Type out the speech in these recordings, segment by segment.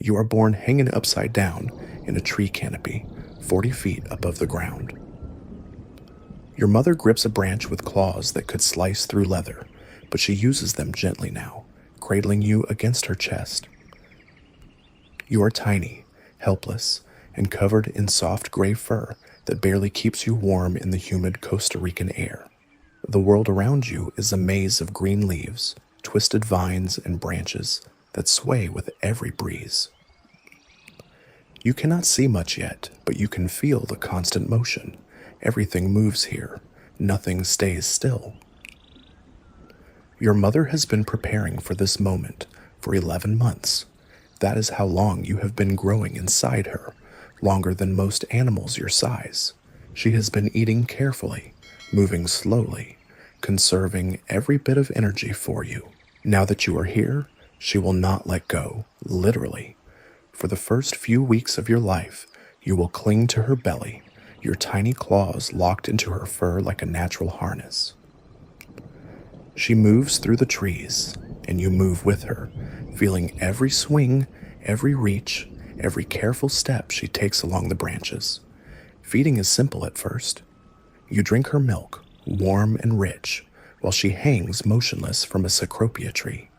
You are born hanging upside down in a tree canopy, 40 feet above the ground. Your mother grips a branch with claws that could slice through leather, but she uses them gently now, cradling you against her chest. You are tiny, helpless, and covered in soft gray fur that barely keeps you warm in the humid Costa Rican air. The world around you is a maze of green leaves, twisted vines, and branches that sway with every breeze. You cannot see much yet, but you can feel the constant motion. Everything moves here. Nothing stays still. Your mother has been preparing for this moment for 11 months. That is how long you have been growing inside her, longer than most animals your size. She has been eating carefully, moving slowly, conserving every bit of energy for you. Now that you are here, she will not let go, literally. For the first few weeks of your life, you will cling to her belly, your tiny claws locked into her fur like a natural harness. She moves through the trees, and you move with her, feeling every swing, every reach, every careful step she takes along the branches. Feeding is simple at first. You drink her milk, warm and rich, while she hangs motionless from a cecropia tree.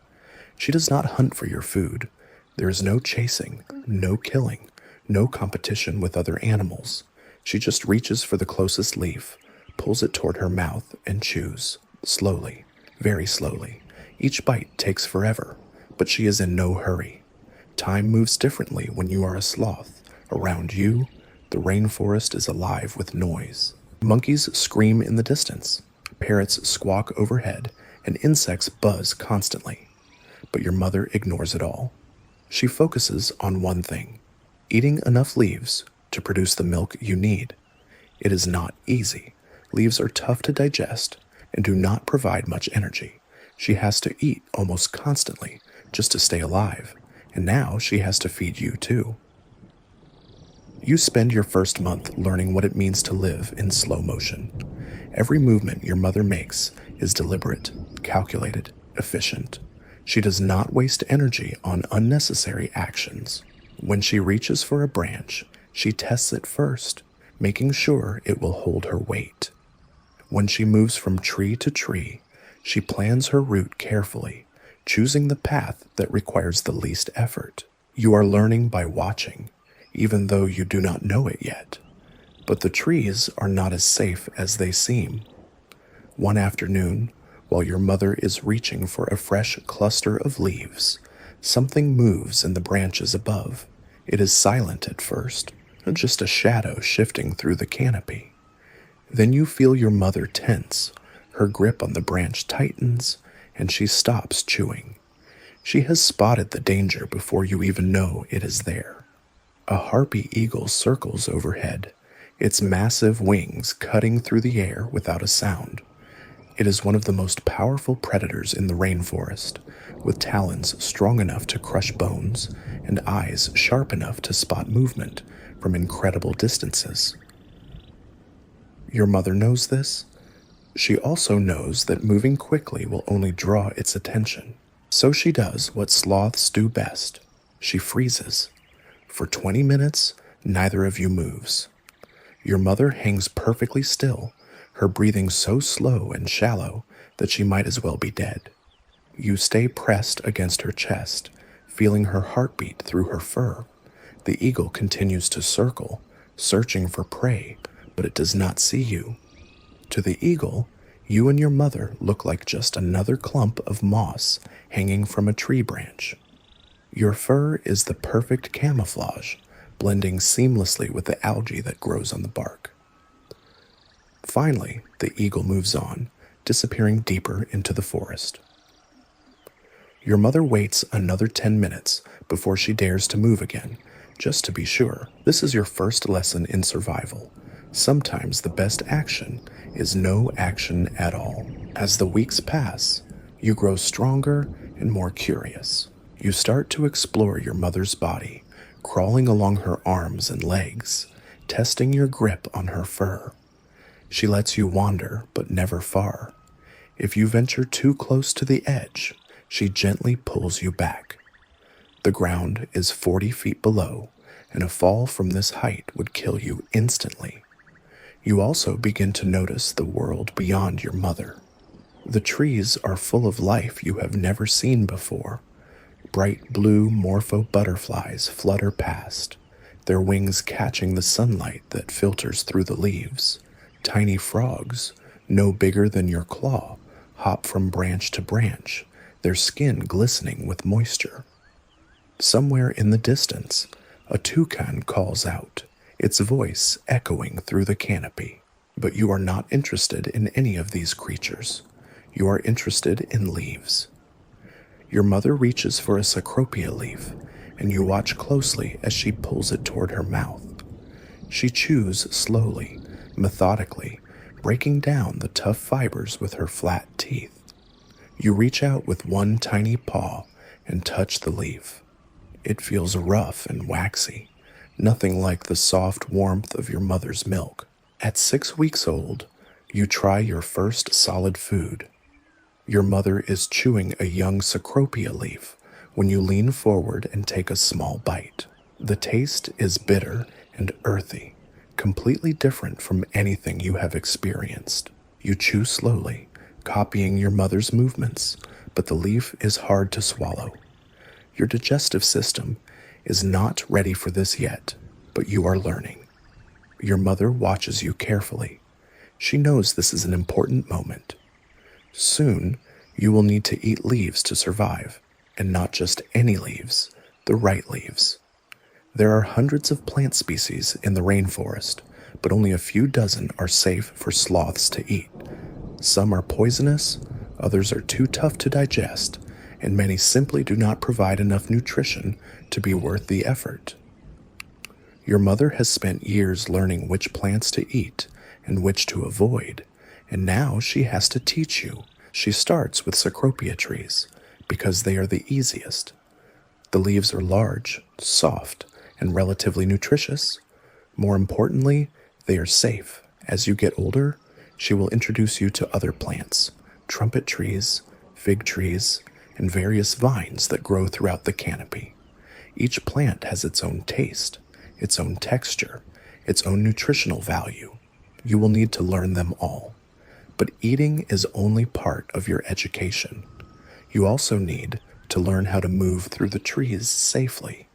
She does not hunt for your food. There is no chasing, no killing, no competition with other animals. She just reaches for the closest leaf, pulls it toward her mouth, and chews, slowly, very slowly. Each bite takes forever, but she is in no hurry. Time moves differently when you are a sloth. Around you, the rainforest is alive with noise. Monkeys scream in the distance, parrots squawk overhead, and insects buzz constantly. But your mother ignores it all. She focuses on one thing: eating enough leaves to produce the milk you need. It is not easy. Leaves are tough to digest and do not provide much energy. She has to eat almost constantly just to stay alive, and now she has to feed you too. You spend your first month learning what it means to live in slow motion. Every movement your mother makes is deliberate, calculated, efficient. She does not waste energy on unnecessary actions. When she reaches for a branch, she tests it first, making sure it will hold her weight. When she moves from tree to tree, she plans her route carefully, choosing the path that requires the least effort. You are learning by watching, even though you do not know it yet. But the trees are not as safe as they seem. One afternoon, while your mother is reaching for a fresh cluster of leaves, something moves in the branches above. It is silent at first, just a shadow shifting through the canopy. Then you feel your mother tense. Her grip on the branch tightens, and she stops chewing. She has spotted the danger before you even know it is there. A harpy eagle circles overhead, its massive wings cutting through the air without a sound. It is one of the most powerful predators in the rainforest, with talons strong enough to crush bones and eyes sharp enough to spot movement from incredible distances. Your mother knows this. She also knows that moving quickly will only draw its attention. So she does what sloths do best. She freezes. For 20 minutes, neither of you moves. Your mother hangs perfectly still, her breathing so slow and shallow that she might as well be dead. You stay pressed against her chest, feeling her heartbeat through her fur. The eagle continues to circle, searching for prey, but it does not see you. To the eagle, you and your mother look like just another clump of moss hanging from a tree branch. Your fur is the perfect camouflage, blending seamlessly with the algae that grows on the bark. Finally, the eagle moves on, disappearing deeper into the forest. Your mother waits another 10 minutes before she dares to move again, just to be sure. This is your first lesson in survival. Sometimes the best action is no action at all. As the weeks pass, you grow stronger and more curious. You start to explore your mother's body, crawling along her arms and legs, testing your grip on her fur. She lets you wander, but never far. If you venture too close to the edge, she gently pulls you back. The ground is 40 feet below, and a fall from this height would kill you instantly. You also begin to notice the world beyond your mother. The trees are full of life you have never seen before. Bright blue morpho butterflies flutter past, their wings catching the sunlight that filters through the leaves. Tiny frogs, no bigger than your claw, hop from branch to branch, their skin glistening with moisture. Somewhere in the distance, a toucan calls out, its voice echoing through the canopy. But you are not interested in any of these creatures. You are interested in leaves. Your mother reaches for a cecropia leaf, and you watch closely as she pulls it toward her mouth. She chews slowly, methodically, breaking down the tough fibers with her flat teeth. You reach out with one tiny paw and touch the leaf. It feels rough and waxy, nothing like the soft warmth of your mother's milk. At 6 weeks old, you try your first solid food. Your mother is chewing a young cecropia leaf when you lean forward and take a small bite. The taste is bitter and earthy, completely different from anything you have experienced. You chew slowly, copying your mother's movements, but the leaf is hard to swallow. Your digestive system is not ready for this yet, but you are learning. Your mother watches you carefully. She knows this is an important moment. Soon, you will need to eat leaves to survive, and not just any leaves, the right leaves. There are hundreds of plant species in the rainforest, but only a few dozen are safe for sloths to eat. Some are poisonous, others are too tough to digest, and many simply do not provide enough nutrition to be worth the effort. Your mother has spent years learning which plants to eat and which to avoid, and now she has to teach you. She starts with cecropia trees because they are the easiest. The leaves are large, soft, and relatively nutritious. More importantly, they are safe. As you get older, she will introduce you to other plants, trumpet trees, fig trees, and various vines that grow throughout the canopy. Each plant has its own taste, its own texture, its own nutritional value. You will need to learn them all. But eating is only part of your education. You also need to learn how to move through the trees safely.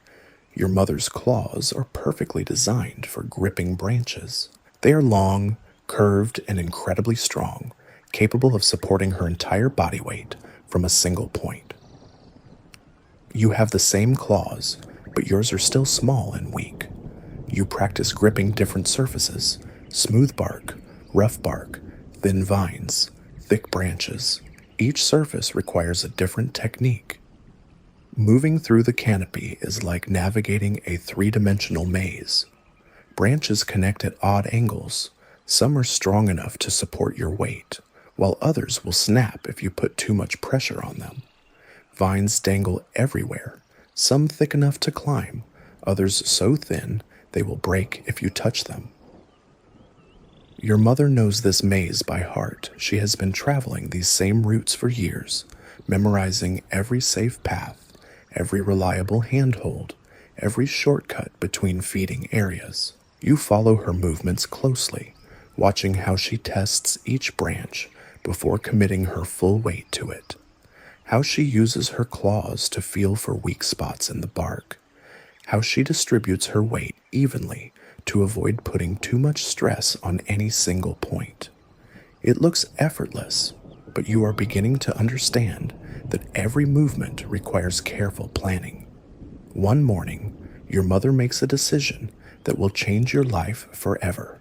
Your mother's claws are perfectly designed for gripping branches. They are long, curved, and incredibly strong, capable of supporting her entire body weight from a single point. You have the same claws, but yours are still small and weak. You practice gripping different surfaces: smooth bark, rough bark, thin vines, thick branches. Each surface requires a different technique. Moving through the canopy is like navigating a three-dimensional maze. Branches connect at odd angles. Some are strong enough to support your weight, while others will snap if you put too much pressure on them. Vines dangle everywhere, some thick enough to climb, others so thin they will break if you touch them. Your mother knows this maze by heart. She has been traveling these same routes for years, memorizing every safe path, every reliable handhold, every shortcut between feeding areas. You follow her movements closely, watching how she tests each branch before committing her full weight to it, how she uses her claws to feel for weak spots in the bark, how she distributes her weight evenly to avoid putting too much stress on any single point. It looks effortless, but you are beginning to understand that every movement requires careful planning. One morning, your mother makes a decision that will change your life forever.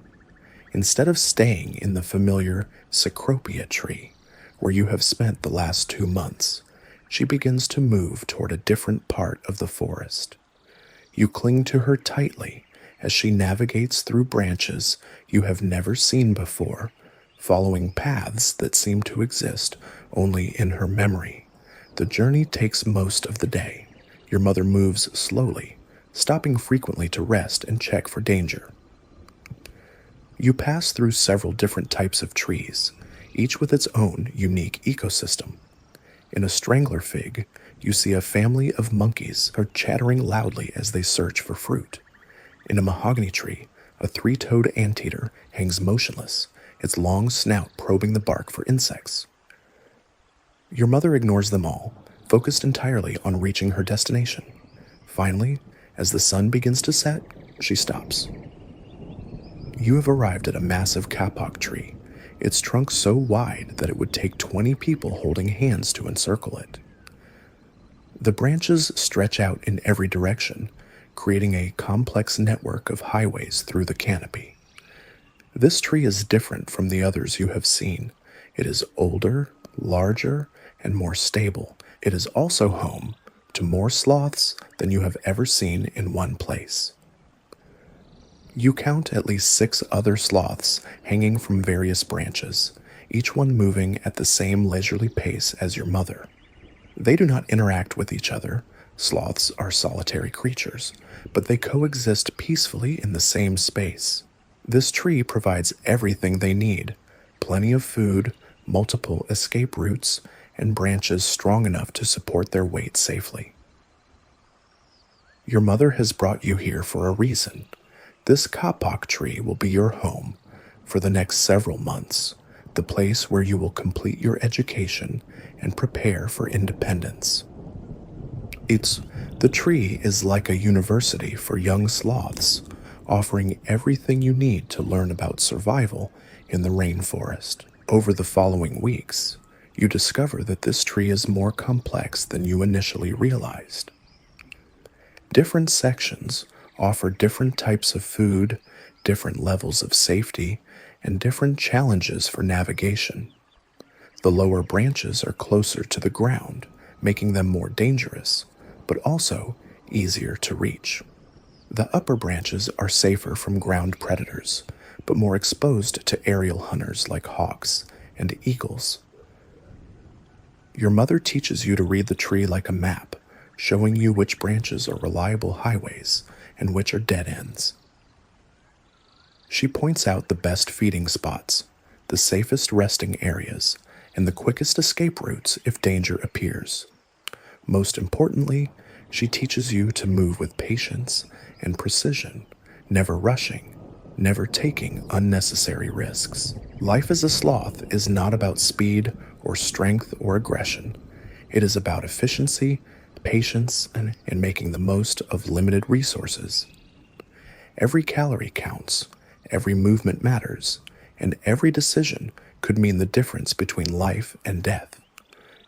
Instead of staying in the familiar cecropia tree, where you have spent the last 2 months, she begins to move toward a different part of the forest. You cling to her tightly as she navigates through branches you have never seen before, following paths that seem to exist only in her memory. The journey takes most of the day. Your mother moves slowly, stopping frequently to rest and check for danger. You pass through several different types of trees, each with its own unique ecosystem. In a strangler fig, you see a family of monkeys are chattering loudly as they search for fruit. In a mahogany tree, a three-toed anteater hangs motionless, its long snout probing the bark for insects. Your mother ignores them all, focused entirely on reaching her destination. Finally, as the sun begins to set, she stops. You have arrived at a massive kapok tree, its trunk so wide that it would take 20 people holding hands to encircle it. The branches stretch out in every direction, creating a complex network of highways through the canopy. This tree is different from the others you have seen. It is older, larger, and more stable. It is also home to more sloths than you have ever seen in one place. You count at least 6 other sloths hanging from various branches, each one moving at the same leisurely pace as your mother. They do not interact with each other. Sloths are solitary creatures, but they coexist peacefully in the same space. This tree provides everything they need: plenty of food, multiple escape routes, and branches strong enough to support their weight safely. Your mother has brought you here for a reason. This kapok tree will be your home for the next several months, the place where you will complete your education and prepare for independence. The tree is like a university for young sloths, offering everything you need to learn about survival in the rainforest. Over the following weeks, you discover that this tree is more complex than you initially realized. Different sections offer different types of food, different levels of safety, and different challenges for navigation. The lower branches are closer to the ground, making them more dangerous, but also easier to reach. The upper branches are safer from ground predators, but more exposed to aerial hunters like hawks and eagles. Your mother teaches you to read the tree like a map, showing you which branches are reliable highways and which are dead ends. She points out the best feeding spots, the safest resting areas, and the quickest escape routes if danger appears. Most importantly, she teaches you to move with patience and precision, never rushing, never taking unnecessary risks. Life as a sloth is not about speed or strength or aggression. It is about efficiency, patience, and making the most of limited resources. Every calorie counts, every movement matters, and every decision could mean the difference between life and death.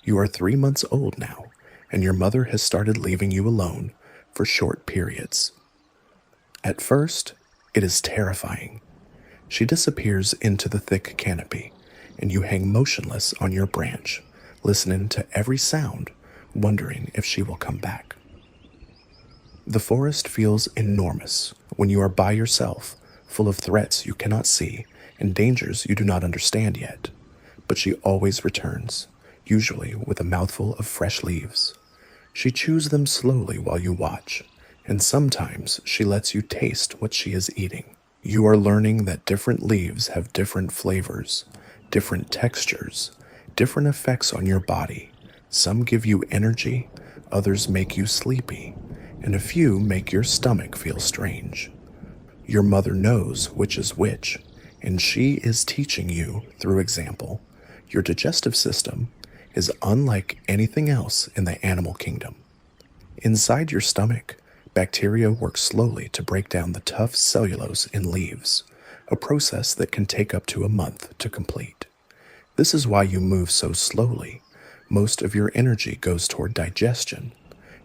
You are 3 months old now, and your mother has started leaving you alone for short periods. At first, it is terrifying. She disappears into the thick canopy, and you hang motionless on your branch, listening to every sound, wondering if she will come back. The forest feels enormous when you are by yourself, full of threats you cannot see and dangers you do not understand yet. But she always returns, usually with a mouthful of fresh leaves. She chews them slowly while you watch, and sometimes she lets you taste what she is eating. You are learning that different leaves have different flavors, different textures, different effects on your body. Some give you energy, others make you sleepy, and a few make your stomach feel strange. Your mother knows which is which, and she is teaching you through example. Your digestive system is unlike anything else in the animal kingdom. Inside your stomach, bacteria work slowly to break down the tough cellulose in leaves, a process that can take up to a month to complete. This is why you move so slowly. Most of your energy goes toward digestion.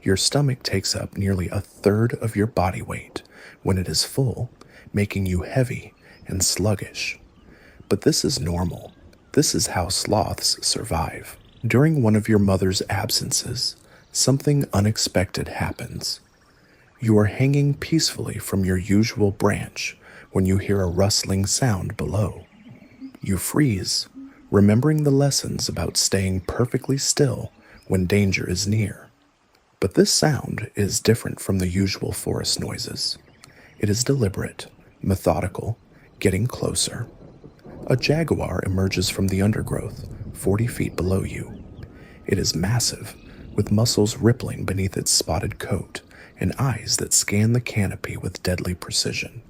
Your stomach takes up nearly a third of your body weight when it is full, making you heavy and sluggish. But this is normal. This is how sloths survive. During one of your mother's absences, something unexpected happens. You are hanging peacefully from your usual branch when you hear a rustling sound below. You freeze, remembering the lessons about staying perfectly still when danger is near. But this sound is different from the usual forest noises. It is deliberate, methodical, getting closer. A jaguar emerges from the undergrowth, 40 feet below you. It is massive, with muscles rippling beneath its spotted coat and eyes that scan the canopy with deadly precision.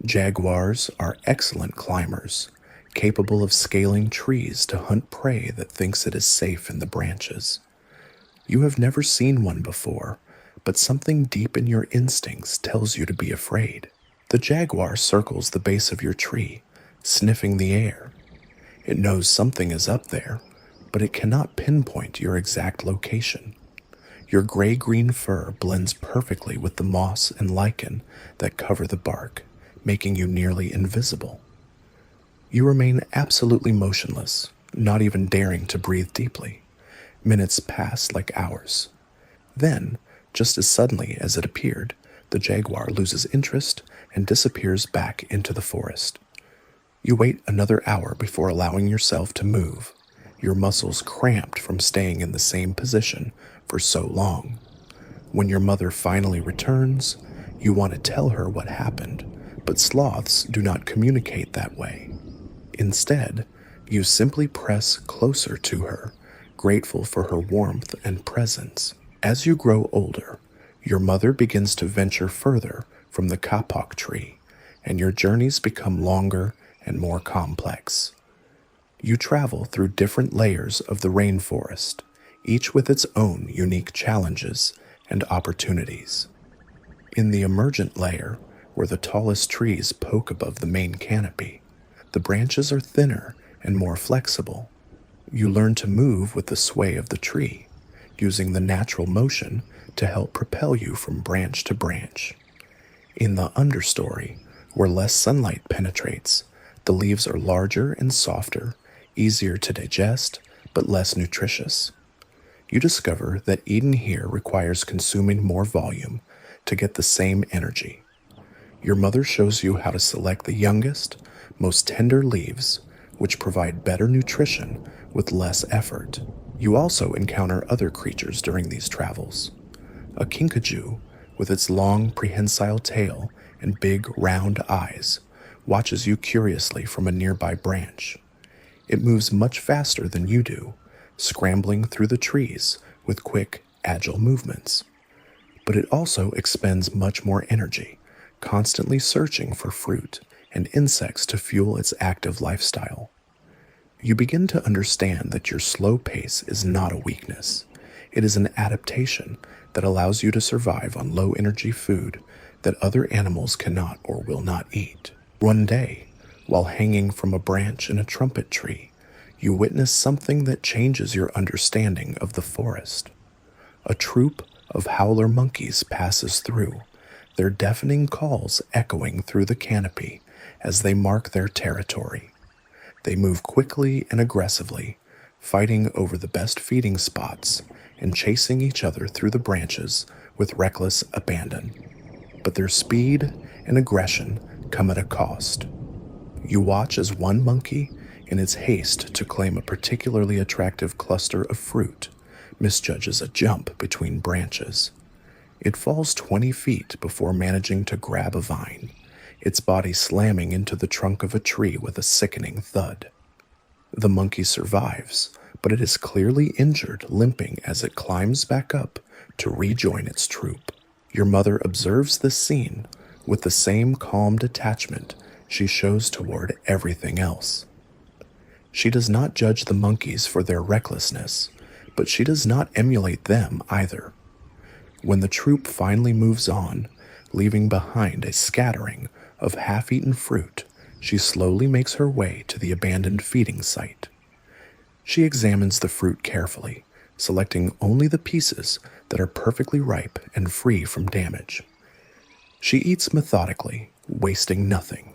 Jaguars are excellent climbers, capable of scaling trees to hunt prey that thinks it is safe in the branches. You have never seen one before, but something deep in your instincts tells you to be afraid. The jaguar circles the base of your tree, sniffing the air. It knows something is up there, but it cannot pinpoint your exact location. Your gray-green fur blends perfectly with the moss and lichen that cover the bark, making you nearly invisible. You remain absolutely motionless, not even daring to breathe deeply. Minutes pass like hours. Then, just as suddenly as it appeared, the jaguar loses interest and disappears back into the forest. You wait another hour before allowing yourself to move, your muscles cramped from staying in the same position for so long. When your mother finally returns, you want to tell her what happened, but sloths do not communicate that way. Instead, you simply press closer to her, grateful for her warmth and presence. As you grow older, your mother begins to venture further from the kapok tree, and your journeys become longer and more complex. You travel through different layers of the rainforest, each with its own unique challenges and opportunities. In the emergent layer, where the tallest trees poke above the main canopy, the branches are thinner and more flexible. You learn to move with the sway of the tree, using the natural motion to help propel you from branch to branch. In the understory, where less sunlight penetrates, the leaves are larger and softer, easier to digest, but less nutritious. You discover that eating here requires consuming more volume to get the same energy. Your mother shows you how to select the youngest, most tender leaves, which provide better nutrition with less effort. You also encounter other creatures during these travels. A kinkajou, with its long prehensile tail and big round eyes, watches you curiously from a nearby branch. It moves much faster than you do, scrambling through the trees with quick, agile movements. But it also expends much more energy, constantly searching for fruit and insects to fuel its active lifestyle. You begin to understand that your slow pace is not a weakness. It is an adaptation that allows you to survive on low-energy food that other animals cannot or will not eat. One day, while hanging from a branch in a trumpet tree, you witness something that changes your understanding of the forest. A troop of howler monkeys passes through, their deafening calls echoing through the canopy as they mark their territory. They move quickly and aggressively, fighting over the best feeding spots and chasing each other through the branches with reckless abandon. But their speed and aggression come at a cost. You watch as one monkey, in its haste to claim a particularly attractive cluster of fruit, misjudges a jump between branches. It falls 20 feet before managing to grab a vine, its body slamming into the trunk of a tree with a sickening thud. The monkey survives, but it is clearly injured, limping as it climbs back up to rejoin its troop. Your mother observes this scene with the same calm detachment she shows toward everything else. She does not judge the monkeys for their recklessness, but she does not emulate them either. When the troop finally moves on, leaving behind a scattering of half-eaten fruit, she slowly makes her way to the abandoned feeding site. She examines the fruit carefully, selecting only the pieces that are perfectly ripe and free from damage. She eats methodically, wasting nothing.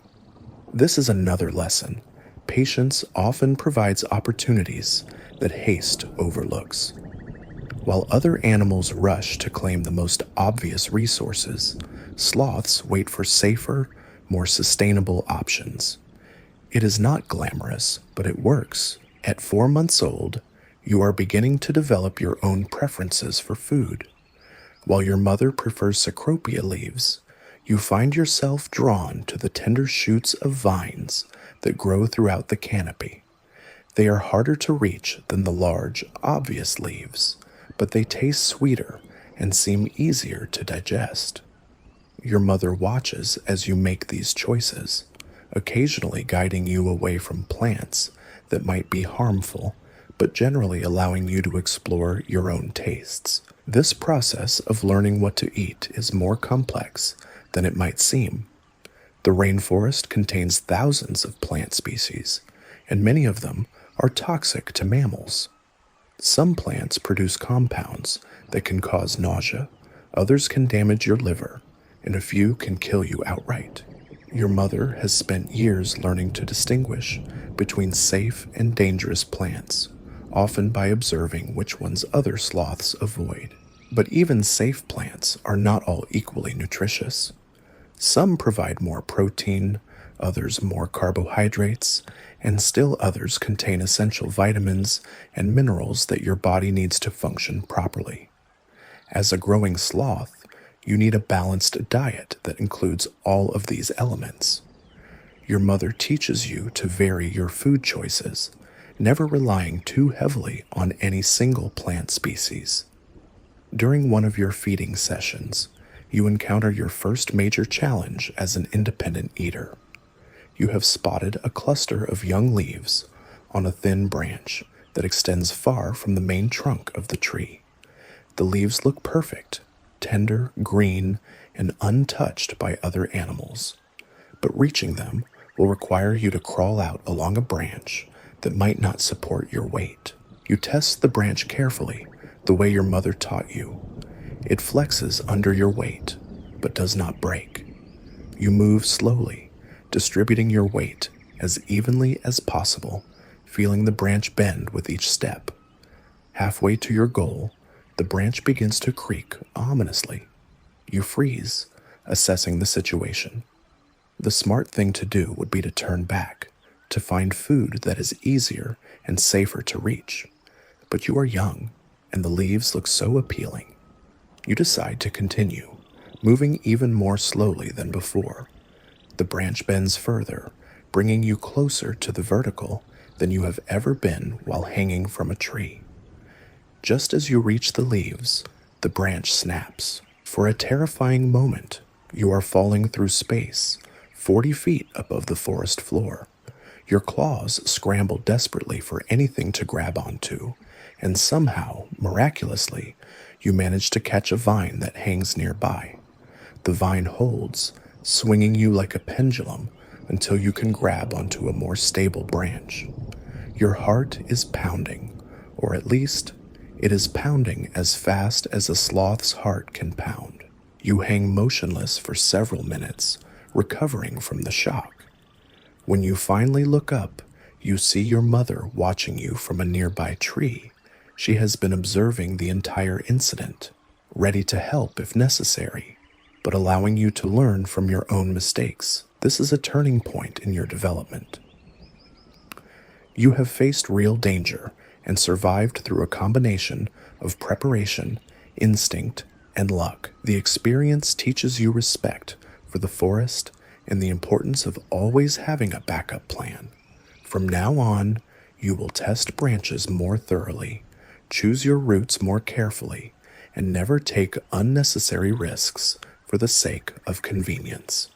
This is another lesson. Patience often provides opportunities that haste overlooks. While other animals rush to claim the most obvious resources, sloths wait for safer, more sustainable options. It is not glamorous, but it works. At 4 months old, you are beginning to develop your own preferences for food. While your mother prefers cecropia leaves, you find yourself drawn to the tender shoots of vines that grow throughout the canopy. They are harder to reach than the large, obvious leaves, but they taste sweeter and seem easier to digest. Your mother watches as you make these choices, occasionally guiding you away from plants that might be harmful, but generally allowing you to explore your own tastes. This process of learning what to eat is more complex than it might seem. The rainforest contains thousands of plant species, and many of them are toxic to mammals. Some plants produce compounds that can cause nausea, others can damage your liver, and a few can kill you outright. Your mother has spent years learning to distinguish between safe and dangerous plants, often by observing which ones other sloths avoid. But even safe plants are not all equally nutritious. Some provide more protein, others more carbohydrates, and still others contain essential vitamins and minerals that your body needs to function properly. As a growing sloth, you need a balanced diet that includes all of these elements. Your mother teaches you to vary your food choices, never relying too heavily on any single plant species. During one of your feeding sessions, you encounter your first major challenge as an independent eater. You have spotted a cluster of young leaves on a thin branch that extends far from the main trunk of the tree. The leaves look perfect, tender, green, and untouched by other animals, but reaching them will require you to crawl out along a branch that might not support your weight. You test the branch carefully, the way your mother taught you. It flexes under your weight, but does not break. You move slowly, distributing your weight as evenly as possible, feeling the branch bend with each step. Halfway to your goal, the branch begins to creak ominously. You freeze, assessing the situation. The smart thing to do would be to turn back, to find food that is easier and safer to reach. But you are young, and the leaves look so appealing. You decide to continue, moving even more slowly than before. The branch bends further, bringing you closer to the vertical than you have ever been while hanging from a tree. Just as you reach the leaves, the branch snaps. For a terrifying moment, you are falling through space, 40 feet above the forest floor. Your claws scramble desperately for anything to grab onto, and somehow, miraculously, you manage to catch a vine that hangs nearby. The vine holds, swinging you like a pendulum until you can grab onto a more stable branch. Your heart is pounding, or at least, it is pounding as fast as a sloth's heart can pound. You hang motionless for several minutes, recovering from the shock. When you finally look up, you see your mother watching you from a nearby tree. She has been observing the entire incident, ready to help if necessary, but allowing you to learn from your own mistakes. This is a turning point in your development. You have faced real danger and survived through a combination of preparation, instinct, and luck. The experience teaches you respect for the forest and the importance of always having a backup plan. From now on, you will test branches more thoroughly, choose your routes more carefully, and never take unnecessary risks for the sake of convenience.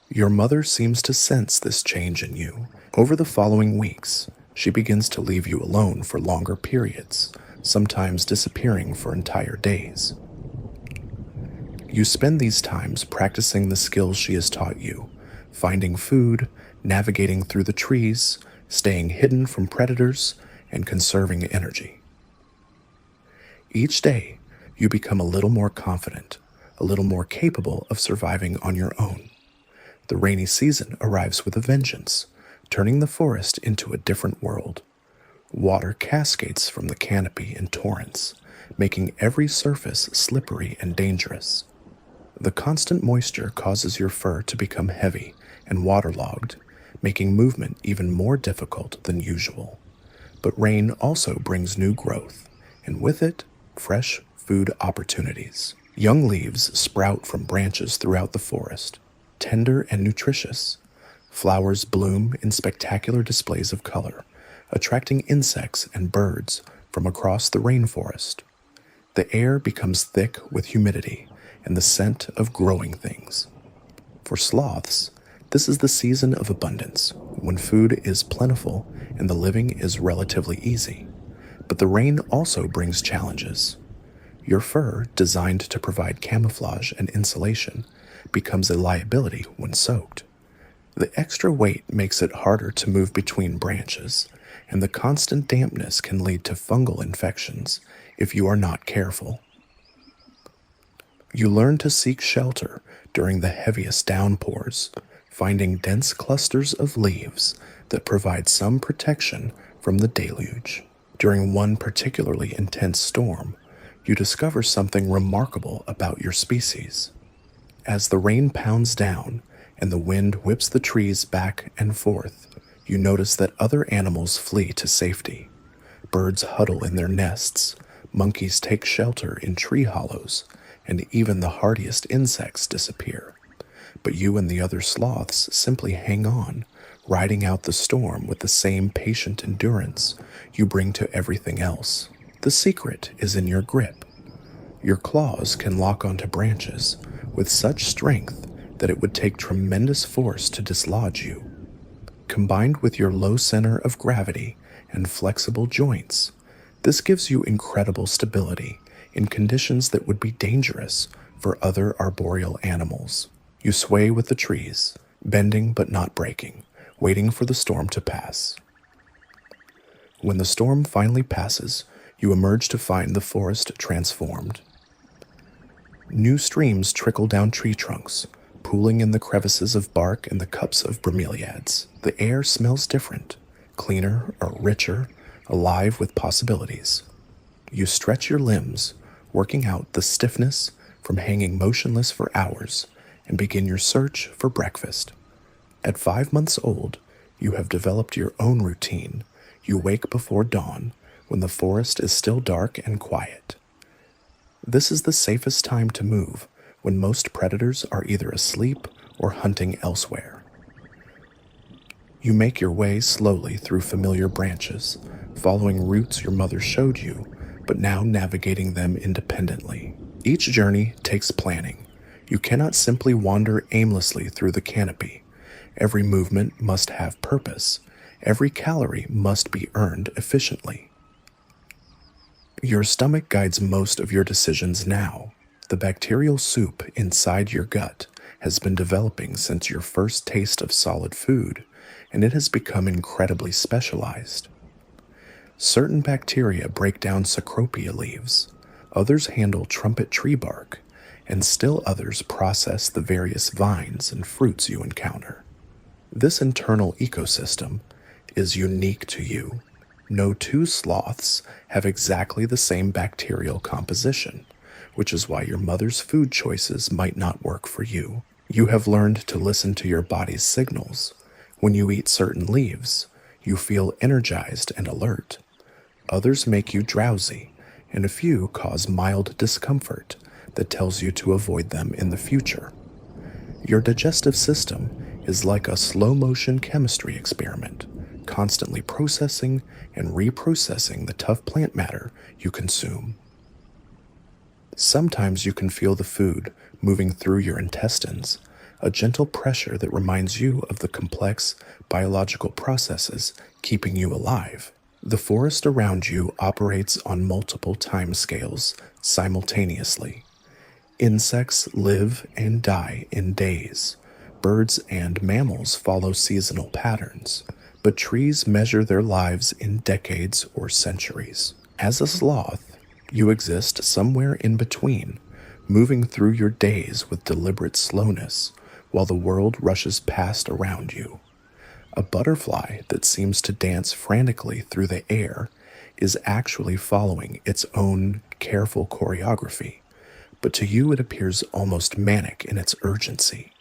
Your mother seems to sense this change in you. Over the following weeks, she begins to leave you alone for longer periods, sometimes disappearing for entire days. You spend these times practicing the skills she has taught you, finding food, navigating through the trees, staying hidden from predators, and conserving energy. Each day, you become a little more confident, a little more capable of surviving on your own. The rainy season arrives with a vengeance, turning the forest into a different world. Water cascades from the canopy in torrents, making every surface slippery and dangerous. The constant moisture causes your fur to become heavy and waterlogged, making movement even more difficult than usual. But rain also brings new growth, and with it, fresh food opportunities. Young leaves sprout from branches throughout the forest, tender and nutritious. Flowers bloom in spectacular displays of color, attracting insects and birds from across the rainforest. The air becomes thick with humidity and the scent of growing things. For sloths, this is the season of abundance, when food is plentiful and the living is relatively easy. But the rain also brings challenges. Your fur, designed to provide camouflage and insulation, becomes a liability when soaked. The extra weight makes it harder to move between branches, and the constant dampness can lead to fungal infections if you are not careful. You learn to seek shelter during the heaviest downpours, finding dense clusters of leaves that provide some protection from the deluge. During one particularly intense storm, you discover something remarkable about your species. As the rain pounds down and the wind whips the trees back and forth, you notice that other animals flee to safety. Birds huddle in their nests, monkeys take shelter in tree hollows, and even the hardiest insects disappear. But you and the other sloths simply hang on, riding out the storm with the same patient endurance you bring to everything else. The secret is in your grip. Your claws can lock onto branches with such strength that it would take tremendous force to dislodge you. Combined with your low center of gravity and flexible joints, this gives you incredible stability in conditions that would be dangerous for other arboreal animals. You sway with the trees, bending but not breaking, waiting for the storm to pass. When the storm finally passes, you emerge to find the forest transformed. New streams trickle down tree trunks, pooling in the crevices of bark and the cups of bromeliads. The air smells different, cleaner or richer, alive with possibilities. You stretch your limbs, working out the stiffness from hanging motionless for hours, and begin your search for breakfast. At 5 months old, you have developed your own routine. You wake before dawn, when the forest is still dark and quiet. This is the safest time to move, when most predators are either asleep or hunting elsewhere. You make your way slowly through familiar branches, following routes your mother showed you, but now navigating them independently. Each journey takes planning. You cannot simply wander aimlessly through the canopy. Every movement must have purpose. Every calorie must be earned efficiently. Your stomach guides most of your decisions now. The bacterial soup inside your gut has been developing since your first taste of solid food, and it has become incredibly specialized. Certain bacteria break down cecropia leaves, others handle trumpet tree bark, and still others process the various vines and fruits you encounter. This internal ecosystem is unique to you. No two sloths have exactly the same bacterial composition, which is why your mother's food choices might not work for you. You have learned to listen to your body's signals. When you eat certain leaves, you feel energized and alert. Others make you drowsy, and a few cause mild discomfort that tells you to avoid them in the future. Your digestive system is like a slow-motion chemistry experiment, constantly processing and reprocessing the tough plant matter you consume. Sometimes you can feel the food moving through your intestines, a gentle pressure that reminds you of the complex biological processes keeping you alive. The forest around you operates on multiple time scales simultaneously. Insects live and die in days. Birds and mammals follow seasonal patterns, but trees measure their lives in decades or centuries. As a sloth, you exist somewhere in between, moving through your days with deliberate slowness while the world rushes past around you. A butterfly that seems to dance frantically through the air is actually following its own careful choreography, but to you it appears almost manic in its urgency.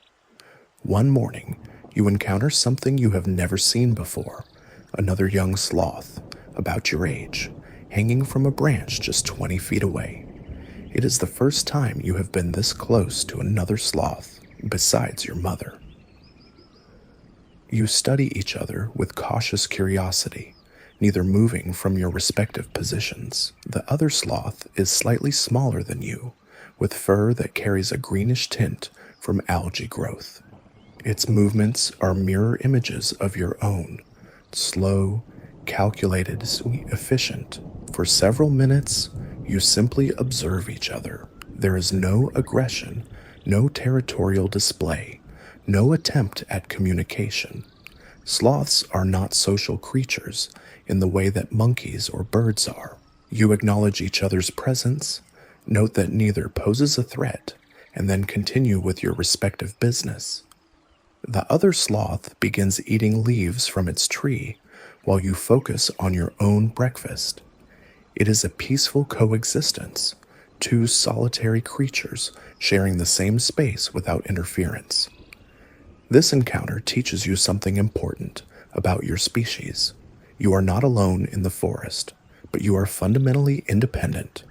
One morning, you encounter something you have never seen before, another young sloth, about your age, hanging from a branch just 20 feet away. It is the first time you have been this close to another sloth, besides your mother. You study each other with cautious curiosity, neither moving from your respective positions. The other sloth is slightly smaller than you, with fur that carries a greenish tint from algae growth. Its movements are mirror images of your own, slow, calculated, efficient. For several minutes, you simply observe each other. There is no aggression, no territorial display, no attempt at communication. Sloths are not social creatures in the way that monkeys or birds are. You acknowledge each other's presence, note that neither poses a threat, and then continue with your respective business. The other sloth begins eating leaves from its tree while you focus on your own breakfast. It is a peaceful coexistence, two solitary creatures sharing the same space without interference. This encounter teaches you something important about your species. You are not alone in the forest, but you are fundamentally independent.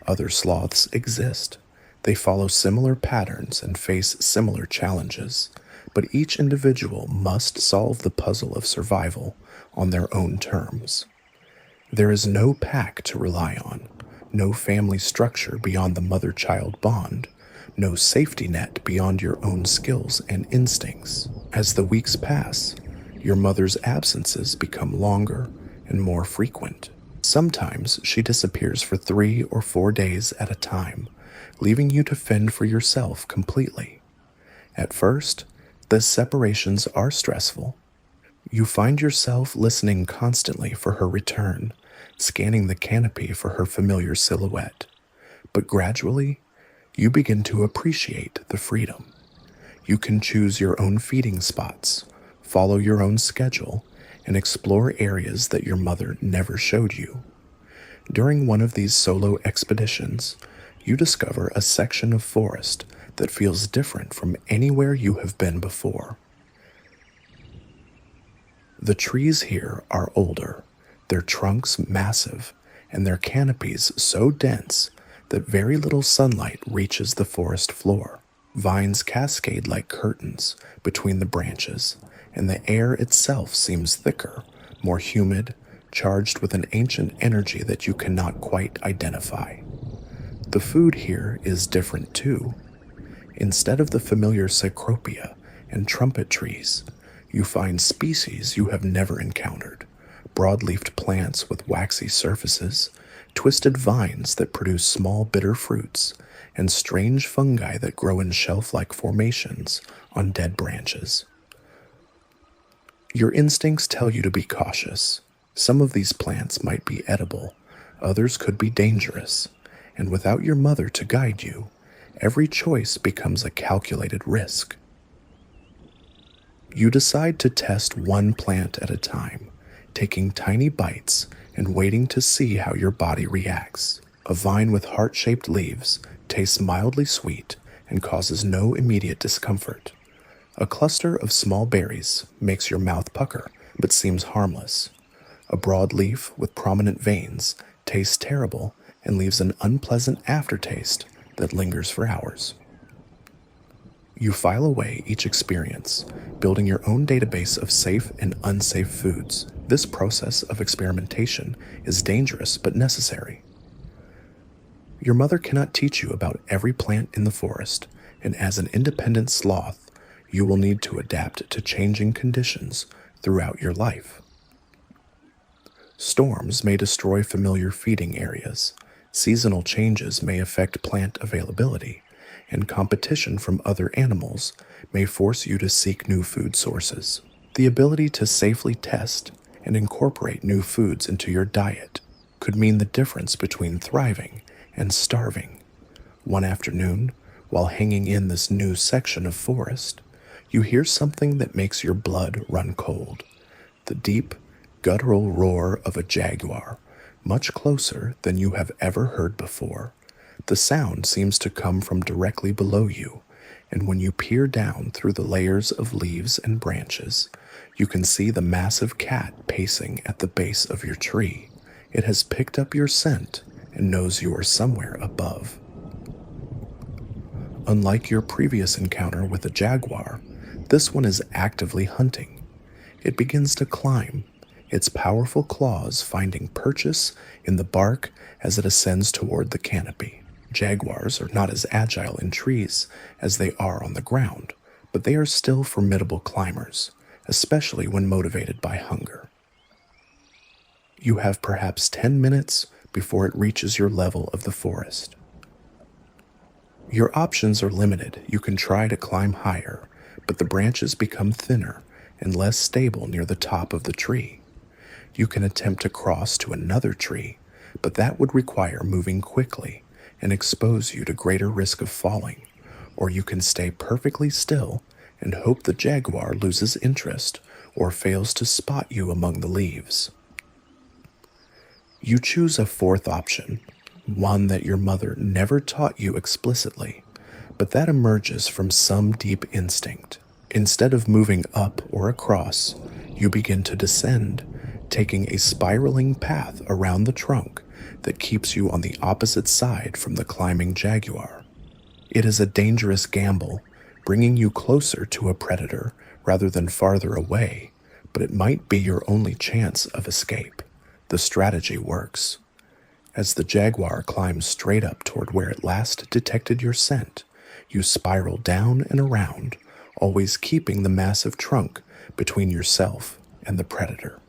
Other sloths exist. They follow similar patterns and face similar challenges, but each individual must solve the puzzle of survival on their own terms. There is no pack to rely on, no family structure beyond the mother-child bond, no safety net beyond your own skills and instincts. As the weeks pass, your mother's absences become longer and more frequent. Sometimes she disappears for 3 or 4 days at a time, leaving you to fend for yourself completely. At first, the separations are stressful. You find yourself listening constantly for her return, scanning the canopy for her familiar silhouette. But gradually, you begin to appreciate the freedom. You can choose your own feeding spots, follow your own schedule, and explore areas that your mother never showed you. During one of these solo expeditions, you discover a section of forest that feels different from anywhere you have been before. The trees here are older, their trunks massive, and their canopies so dense that very little sunlight reaches the forest floor. Vines cascade like curtains between the branches, and the air itself seems thicker, more humid, charged with an ancient energy that you cannot quite identify. The food here is different too. Instead of the familiar cycropia and trumpet trees, you find species you have never encountered, broad-leafed plants with waxy surfaces, twisted vines that produce small bitter fruits, and strange fungi that grow in shelf-like formations on dead branches. Your instincts tell you to be cautious. Some of these plants might be edible, others could be dangerous, and without your mother to guide you, every choice becomes a calculated risk. You decide to test one plant at a time, taking tiny bites and waiting to see how your body reacts. A vine with heart-shaped leaves tastes mildly sweet and causes no immediate discomfort. A cluster of small berries makes your mouth pucker but seems harmless. A broad leaf with prominent veins tastes terrible and leaves an unpleasant aftertaste that lingers for hours. You file away each experience, building your own database of safe and unsafe foods. This process of experimentation is dangerous but necessary. Your mother cannot teach you about every plant in the forest, and as an independent sloth, you will need to adapt to changing conditions throughout your life. Storms may destroy familiar feeding areas, seasonal changes may affect plant availability, and competition from other animals may force you to seek new food sources. The ability to safely test and incorporate new foods into your diet could mean the difference between thriving and starving. One afternoon, while hanging in this new section of forest, you hear something that makes your blood run cold. The deep, guttural roar of a jaguar, much closer than you have ever heard before. The sound seems to come from directly below you, and when you peer down through the layers of leaves and branches, you can see the massive cat pacing at the base of your tree. It has picked up your scent and knows you are somewhere above. Unlike your previous encounter with a jaguar, this one is actively hunting, it begins to climb, its powerful claws finding purchase in the bark as it ascends toward the canopy. Jaguars are not as agile in trees as they are on the ground, but they are still formidable climbers, especially when motivated by hunger. You have perhaps 10 minutes before it reaches your level of the forest. Your options are limited. You can try to climb higher, but the branches become thinner and less stable near the top of the tree. You can attempt to cross to another tree, but that would require moving quickly and expose you to greater risk of falling, or you can stay perfectly still and hope the jaguar loses interest or fails to spot you among the leaves. You choose a fourth option, one that your mother never taught you explicitly, but that emerges from some deep instinct. Instead of moving up or across, you begin to descend, taking a spiraling path around the trunk that keeps you on the opposite side from the climbing jaguar. It is a dangerous gamble, bringing you closer to a predator rather than farther away, but it might be your only chance of escape. The strategy works. As the jaguar climbs straight up toward where it last detected your scent, you spiral down and around, always keeping the massive trunk between yourself and the predator.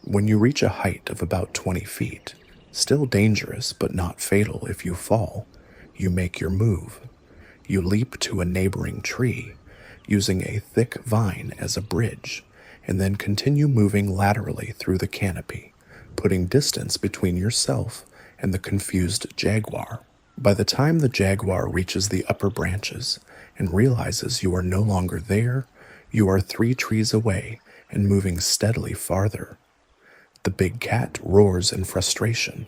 When you reach a height of about 20 feet, still dangerous but not fatal if you fall, you make your move. You leap to a neighboring tree, using a thick vine as a bridge, and then continue moving laterally through the canopy, putting distance between yourself and the confused jaguar. By the time the jaguar reaches the upper branches and realizes you are no longer there, you are 3 trees away and moving steadily farther. The big cat roars in frustration,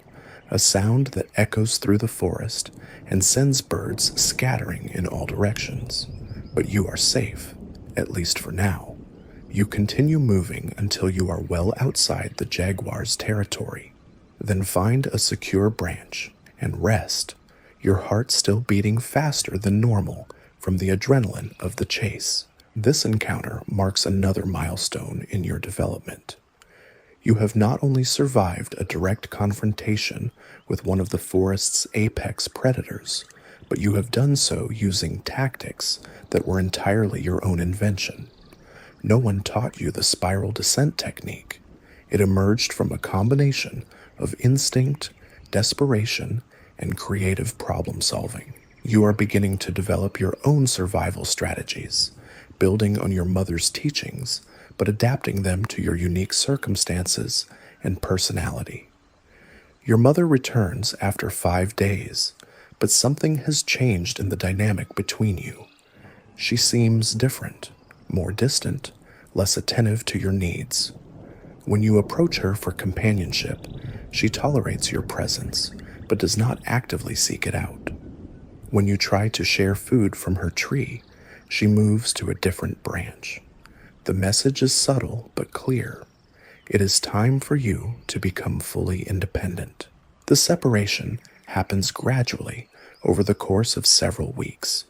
a sound that echoes through the forest and sends birds scattering in all directions. But you are safe, at least for now. You continue moving until you are well outside the jaguar's territory. Then find a secure branch and rest, your heart still beating faster than normal from the adrenaline of the chase. This encounter marks another milestone in your development. You have not only survived a direct confrontation with one of the forest's apex predators, but you have done so using tactics that were entirely your own invention. No one taught you the spiral descent technique. It emerged from a combination of instinct, desperation, and creative problem solving. You are beginning to develop your own survival strategies, building on your mother's teachings, but adapting them to your unique circumstances and personality. Your mother returns after 5 days, but something has changed in the dynamic between you. She seems different, more distant, less attentive to your needs. When you approach her for companionship, she tolerates your presence, but does not actively seek it out. When you try to share food from her tree, she moves to a different branch. The message is subtle but clear. It is time for you to become fully independent. The separation happens gradually over the course of several weeks.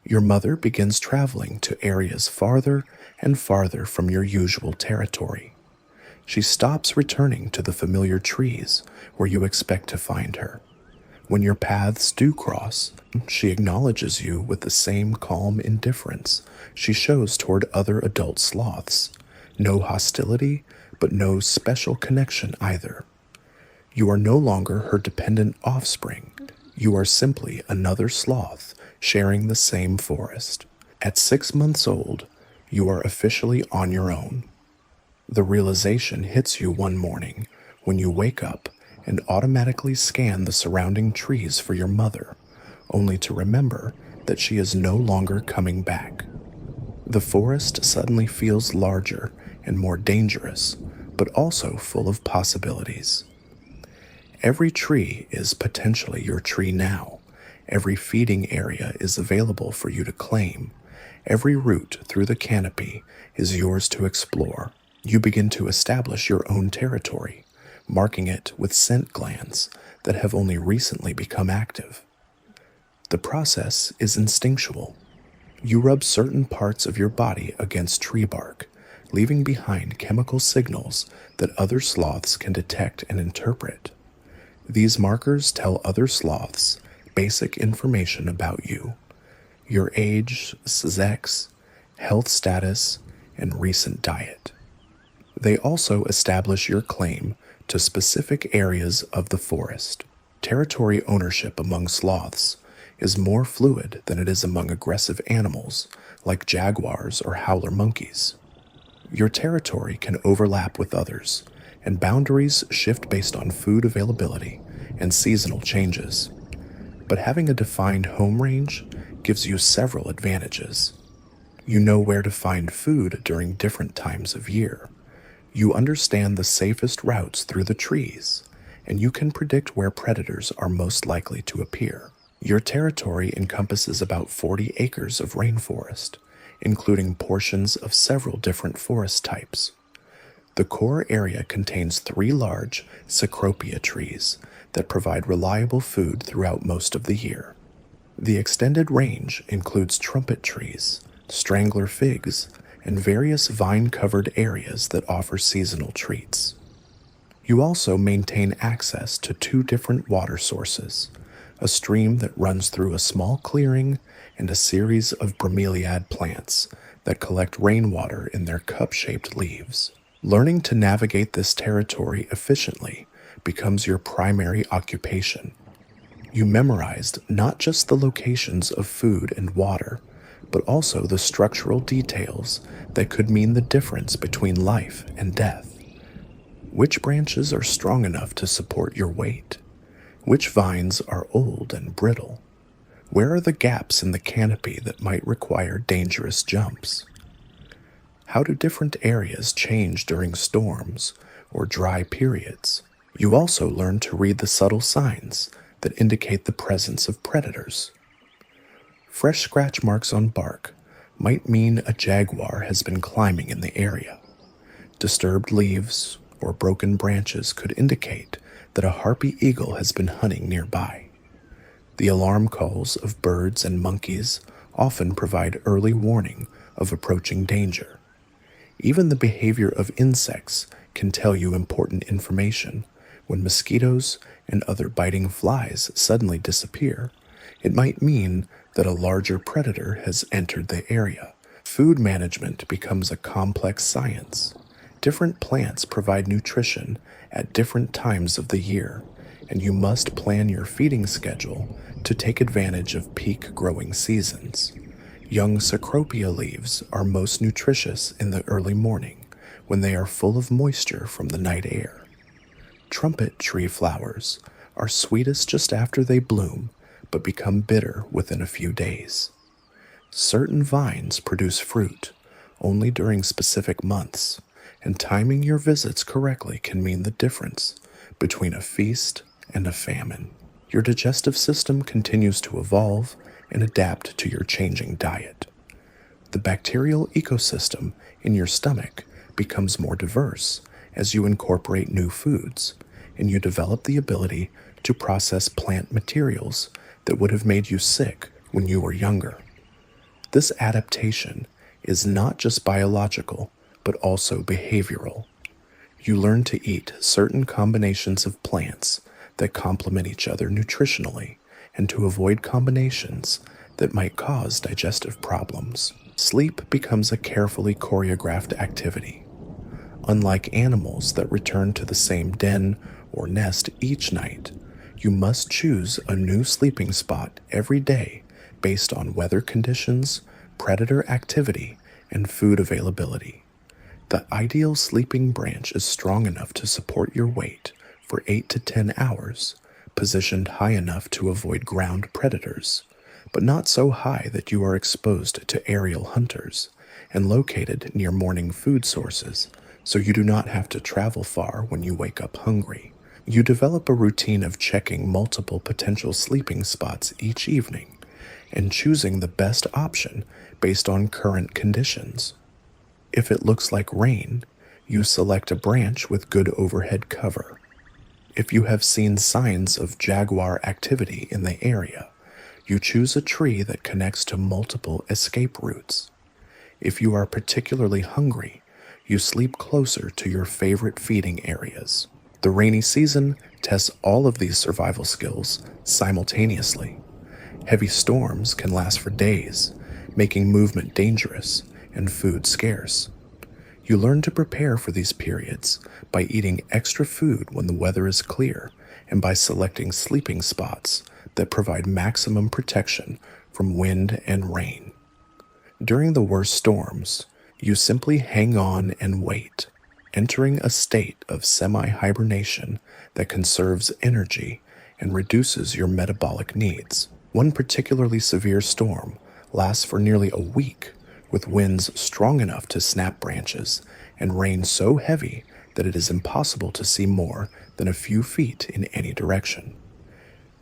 Your mother begins traveling to areas farther and farther from your usual territory. She stops returning to the familiar trees where you expect to find her. When your paths do cross, she acknowledges you with the same calm indifference she shows toward other adult sloths. No hostility, but no special connection either. You are no longer her dependent offspring. You are simply another sloth sharing the same forest. At 6 months old, you are officially on your own. The realization hits you one morning when you wake up and automatically scan the surrounding trees for your mother, only to remember that she is no longer coming back. The forest suddenly feels larger and more dangerous, but also full of possibilities. Every tree is potentially your tree now. Every feeding area is available for you to claim. Every route through the canopy is yours to explore. You begin to establish your own territory, marking it with scent glands that have only recently become active. The process is instinctual. You rub certain parts of your body against tree bark, leaving behind chemical signals that other sloths can detect and interpret. These markers tell other sloths basic information about you: your age, sex, health status, and recent diet. They also establish your claim to specific areas of the forest. Territory ownership among sloths is more fluid than it is among aggressive animals like jaguars or howler monkeys. Your territory can overlap with others, and boundaries shift based on food availability and seasonal changes. But having a defined home range gives you several advantages. You know where to find food during different times of year. You understand the safest routes through the trees, and you can predict where predators are most likely to appear. Your territory encompasses about 40 acres of rainforest, including portions of several different forest types. The core area contains 3 large cecropia trees that provide reliable food throughout most of the year. The extended range includes trumpet trees, strangler figs, and various vine-covered areas that offer seasonal treats. You also maintain access to 2 different water sources, a stream that runs through a small clearing and a series of bromeliad plants that collect rainwater in their cup-shaped leaves. Learning to navigate this territory efficiently becomes your primary occupation. You memorized not just the locations of food and water, but also the structural details that could mean the difference between life and death. Which branches are strong enough to support your weight? Which vines are old and brittle? Where are the gaps in the canopy that might require dangerous jumps? How do different areas change during storms or dry periods? You also learn to read the subtle signs that indicate the presence of predators. Fresh scratch marks on bark might mean a jaguar has been climbing in the area. Disturbed leaves or broken branches could indicate that a harpy eagle has been hunting nearby. The alarm calls of birds and monkeys often provide early warning of approaching danger. Even the behavior of insects can tell you important information. When mosquitoes and other biting flies suddenly disappear, it might mean that a larger predator has entered the area. Food management becomes a complex science. Different plants provide nutrition at different times of the year, and you must plan your feeding schedule to take advantage of peak growing seasons. Young cecropia leaves are most nutritious in the early morning when they are full of moisture from the night air. Trumpet tree flowers are sweetest just after they bloom, but become bitter within a few days. Certain vines produce fruit only during specific months, and timing your visits correctly can mean the difference between a feast and a famine. Your digestive system continues to evolve and adapt to your changing diet. The bacterial ecosystem in your stomach becomes more diverse as you incorporate new foods, and you develop the ability to process plant materials that would have made you sick when you were younger. This adaptation is not just biological, but also behavioral. You learn to eat certain combinations of plants that complement each other nutritionally, and to avoid combinations that might cause digestive problems. Sleep becomes a carefully choreographed activity. Unlike animals that return to the same den or nest each night, you must choose a new sleeping spot every day based on weather conditions, predator activity, and food availability. The ideal sleeping branch is strong enough to support your weight for 8 to 10 hours, positioned high enough to avoid ground predators, but not so high that you are exposed to aerial hunters, and located near morning food sources, so you do not have to travel far when you wake up hungry. You develop a routine of checking multiple potential sleeping spots each evening and choosing the best option based on current conditions. If it looks like rain, you select a branch with good overhead cover. If you have seen signs of jaguar activity in the area, you choose a tree that connects to multiple escape routes. If you are particularly hungry, You sleep closer to your favorite feeding areas. The rainy season tests all of these survival skills simultaneously. Heavy storms can last for days, making movement dangerous and food scarce. You learn to prepare for these periods by eating extra food when the weather is clear and by selecting sleeping spots that provide maximum protection from wind and rain. During the worst storms, you simply hang on and wait, entering a state of semi-hibernation that conserves energy and reduces your metabolic needs. One particularly severe storm lasts for nearly a week, with winds strong enough to snap branches and rain so heavy that it is impossible to see more than a few feet in any direction.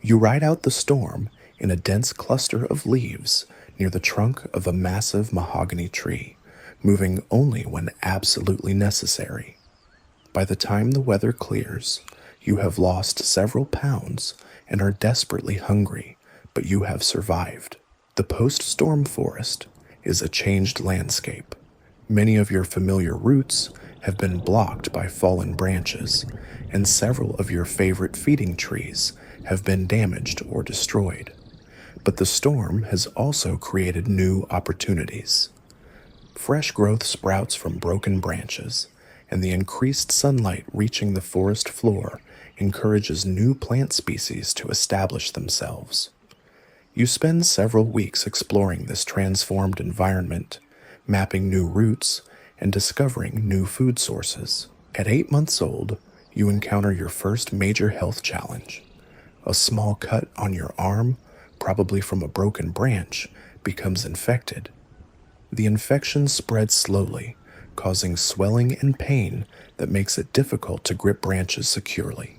You ride out the storm in a dense cluster of leaves near the trunk of a massive mahogany tree, moving only when absolutely necessary. By the time the weather clears, you have lost several pounds and are desperately hungry, but you have survived. The post-storm forest is a changed landscape. Many of your familiar routes have been blocked by fallen branches, and several of your favorite feeding trees have been damaged or destroyed. But the storm has also created new opportunities. Fresh growth sprouts from broken branches, and the increased sunlight reaching the forest floor encourages new plant species to establish themselves. You spend several weeks exploring this transformed environment, mapping new routes, and discovering new food sources. At 8 months old, you encounter your first major health challenge. A small cut on your arm, probably from a broken branch, becomes infected. The infection spreads slowly, causing swelling and pain that makes it difficult to grip branches securely.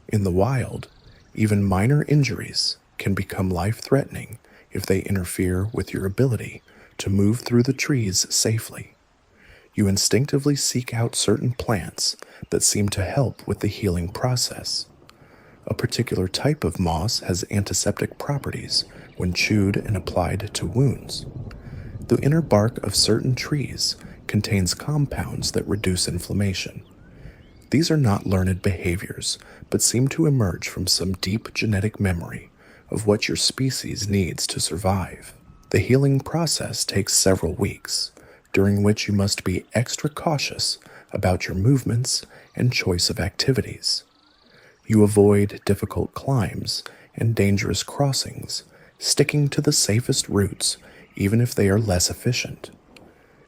In the wild, even minor injuries can become life-threatening if they interfere with your ability to move through the trees safely. You instinctively seek out certain plants that seem to help with the healing process. A particular type of moss has antiseptic properties when chewed and applied to wounds. The inner bark of certain trees contains compounds that reduce inflammation. These are not learned behaviors, but seem to emerge from some deep genetic memory of what your species needs to survive. The healing process takes several weeks, during which you must be extra cautious about your movements and choice of activities. You avoid difficult climbs and dangerous crossings, sticking to the safest routes even if they are less efficient.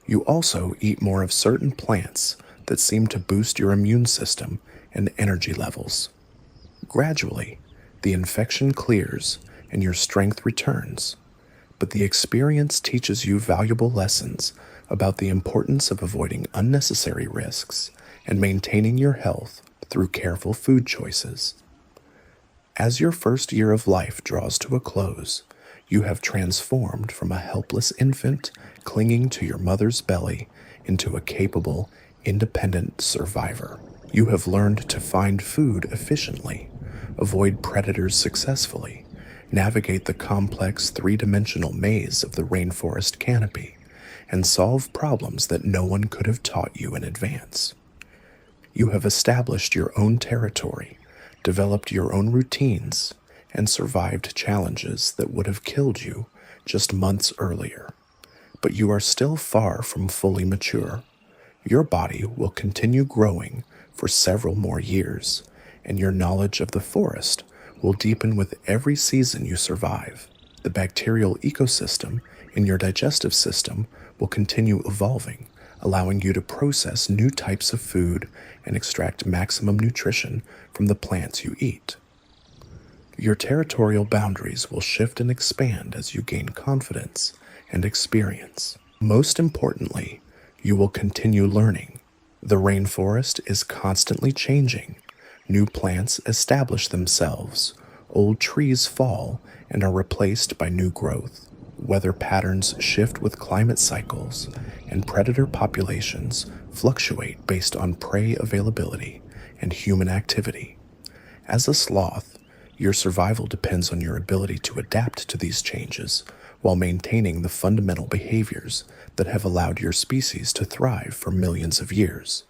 You also eat more of certain plants that seem to boost your immune system and energy levels. Gradually, the infection clears and your strength returns, but the experience teaches you valuable lessons about the importance of avoiding unnecessary risks and maintaining your health through careful food choices. As your first year of life draws to a close, you have transformed from a helpless infant clinging to your mother's belly into a capable, independent survivor. You have learned to find food efficiently, avoid predators successfully, navigate the complex three-dimensional maze of the rainforest canopy, and solve problems that no one could have taught you in advance. You have established your own territory, developed your own routines, and survived challenges that would have killed you just months earlier. But you are still far from fully mature. Your body will continue growing for several more years, and your knowledge of the forest will deepen with every season you survive. The bacterial ecosystem in your digestive system will continue evolving, allowing you to process new types of food and extract maximum nutrition from the plants you eat. Your territorial boundaries will shift and expand as you gain confidence and experience. Most importantly, you will continue learning. The rainforest is constantly changing. New plants establish themselves, old trees fall and are replaced by new growth. Weather patterns shift with climate cycles, and predator populations fluctuate based on prey availability and human activity. As a sloth, your survival depends on your ability to adapt to these changes while maintaining the fundamental behaviors that have allowed your species to thrive for millions of years.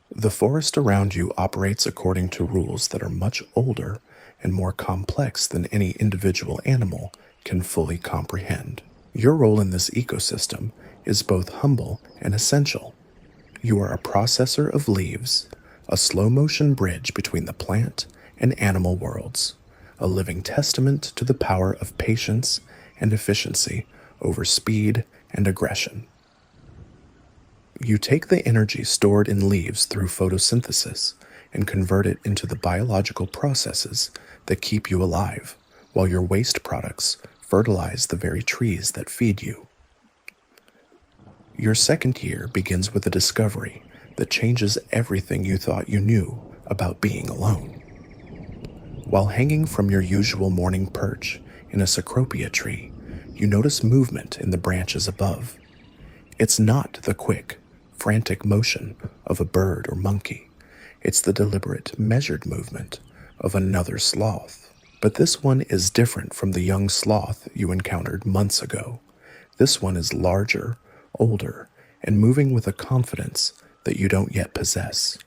The forest around you operates according to rules that are much older and more complex than any individual animal can fully comprehend. Your role in this ecosystem is both humble and essential. You are a processor of leaves, a slow-motion bridge between the plant and animal worlds, a living testament to the power of patience and efficiency over speed and aggression. You take the energy stored in leaves through photosynthesis and convert it into the biological processes that keep you alive, while your waste products fertilize the very trees that feed you. Your second year begins with a discovery that changes everything you thought you knew about being alone. While hanging from your usual morning perch in a cecropia tree, you notice movement in the branches above. It's not the quick, frantic motion of a bird or monkey. It's the deliberate, measured movement of another sloth. But this one is different from the young sloth you encountered months ago. This one is larger, older, and moving with a confidence that you don't yet possess.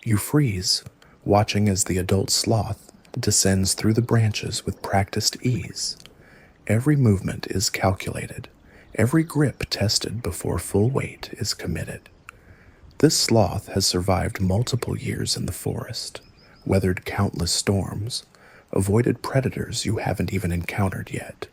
You freeze, watching as the adult sloth descends through the branches with practiced ease. Every movement is calculated. Every grip tested before full weight is committed. This sloth has survived multiple years in the forest, weathered countless storms, avoided predators you haven't even encountered yet.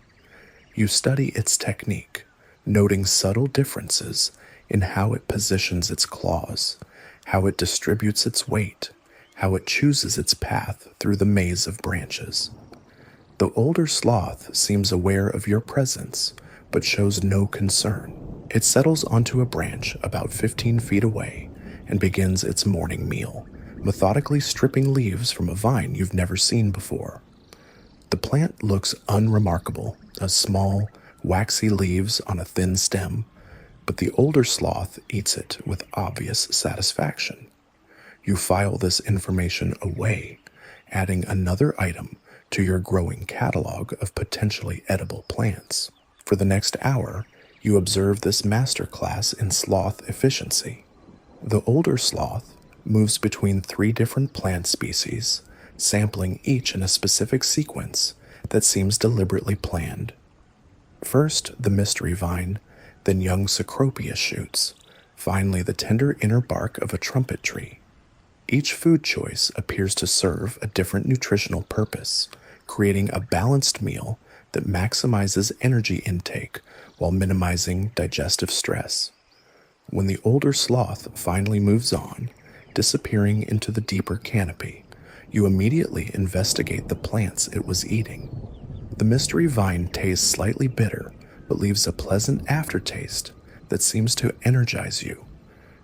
You study its technique, noting subtle differences in how it positions its claws, how it distributes its weight, how it chooses its path through the maze of branches. The older sloth seems aware of your presence, but shows no concern. It settles onto a branch about 15 feet away and begins its morning meal, methodically stripping leaves from a vine you've never seen before. The plant looks unremarkable, as small, waxy leaves on a thin stem, but the older sloth eats it with obvious satisfaction. You file this information away, adding another item to your growing catalog of potentially edible plants. For the next hour, you observe this master class in sloth efficiency. The older sloth moves between 3 different plant species, sampling each in a specific sequence that seems deliberately planned. First, the mystery vine, then young cecropia shoots, finally the tender inner bark of a trumpet tree. Each food choice appears to serve a different nutritional purpose, creating a balanced meal that maximizes energy intake while minimizing digestive stress. When the older sloth finally moves on, disappearing into the deeper canopy, you immediately investigate the plants it was eating. The mystery vine tastes slightly bitter, but leaves a pleasant aftertaste that seems to energize you.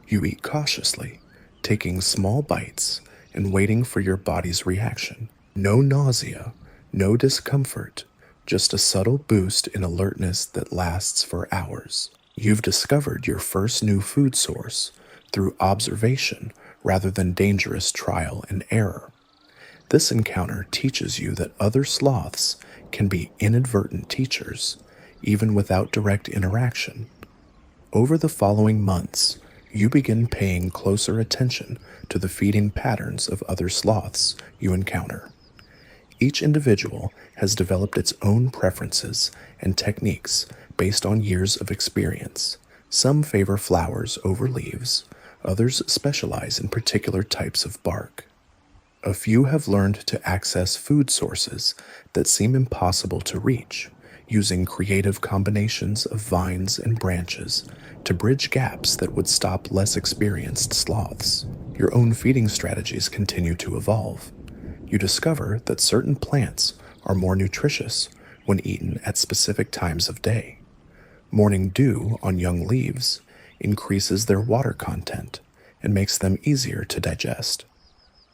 You eat cautiously, taking small bites and waiting for your body's reaction. No nausea, no discomfort, just a subtle boost in alertness that lasts for hours. You've discovered your first new food source through observation rather than dangerous trial and error. This encounter teaches you that other sloths can be inadvertent teachers, even without direct interaction. Over the following months, you begin paying closer attention to the feeding patterns of other sloths you encounter. Each individual has developed its own preferences and techniques based on years of experience. Some favor flowers over leaves, others specialize in particular types of bark. A few have learned to access food sources that seem impossible to reach, using creative combinations of vines and branches to bridge gaps that would stop less experienced sloths. Your own feeding strategies continue to evolve. You discover that certain plants are more nutritious when eaten at specific times of day. Morning dew on young leaves increases their water content and makes them easier to digest.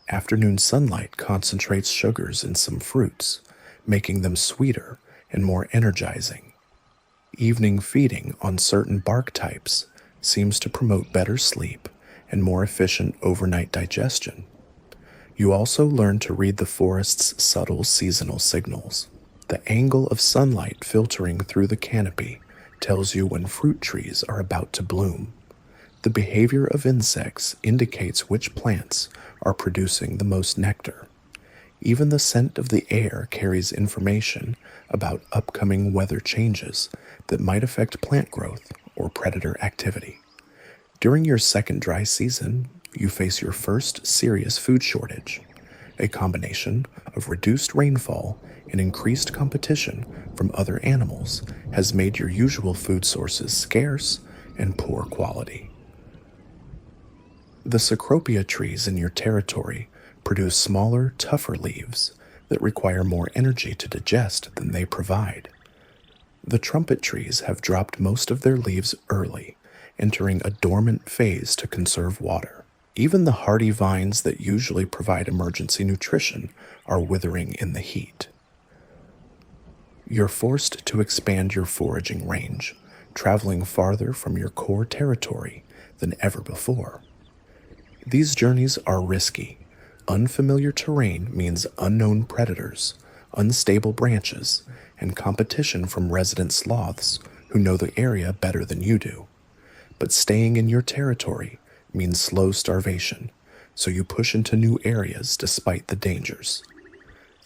Afternoon sunlight concentrates sugars in some fruits, making them sweeter and more energizing. Evening feeding on certain bark types seems to promote better sleep and more efficient overnight digestion. You also learn to read the forest's subtle seasonal signals. The angle of sunlight filtering through the canopy tells you when fruit trees are about to bloom. The behavior of insects indicates which plants are producing the most nectar. Even the scent of the air carries information about upcoming weather changes that might affect plant growth or predator activity. During your second dry season, you face your first serious food shortage, a combination of reduced rainfall and increased competition from other animals has made your usual food sources scarce and poor quality. The cecropia trees in your territory produce smaller, tougher leaves that require more energy to digest than they provide. The trumpet trees have dropped most of their leaves early, entering a dormant phase to conserve water. Even the hardy vines that usually provide emergency nutrition are withering in the heat. You're forced to expand your foraging range, traveling farther from your core territory than ever before. These journeys are risky. Unfamiliar terrain means unknown predators, unstable branches, and competition from resident sloths who know the area better than you do. But staying in your territory means slow starvation, so you push into new areas despite the dangers.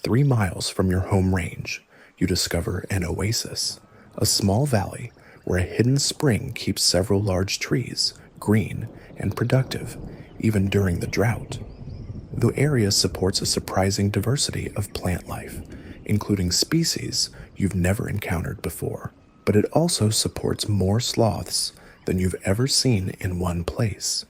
3 miles from your home range, you discover an oasis, a small valley where a hidden spring keeps several large trees green and productive even during the drought. The area supports a surprising diversity of plant life, including species you've never encountered before. But it also supports more sloths than you've ever seen in one place.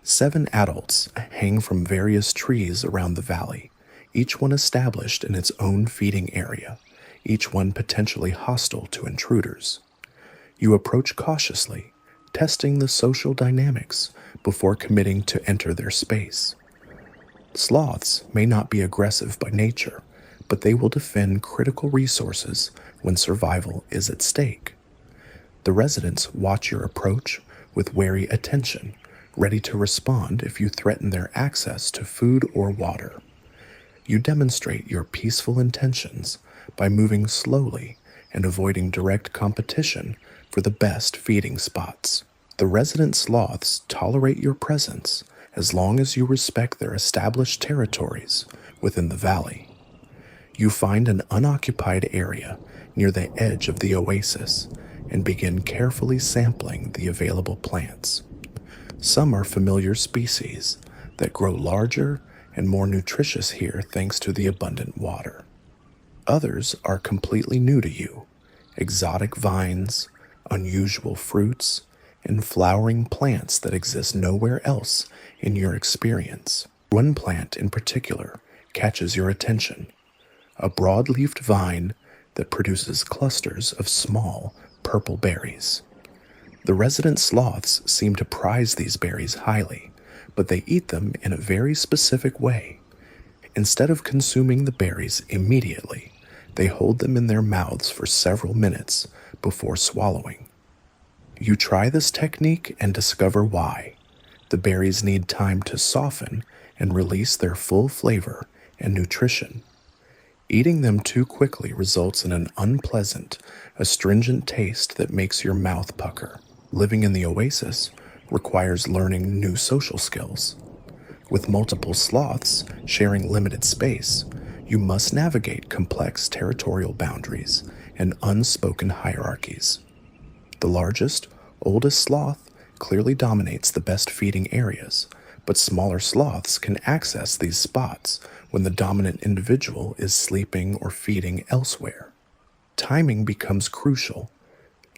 7 adults hang from various trees around the valley, each one established in its own feeding area, each one potentially hostile to intruders. You approach cautiously, testing the social dynamics before committing to enter their space. Sloths may not be aggressive by nature, but they will defend critical resources when survival is at stake. The residents watch your approach with wary attention, ready to respond if you threaten their access to food or water. You demonstrate your peaceful intentions by moving slowly and avoiding direct competition for the best feeding spots. The resident sloths tolerate your presence as long as you respect their established territories within the valley. You find an unoccupied area near the edge of the oasis and begin carefully sampling the available plants. Some are familiar species that grow larger and more nutritious here thanks to the abundant water. Others are completely new to you, exotic vines, unusual fruits, and flowering plants that exist nowhere else in your experience. One plant in particular catches your attention, a broad-leafed vine that produces clusters of small, purple berries. The resident sloths seem to prize these berries highly, but they eat them in a very specific way. Instead of consuming the berries immediately, they hold them in their mouths for several minutes before swallowing. You try this technique and discover why. The berries need time to soften and release their full flavor and nutrition. Eating them too quickly results in an unpleasant, astringent taste that makes your mouth pucker. Living in the oasis requires learning new social skills. With multiple sloths sharing limited space, you must navigate complex territorial boundaries and unspoken hierarchies. The largest, oldest sloth clearly dominates the best feeding areas, but smaller sloths can access these spots when the dominant individual is sleeping or feeding elsewhere. Timing becomes crucial.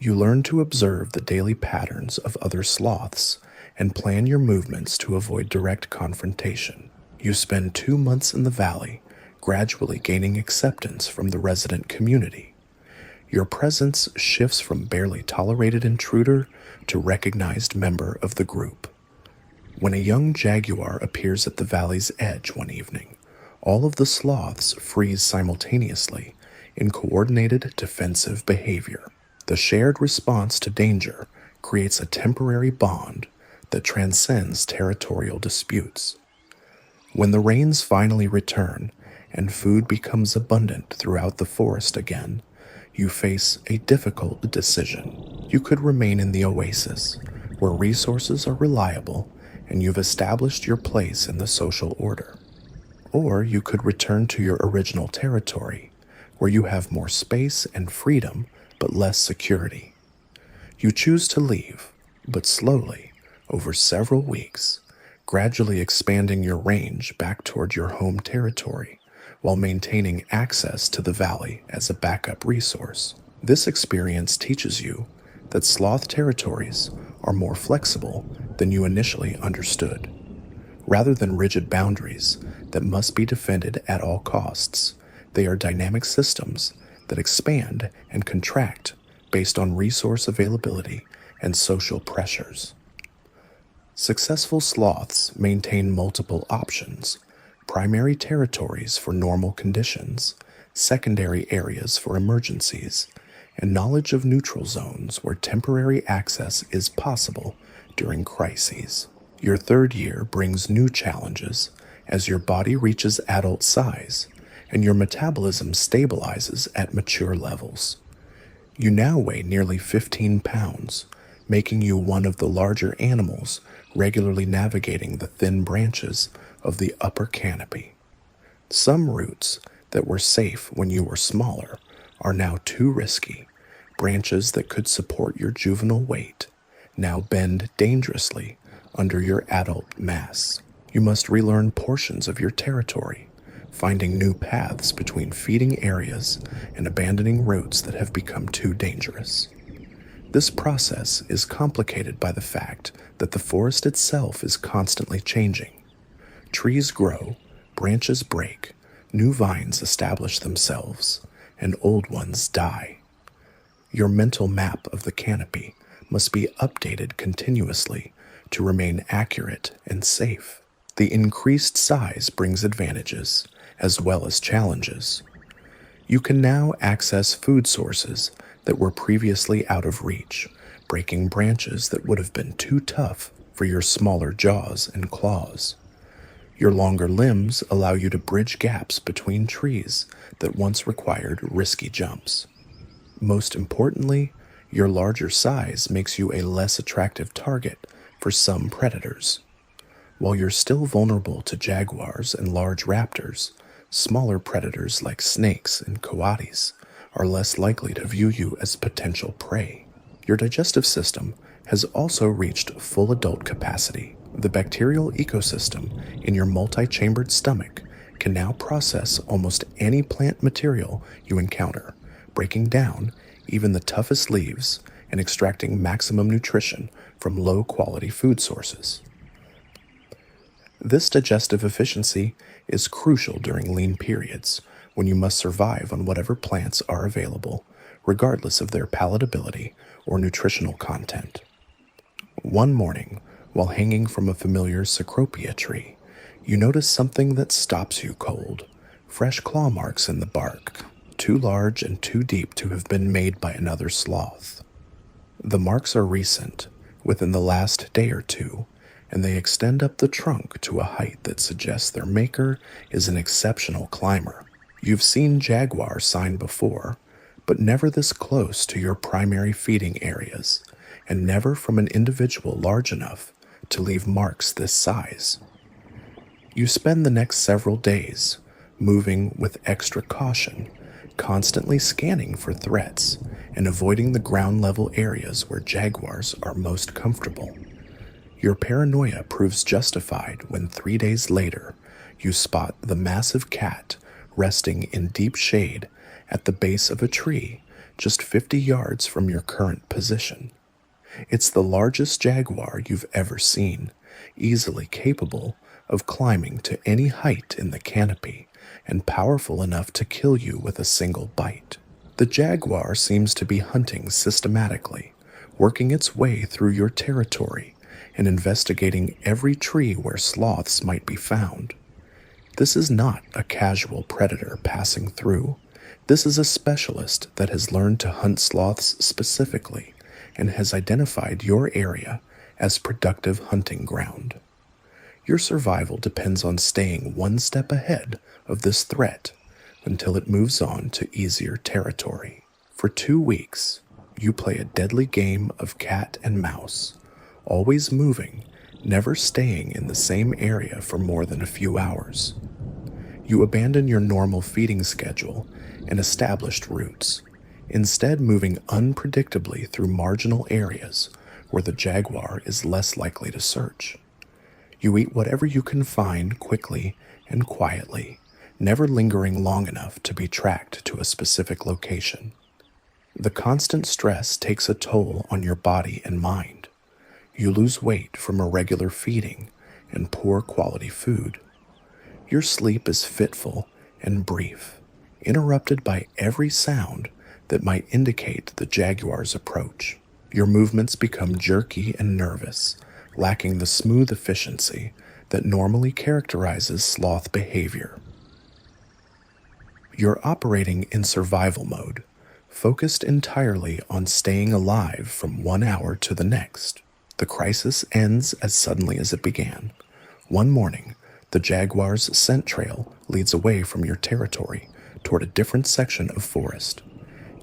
You learn to observe the daily patterns of other sloths and plan your movements to avoid direct confrontation. You spend 2 months in the valley, gradually gaining acceptance from the resident community. Your presence shifts from barely tolerated intruder to recognized member of the group. When a young jaguar appears at the valley's edge one evening, all of the sloths freeze simultaneously in coordinated defensive behavior. The shared response to danger creates a temporary bond that transcends territorial disputes. When the rains finally return and food becomes abundant throughout the forest again, you face a difficult decision. You could remain in the oasis, where resources are reliable and you've established your place in the social order. Or you could return to your original territory, where you have more space and freedom but less security. You choose to leave, but slowly, over several weeks, gradually expanding your range back toward your home territory while maintaining access to the valley as a backup resource. This experience teaches you that sloth territories are more flexible than you initially understood. Rather than rigid boundaries that must be defended at all costs, they are dynamic systems that expand and contract based on resource availability and social pressures. Successful sloths maintain multiple options: primary territories for normal conditions, secondary areas for emergencies, and knowledge of neutral zones where temporary access is possible during crises. Your third year brings new challenges as your body reaches adult size and your metabolism stabilizes at mature levels. You now weigh nearly 15 pounds, making you one of the larger animals regularly navigating the thin branches of the upper canopy. Some routes that were safe when you were smaller are now too risky. Branches that could support your juvenile weight now bend dangerously under your adult mass. You must relearn portions of your territory, finding new paths between feeding areas and abandoning routes that have become too dangerous. This process is complicated by the fact that the forest itself is constantly changing. Trees grow, branches break, new vines establish themselves, and old ones die. Your mental map of the canopy must be updated continuously to remain accurate and safe. The increased size brings advantages as well as challenges. You can now access food sources that were previously out of reach, breaking branches that would have been too tough for your smaller jaws and claws. Your longer limbs allow you to bridge gaps between trees that once required risky jumps. Most importantly, your larger size makes you a less attractive target for some predators. While you're still vulnerable to jaguars and large raptors, smaller predators like snakes and coatis are less likely to view you as potential prey. Your digestive system has also reached full adult capacity. The bacterial ecosystem in your multi-chambered stomach can now process almost any plant material you encounter, breaking down even the toughest leaves and extracting maximum nutrition from low-quality food sources. This digestive efficiency is crucial during lean periods when you must survive on whatever plants are available, regardless of their palatability or nutritional content. One morning, while hanging from a familiar cecropia tree, you notice something that stops you cold: fresh claw marks in the bark, too large and too deep to have been made by another sloth. The marks are recent, within the last day or two, and they extend up the trunk to a height that suggests their maker is an exceptional climber. You've seen jaguar sign before, but never this close to your primary feeding areas, and never from an individual large enough to leave marks this size. You spend the next several days moving with extra caution, constantly scanning for threats and avoiding the ground-level areas where jaguars are most comfortable. Your paranoia proves justified when 3 days later you spot the massive cat resting in deep shade at the base of a tree just 50 yards from your current position. It's the largest jaguar you've ever seen, easily capable of climbing to any height in the canopy and powerful enough to kill you with a single bite. The jaguar seems to be hunting systematically, working its way through your territory and investigating every tree where sloths might be found. This is not a casual predator passing through. This is a specialist that has learned to hunt sloths specifically and has identified your area as productive hunting ground. Your survival depends on staying one step ahead of this threat until it moves on to easier territory. For 2 weeks, you play a deadly game of cat and mouse, always moving, never staying in the same area for more than a few hours. You abandon your normal feeding schedule and established routes, instead moving unpredictably through marginal areas where the jaguar is less likely to search. You eat whatever you can find quickly and quietly, never lingering long enough to be tracked to a specific location. The constant stress takes a toll on your body and mind. You lose weight from irregular feeding and poor quality food. Your sleep is fitful and brief, interrupted by every sound that might indicate the jaguar's approach. Your movements become jerky and nervous, lacking the smooth efficiency that normally characterizes sloth behavior. You're operating in survival mode, focused entirely on staying alive from 1 hour to the next. The crisis ends as suddenly as it began. One morning, the jaguar's scent trail leads away from your territory toward a different section of forest.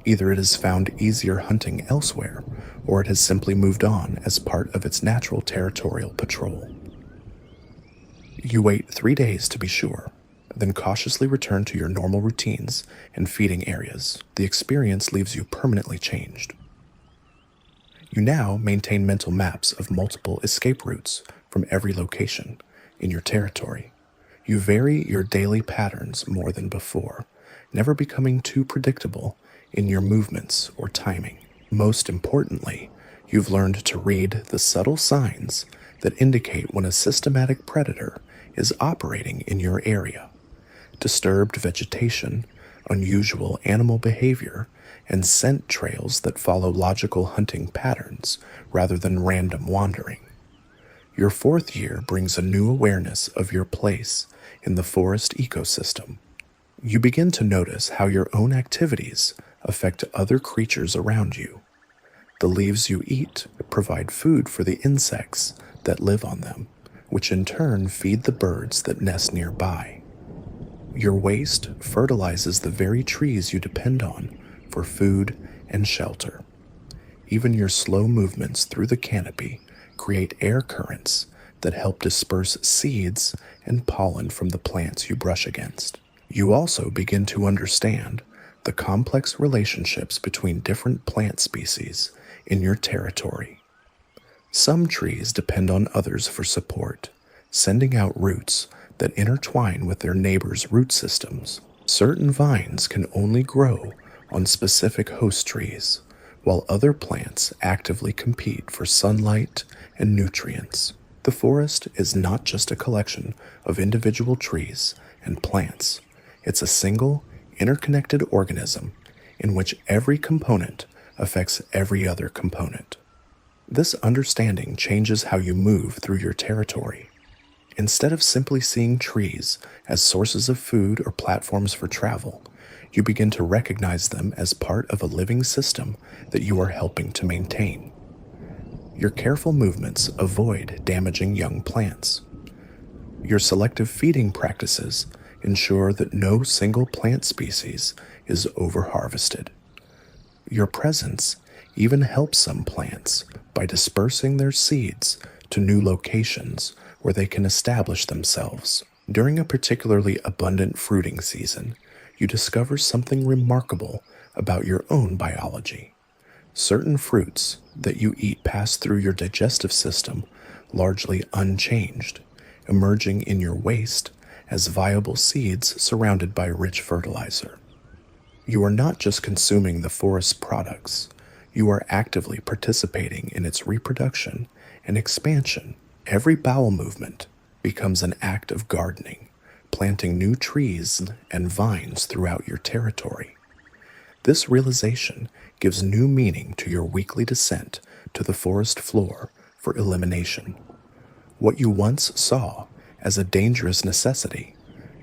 Either it has found easier hunting elsewhere, or it has simply moved on as part of its natural territorial patrol. You wait 3 days to be sure, then cautiously return to your normal routines and feeding areas. The experience leaves you permanently changed. You now maintain mental maps of multiple escape routes from every location in your territory. You vary your daily patterns more than before, never becoming too predictable in your movements or timing. Most importantly, you've learned to read the subtle signs that indicate when a systematic predator is operating in your area. Disturbed vegetation, unusual animal behavior, and scent trails that follow logical hunting patterns rather than random wandering. Your 4th year brings a new awareness of your place in the forest ecosystem. You begin to notice how your own activities affect other creatures around you. The leaves you eat provide food for the insects that live on them, which in turn feed the birds that nest nearby. Your waste fertilizes the very trees you depend on for food and shelter. Even your slow movements through the canopy create air currents that help disperse seeds and pollen from the plants you brush against. You also begin to understand the complex relationships between different plant species in your territory. Some trees depend on others for support, sending out roots that intertwine with their neighbors' root systems. Certain vines can only grow on specific host trees, while other plants actively compete for sunlight and nutrients. The forest is not just a collection of individual trees and plants. It's a single, interconnected organism in which every component affects every other component. This understanding changes how you move through your territory. Instead of simply seeing trees as sources of food or platforms for travel, you begin to recognize them as part of a living system that you are helping to maintain. Your careful movements avoid damaging young plants. Your selective feeding practices ensure that no single plant species is overharvested. Your presence even helps some plants by dispersing their seeds to new locations where they can establish themselves. During a particularly abundant fruiting season, you discover something remarkable about your own biology. Certain fruits that you eat pass through your digestive system largely unchanged, emerging in your waste as viable seeds surrounded by rich fertilizer. You are not just consuming the forest's products, you are actively participating in its reproduction and expansion. Every bowel movement becomes an act of gardening, planting new trees and vines throughout your territory. This realization gives new meaning to your weekly descent to the forest floor for elimination. What you once saw as a dangerous necessity,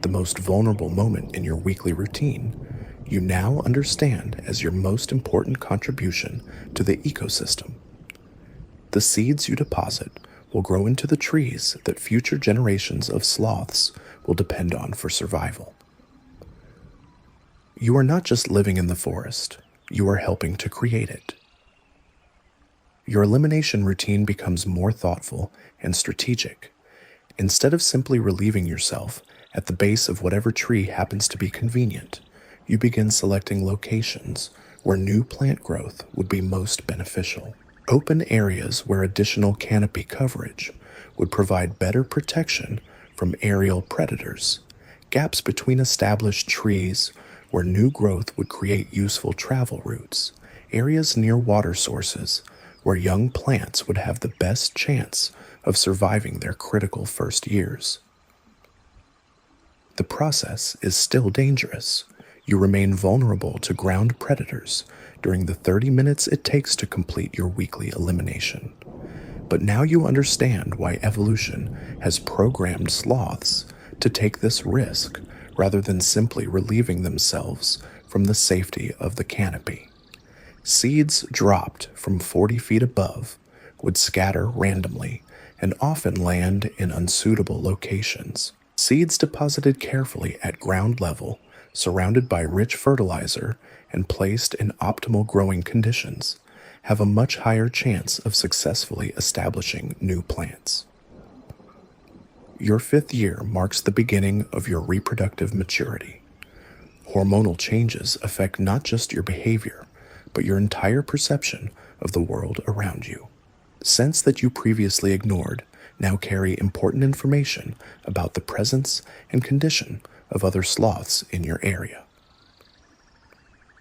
the most vulnerable moment in your weekly routine, you now understand as your most important contribution to the ecosystem. The seeds you deposit will grow into the trees that future generations of sloths will depend on for survival. You are not just living in the forest, you are helping to create it. Your elimination routine becomes more thoughtful and strategic. Instead of simply relieving yourself at the base of whatever tree happens to be convenient, you begin selecting locations where new plant growth would be most beneficial. Open areas where additional canopy coverage would provide better protection from aerial predators, gaps between established trees where new growth would create useful travel routes, areas near water sources where young plants would have the best chance of surviving their critical first years. The process is still dangerous. You remain vulnerable to ground predators during the 30 minutes it takes to complete your weekly elimination. But now you understand why evolution has programmed sloths to take this risk rather than simply relieving themselves from the safety of the canopy. Seeds dropped from 40 feet above would scatter randomly and often land in unsuitable locations. Seeds deposited carefully at ground level, surrounded by rich fertilizer and placed in optimal growing conditions, have a much higher chance of successfully establishing new plants. Your 5th year marks the beginning of your reproductive maturity. Hormonal changes affect not just your behavior, but your entire perception of the world around you. Scents that you previously ignored now carry important information about the presence and condition of other sloths in your area.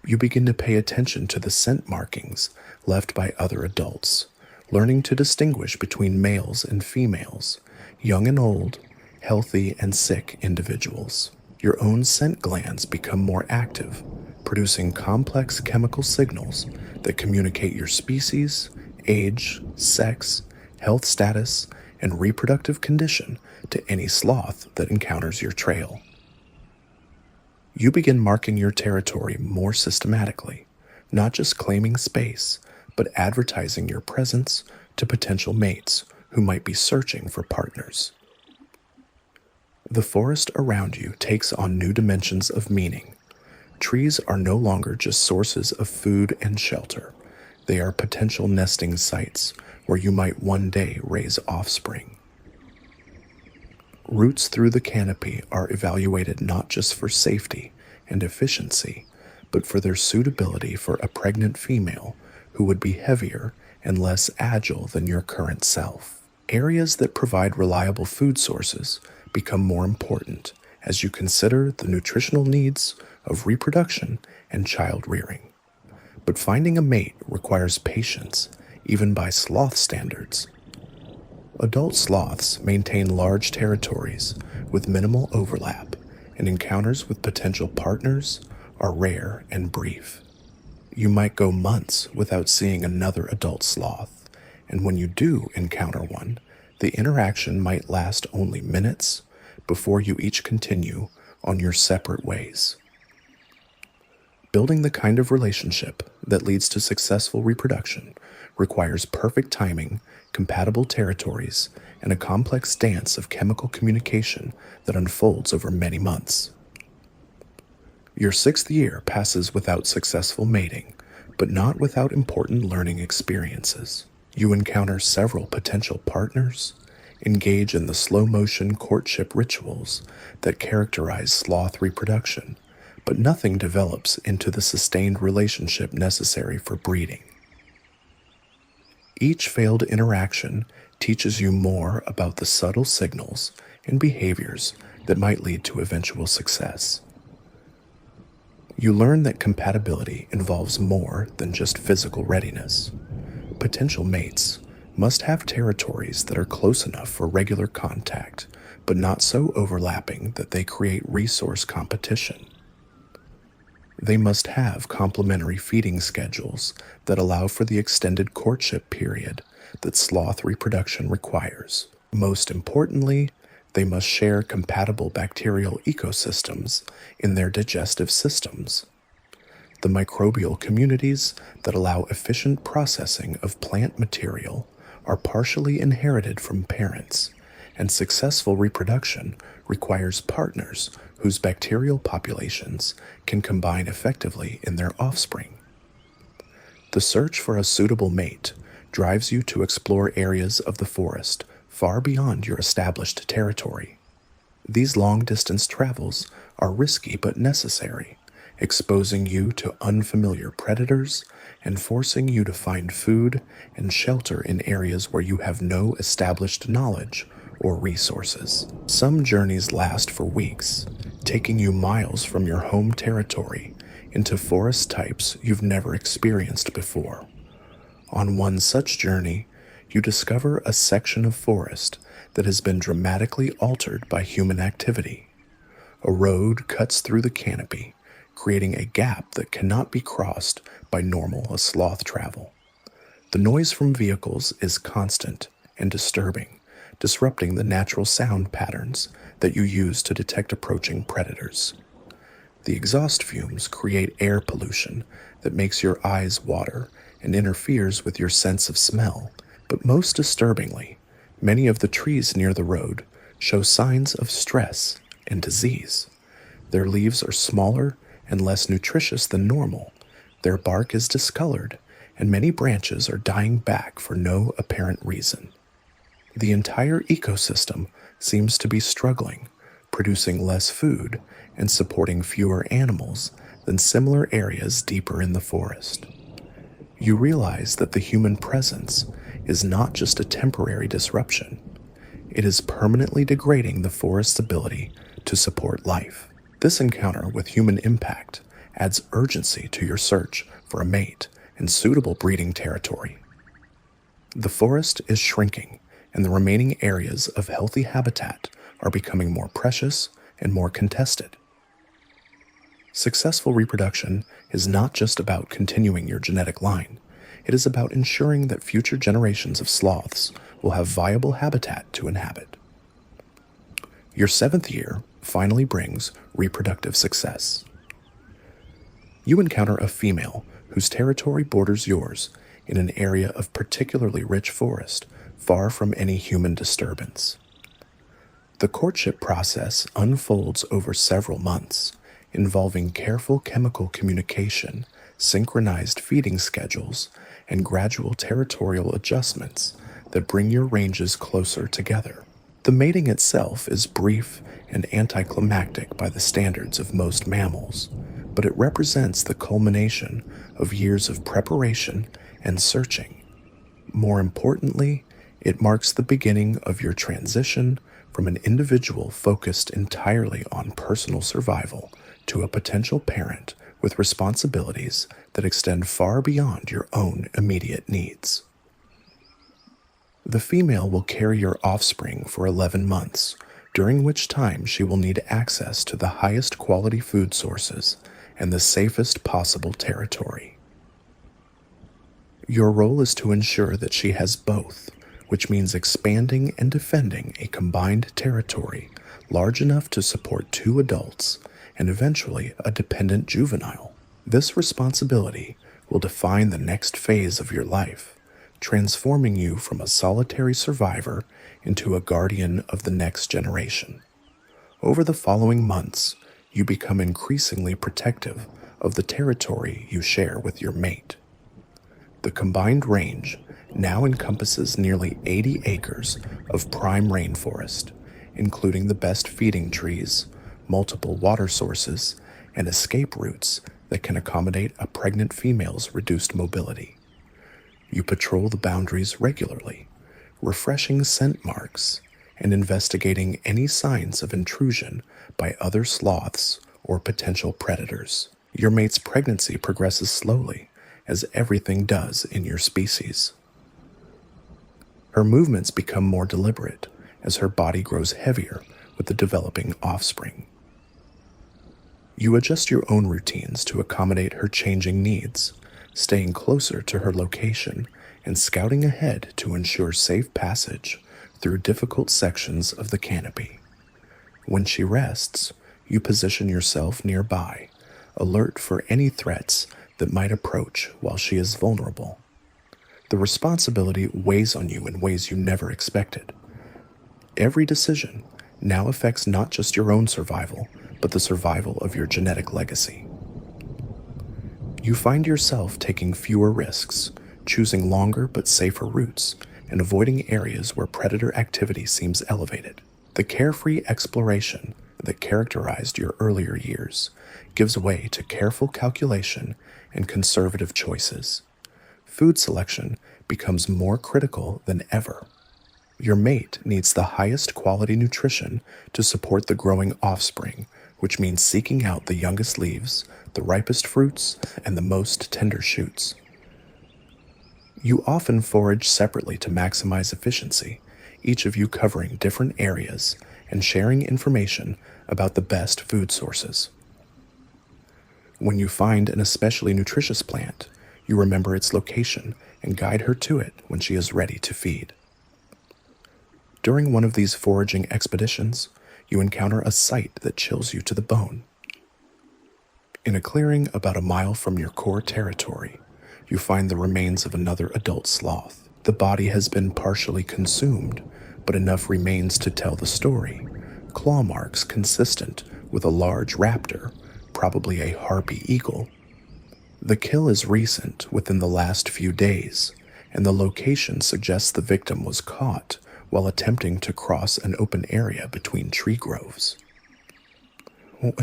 You begin to pay attention to the scent markings left by other adults, learning to distinguish between males and females, young and old, healthy and sick individuals. Your own scent glands become more active, producing complex chemical signals that communicate your species, age, sex, health status, and reproductive condition to any sloth that encounters your trail. You begin marking your territory more systematically, not just claiming space, but advertising your presence to potential mates who might be searching for partners. The forest around you takes on new dimensions of meaning. Trees are no longer just sources of food and shelter. They are potential nesting sites where you might one day raise offspring. Roots through the canopy are evaluated not just for safety and efficiency, but for their suitability for a pregnant female who would be heavier and less agile than your current self. Areas that provide reliable food sources become more important as you consider the nutritional needs of reproduction and child rearing. But finding a mate requires patience, even by sloth standards. Adult sloths maintain large territories with minimal overlap, and encounters with potential partners are rare and brief. You might go months without seeing another adult sloth, and when you do encounter one, the interaction might last only minutes before you each continue on your separate ways. Building the kind of relationship that leads to successful reproduction requires perfect timing, compatible territories, and a complex dance of chemical communication that unfolds over many months. Your 6th year passes without successful mating, but not without important learning experiences. You encounter several potential partners, engage in the slow-motion courtship rituals that characterize sloth reproduction, but nothing develops into the sustained relationship necessary for breeding. Each failed interaction teaches you more about the subtle signals and behaviors that might lead to eventual success. You learn that compatibility involves more than just physical readiness. Potential mates must have territories that are close enough for regular contact, but not so overlapping that they create resource competition. They must have complementary feeding schedules that allow for the extended courtship period that sloth reproduction requires. Most importantly, they must share compatible bacterial ecosystems in their digestive systems. The microbial communities that allow efficient processing of plant material are partially inherited from parents, and successful reproduction requires partners whose bacterial populations can combine effectively in their offspring. The search for a suitable mate drives you to explore areas of the forest far beyond your established territory. These long-distance travels are risky but necessary, exposing you to unfamiliar predators and forcing you to find food and shelter in areas where you have no established knowledge or resources. Some journeys last for weeks, taking you miles from your home territory into forest types you've never experienced before. On one such journey, you discover a section of forest that has been dramatically altered by human activity. A road cuts through the canopy, creating a gap that cannot be crossed by normal sloth travel. The noise from vehicles is constant and disturbing, disrupting the natural sound patterns that you use to detect approaching predators. The exhaust fumes create air pollution that makes your eyes water and interferes with your sense of smell. But most disturbingly, many of the trees near the road show signs of stress and disease. Their leaves are smaller and less nutritious than normal. Their bark is discolored, and many branches are dying back for no apparent reason. The entire ecosystem seems to be struggling, producing less food and supporting fewer animals than similar areas deeper in the forest. You realize that the human presence is not just a temporary disruption. It is permanently degrading the forest's ability to support life. This encounter with human impact adds urgency to your search for a mate and suitable breeding territory. The forest is shrinking, and the remaining areas of healthy habitat are becoming more precious and more contested. Successful reproduction is not just about continuing your genetic line. It is about ensuring that future generations of sloths will have viable habitat to inhabit. Your 7th year finally brings reproductive success. You encounter a female whose territory borders yours in an area of particularly rich forest, far from any human disturbance. The courtship process unfolds over several months, involving careful chemical communication, synchronized feeding schedules, and gradual territorial adjustments that bring your ranges closer together. The mating itself is brief and anticlimactic by the standards of most mammals, but it represents the culmination of years of preparation and searching. More importantly, it marks the beginning of your transition from an individual focused entirely on personal survival to a potential parent with responsibilities that extend far beyond your own immediate needs. The female will carry your offspring for 11 months, during which time she will need access to the highest quality food sources and the safest possible territory. Your role is to ensure that she has both, which means expanding and defending a combined territory large enough to support 2 adults and eventually a dependent juvenile. This responsibility will define the next phase of your life, transforming you from a solitary survivor into a guardian of the next generation. Over the following months, you become increasingly protective of the territory you share with your mate. The combined range now encompasses nearly 80 acres of prime rainforest, including the best feeding trees, multiple water sources, and escape routes that can accommodate a pregnant female's reduced mobility. You patrol the boundaries regularly, refreshing scent marks and investigating any signs of intrusion by other sloths or potential predators. Your mate's pregnancy progresses slowly, as everything does in your species. Her movements become more deliberate as her body grows heavier with the developing offspring. You adjust your own routines to accommodate her changing needs, staying closer to her location and scouting ahead to ensure safe passage through difficult sections of the canopy. When she rests, you position yourself nearby, alert for any threats that might approach while she is vulnerable. The responsibility weighs on you in ways you never expected. Every decision now affects not just your own survival, but the survival of your genetic legacy. You find yourself taking fewer risks, choosing longer but safer routes, and avoiding areas where predator activity seems elevated. The carefree exploration that characterized your earlier years gives way to careful calculation and conservative choices. Food selection becomes more critical than ever. Your mate needs the highest quality nutrition to support the growing offspring, which means seeking out the youngest leaves, the ripest fruits, and the most tender shoots. You often forage separately to maximize efficiency, each of you covering different areas and sharing information about the best food sources. When you find an especially nutritious plant, you remember its location and guide her to it when she is ready to feed. During one of these foraging expeditions, you encounter a sight that chills you to the bone. In a clearing about a mile from your core territory, you find the remains of another adult sloth. The body has been partially consumed, but enough remains to tell the story. Claw marks consistent with a large raptor, probably a harpy eagle. The kill is recent, within the last few days, and the location suggests the victim was caught while attempting to cross an open area between tree groves.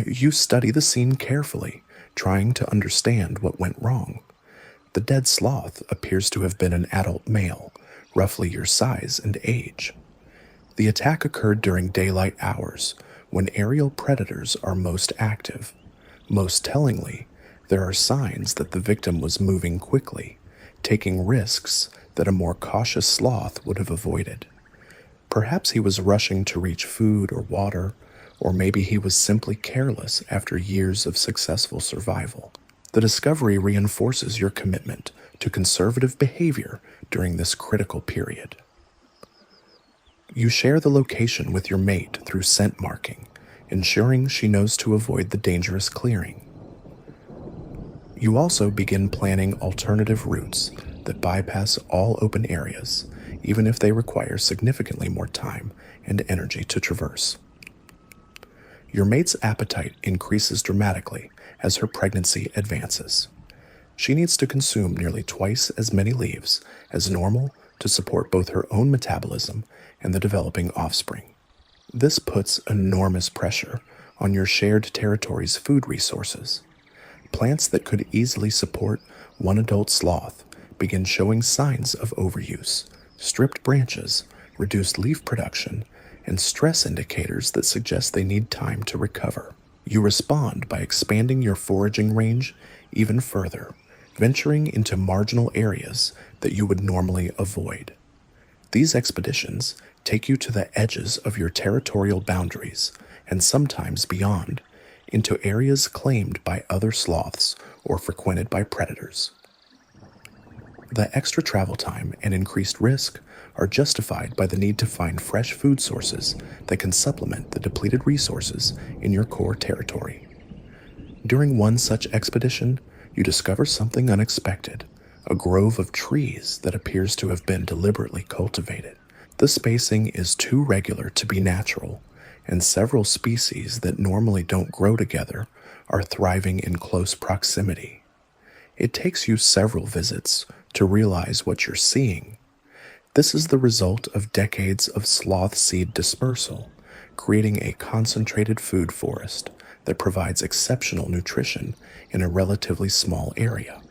You study the scene carefully, trying to understand what went wrong. The dead sloth appears to have been an adult male, roughly your size and age. The attack occurred during daylight hours, when aerial predators are most active. Most tellingly, there are signs that the victim was moving quickly, taking risks that a more cautious sloth would have avoided. Perhaps he was rushing to reach food or water, or maybe he was simply careless after years of successful survival. The discovery reinforces your commitment to conservative behavior during this critical period. You share the location with your mate through scent marking, ensuring she knows to avoid the dangerous clearing. You also begin planning alternative routes that bypass all open areas, even if they require significantly more time and energy to traverse. Your mate's appetite increases dramatically as her pregnancy advances. She needs to consume nearly twice as many leaves as normal to support both her own metabolism and the developing offspring. This puts enormous pressure on your shared territory's food resources. Plants that could easily support one adult sloth begin showing signs of overuse, stripped branches, reduced leaf production, and stress indicators that suggest they need time to recover. You respond by expanding your foraging range even further, venturing into marginal areas that you would normally avoid. These expeditions take you to the edges of your territorial boundaries, and sometimes beyond, into areas claimed by other sloths or frequented by predators. The extra travel time and increased risk are justified by the need to find fresh food sources that can supplement the depleted resources in your core territory. During one such expedition, you discover something unexpected, a grove of trees that appears to have been deliberately cultivated. The spacing is too regular to be natural, and several species that normally don't grow together are thriving in close proximity. It takes you several visits to realize what you're seeing. This is the result of decades of sloth seed dispersal, creating a concentrated food forest that provides exceptional nutrition in a relatively small area.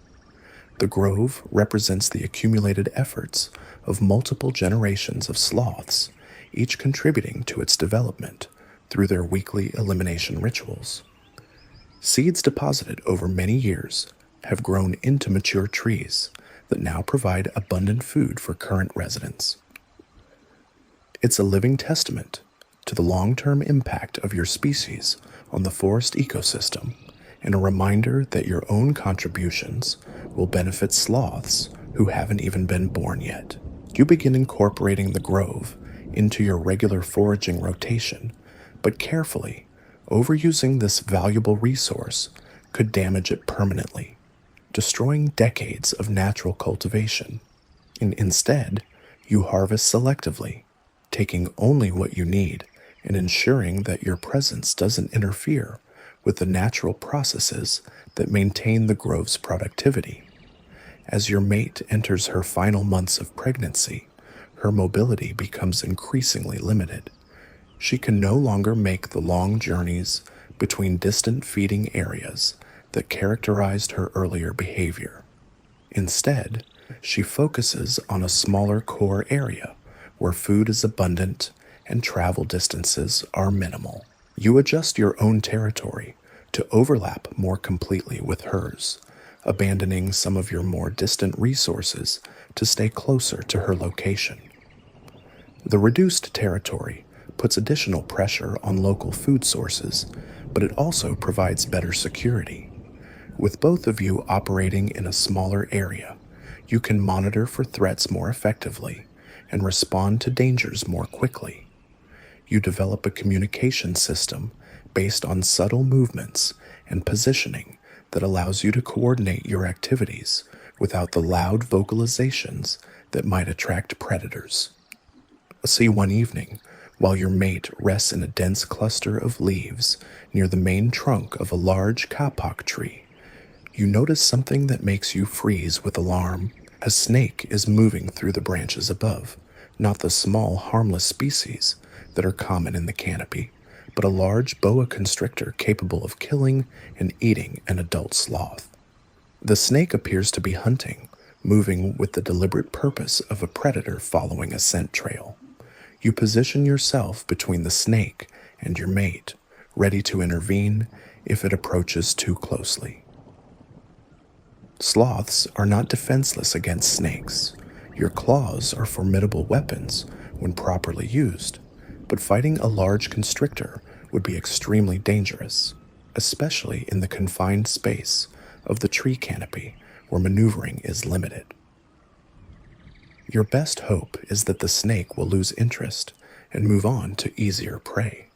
The grove represents the accumulated efforts of multiple generations of sloths, each contributing to its development through their weekly elimination rituals. Seeds deposited over many years have grown into mature trees that now provide abundant food for current residents. It's a living testament to the long-term impact of your species on the forest ecosystem, and a reminder that your own contributions will benefit sloths who haven't even been born yet. You begin incorporating the grove into your regular foraging rotation, but carefully, overusing this valuable resource could damage it permanently, destroying decades of natural cultivation. And instead, you harvest selectively, taking only what you need and ensuring that your presence doesn't interfere with the natural processes that maintain the grove's productivity. As your mate enters her final months of pregnancy, her mobility becomes increasingly limited. She can no longer make the long journeys between distant feeding areas that characterized her earlier behavior. Instead, she focuses on a smaller core area where food is abundant and travel distances are minimal. You adjust your own territory to overlap more completely with hers, abandoning some of your more distant resources to stay closer to her location. The reduced territory puts additional pressure on local food sources, but it also provides better security. With both of you operating in a smaller area, you can monitor for threats more effectively and respond to dangers more quickly. You develop a communication system based on subtle movements and positioning that allows you to coordinate your activities without the loud vocalizations that might attract predators. See, one evening, while your mate rests in a dense cluster of leaves near the main trunk of a large kapok tree, you notice something that makes you freeze with alarm. A snake is moving through the branches above, not the small, harmless species that are common in the canopy, but a large boa constrictor capable of killing and eating an adult sloth. The snake appears to be hunting, moving with the deliberate purpose of a predator following a scent trail. You position yourself between the snake and your mate, ready to intervene if it approaches too closely. Sloths are not defenseless against snakes. Your claws are formidable weapons when properly used, but fighting a large constrictor would be extremely dangerous, especially in the confined space of the tree canopy where maneuvering is limited. Your best hope is that the snake will lose interest and move on to easier prey.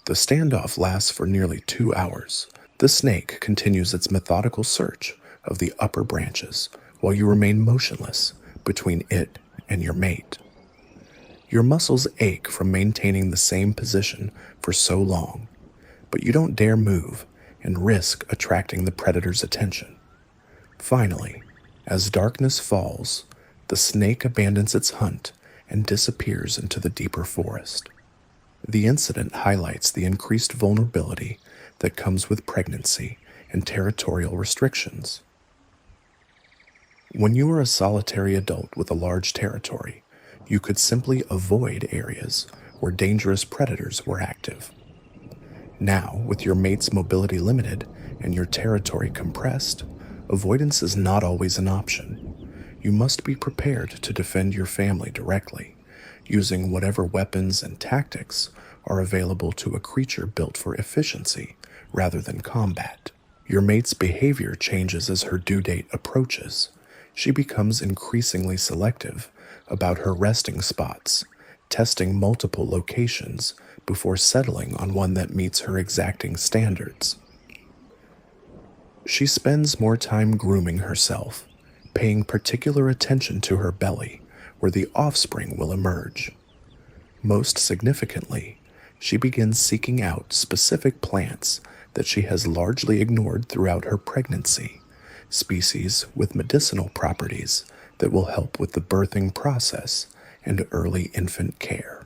The standoff lasts for nearly 2 hours. The snake continues its methodical search of the upper branches while you remain motionless between it and your mate. Your muscles ache from maintaining the same position for so long, but you don't dare move and risk attracting the predator's attention. Finally, as darkness falls, the snake abandons its hunt and disappears into the deeper forest. The incident highlights the increased vulnerability that comes with pregnancy and territorial restrictions. When you were a solitary adult with a large territory, you could simply avoid areas where dangerous predators were active. Now, with your mate's mobility limited and your territory compressed, avoidance is not always an option. You must be prepared to defend your family directly, using whatever weapons and tactics are available to a creature built for efficiency rather than combat. Your mate's behavior changes as her due date approaches. She becomes increasingly selective about her resting spots, testing multiple locations before settling on one that meets her exacting standards. She spends more time grooming herself, paying particular attention to her belly, where the offspring will emerge. Most significantly, she begins seeking out specific plants that she has largely ignored throughout her pregnancy, species with medicinal properties that will help with the birthing process and early infant care.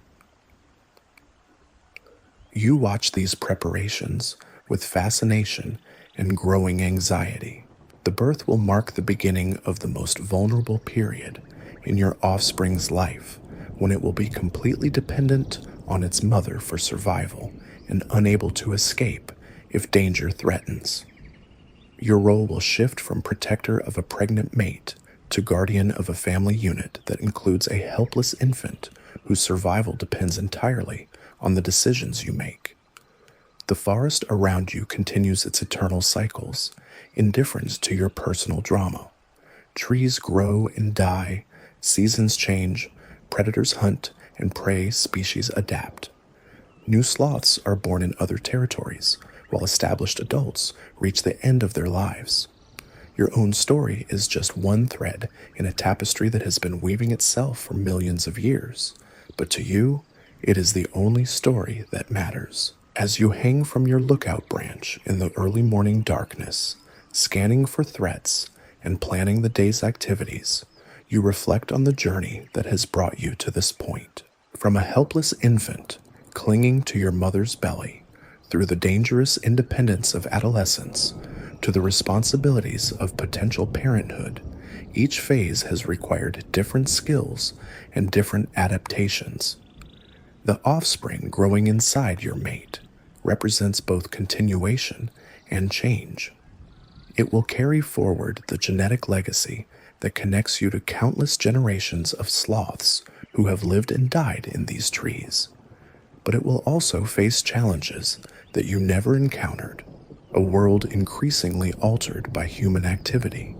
You watch these preparations with fascination and growing anxiety. The birth will mark the beginning of the most vulnerable period in your offspring's life, when it will be completely dependent on its mother for survival and unable to escape if danger threatens. Your role will shift from protector of a pregnant mate to guardian of a family unit that includes a helpless infant whose survival depends entirely on the decisions you make. The forest around you continues its eternal cycles, indifferent to your personal drama. Trees grow and die, seasons change, predators hunt, and prey species adapt. New sloths are born in other territories, while established adults reach the end of their lives. Your own story is just one thread in a tapestry that has been weaving itself for millions of years, but to you, it is the only story that matters. As you hang from your lookout branch in the early morning darkness, scanning for threats and planning the day's activities, you reflect on the journey that has brought you to this point. From a helpless infant clinging to your mother's belly, through the dangerous independence of adolescence, to the responsibilities of potential parenthood, each phase has required different skills and different adaptations. The offspring growing inside your mate represents both continuation and change. It will carry forward the genetic legacy that connects you to countless generations of sloths who have lived and died in these trees. But it will also face challenges that you never encountered, a world increasingly altered by human activity,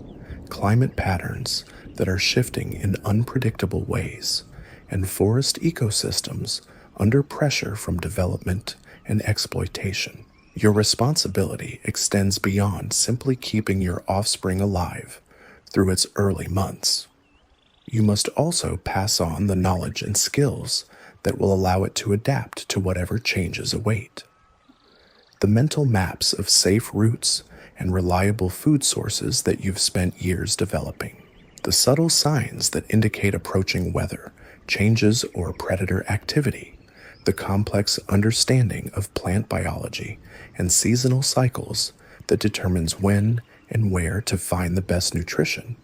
climate patterns that are shifting in unpredictable ways, and forest ecosystems under pressure from development and exploitation. Your responsibility extends beyond simply keeping your offspring alive through its early months. You must also pass on the knowledge and skills that will allow it to adapt to whatever changes await. The mental maps of safe routes and reliable food sources that you've spent years developing. The subtle signs that indicate approaching weather, changes, or predator activity. The complex understanding of plant biology and seasonal cycles that determines when and where to find the best nutrition.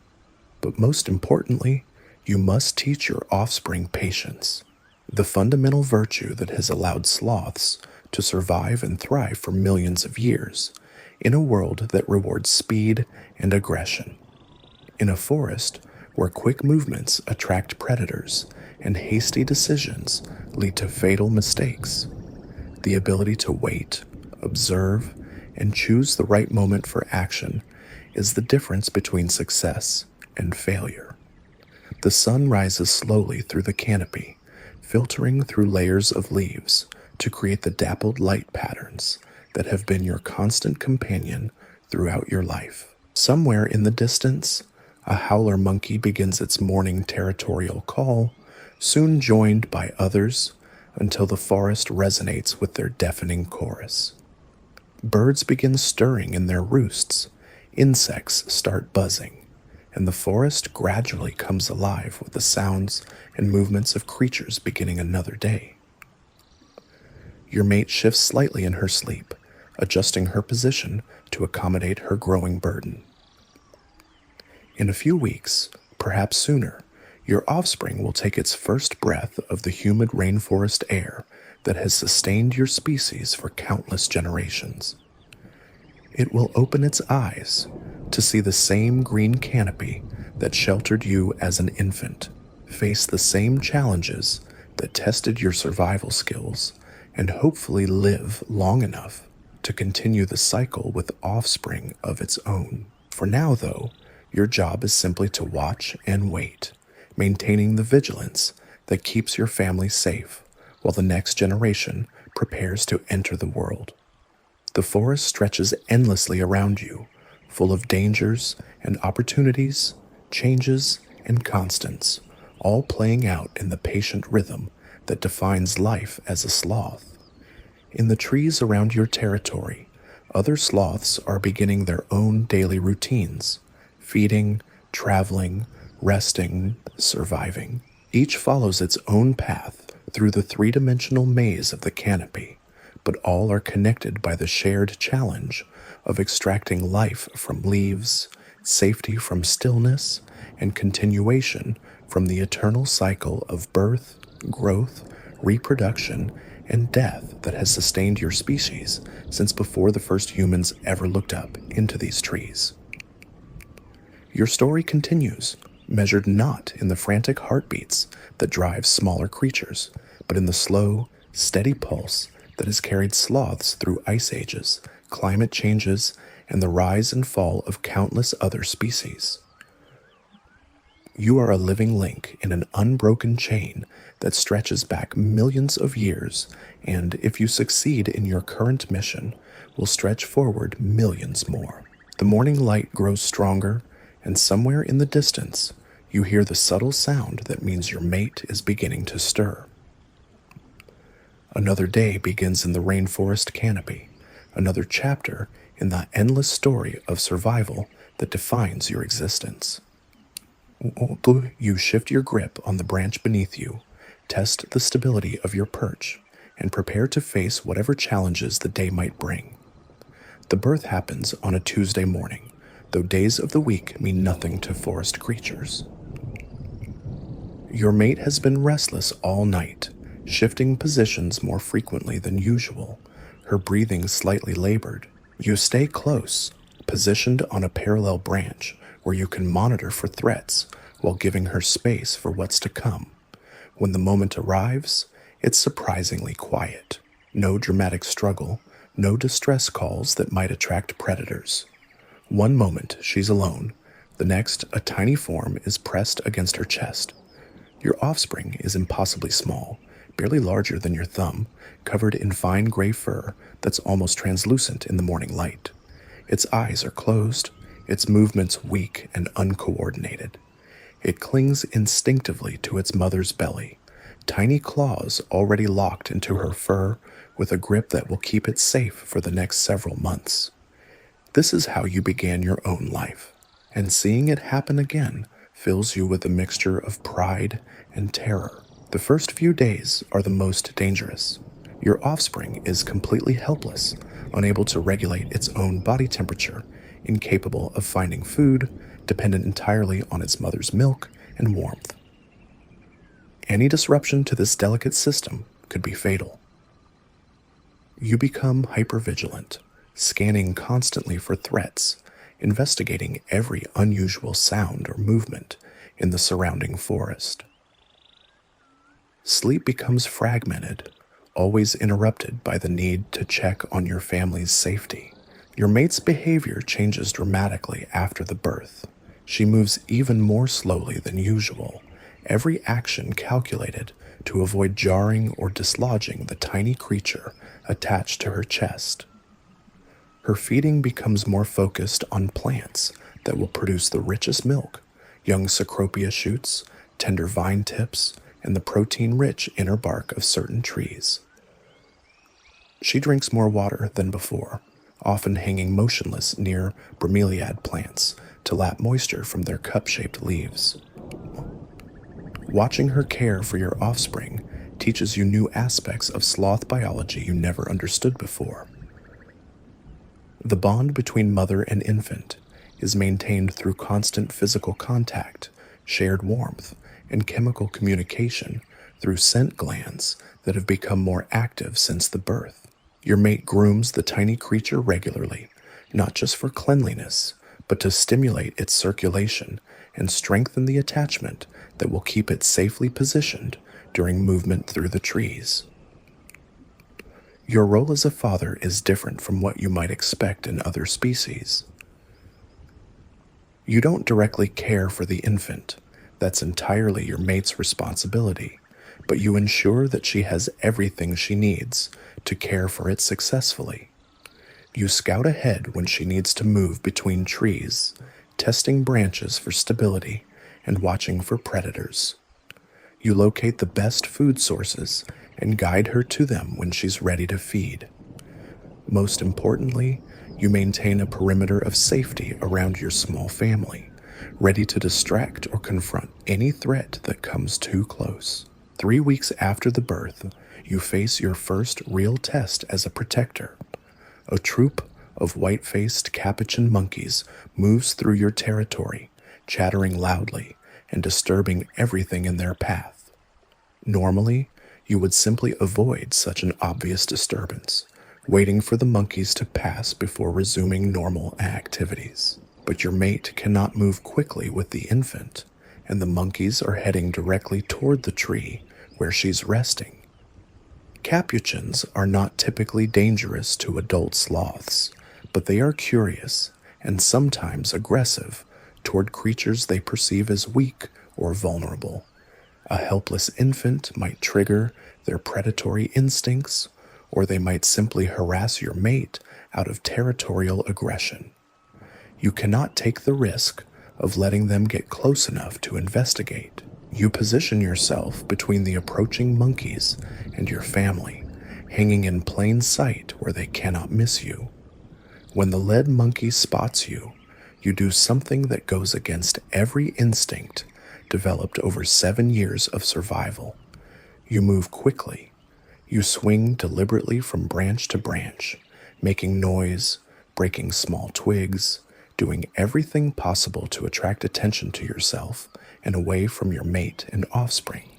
But most importantly, you must teach your offspring patience, the fundamental virtue that has allowed sloths to survive and thrive for millions of years in a world that rewards speed and aggression. In a forest where quick movements attract predators and hasty decisions lead to fatal mistakes, the ability to wait, observe, and choose the right moment for action is the difference between success and failure. The sun rises slowly through the canopy, filtering through layers of leaves to create the dappled light patterns that have been your constant companion throughout your life. Somewhere in the distance, a howler monkey begins its morning territorial call, soon joined by others until the forest resonates with their deafening chorus. Birds begin stirring in their roosts, insects start buzzing, and the forest gradually comes alive with the sounds and movements of creatures beginning another day. Your mate shifts slightly in her sleep, adjusting her position to accommodate her growing burden. In a few weeks, perhaps sooner, your offspring will take its first breath of the humid rainforest air that has sustained your species for countless generations. It will open its eyes to see the same green canopy that sheltered you as an infant, face the same challenges that tested your survival skills, and hopefully live long enough to continue the cycle with offspring of its own. For now, though, your job is simply to watch and wait, maintaining the vigilance that keeps your family safe while the next generation prepares to enter the world. The forest stretches endlessly around you, full of dangers and opportunities, changes and constants, all playing out in the patient rhythm that defines life as a sloth. In the trees around your territory, other sloths are beginning their own daily routines, feeding, traveling, resting, surviving. Each follows its own path through the three-dimensional maze of the canopy, but all are connected by the shared challenge of extracting life from leaves, safety from stillness, and continuation from the eternal cycle of birth, growth, reproduction, and death that has sustained your species since before the first humans ever looked up into these trees. Your story continues, measured not in the frantic heartbeats that drive smaller creatures, but in the slow, steady pulse that has carried sloths through ice ages, climate changes, and the rise and fall of countless other species. You are a living link in an unbroken chain that stretches back millions of years, and if you succeed in your current mission, will stretch forward millions more. The morning light grows stronger, and somewhere in the distance, you hear the subtle sound that means your mate is beginning to stir. Another day begins in the rainforest canopy, another chapter in the endless story of survival that defines your existence. You shift your grip on the branch beneath you, test the stability of your perch, and prepare to face whatever challenges the day might bring. The birth happens on a Tuesday morning, though days of the week mean nothing to forest creatures. Your mate has been restless all night, shifting positions more frequently than usual, her breathing slightly labored. You stay close, positioned on a parallel branch where you can monitor for threats while giving her space for what's to come. When the moment arrives, it's surprisingly quiet. No dramatic struggle, no distress calls that might attract predators. One moment she's alone, the next a tiny form is pressed against her chest. Your offspring is impossibly small, barely larger than your thumb, covered in fine gray fur that's almost translucent in the morning light. Its eyes are closed, its movements weak and uncoordinated. It clings instinctively to its mother's belly, tiny claws already locked into her fur with a grip that will keep it safe for the next several months. This is how you began your own life, and seeing it happen again fills you with a mixture of pride and terror. The first few days are the most dangerous. Your offspring is completely helpless, unable to regulate its own body temperature, incapable of finding food, dependent entirely on its mother's milk and warmth. Any disruption to this delicate system could be fatal. You become hypervigilant, scanning constantly for threats, investigating every unusual sound or movement in the surrounding forest. Sleep becomes fragmented, always interrupted by the need to check on your family's safety. Your mate's behavior changes dramatically after the birth. She moves even more slowly than usual, every action calculated to avoid jarring or dislodging the tiny creature attached to her chest. Her feeding becomes more focused on plants that will produce the richest milk, young cecropia shoots, tender vine tips, and the protein-rich inner bark of certain trees. She drinks more water than before, often hanging motionless near bromeliad plants to lap moisture from their cup-shaped leaves. Watching her care for your offspring teaches you new aspects of sloth biology you never understood before. The bond between mother and infant is maintained through constant physical contact, shared warmth, and chemical communication through scent glands that have become more active since the birth. Your mate grooms the tiny creature regularly, not just for cleanliness, but to stimulate its circulation and strengthen the attachment that will keep it safely positioned during movement through the trees. Your role as a father is different from what you might expect in other species. You don't directly care for the infant. That's entirely your mate's responsibility, but you ensure that she has everything she needs to care for it successfully. You scout ahead when she needs to move between trees, testing branches for stability and watching for predators. You locate the best food sources and guide her to them when she's ready to feed. Most importantly, you maintain a perimeter of safety around your small family, ready to distract or confront any threat that comes too close. 3 weeks after the birth, you face your first real test as a protector. A troop of white-faced capuchin monkeys moves through your territory, chattering loudly and disturbing everything in their path. Normally, you would simply avoid such an obvious disturbance, waiting for the monkeys to pass before resuming normal activities. But your mate cannot move quickly with the infant, and the monkeys are heading directly toward the tree where she's resting. Capuchins are not typically dangerous to adult sloths, but they are curious and sometimes aggressive toward creatures they perceive as weak or vulnerable. A helpless infant might trigger their predatory instincts, or they might simply harass your mate out of territorial aggression. You cannot take the risk of letting them get close enough to investigate. You position yourself between the approaching monkeys and your family, hanging in plain sight where they cannot miss you. When the lead monkey spots you, you do something that goes against every instinct developed over 7 years of survival. You move quickly. You swing deliberately from branch to branch, making noise, breaking small twigs, doing everything possible to attract attention to yourself and away from your mate and offspring.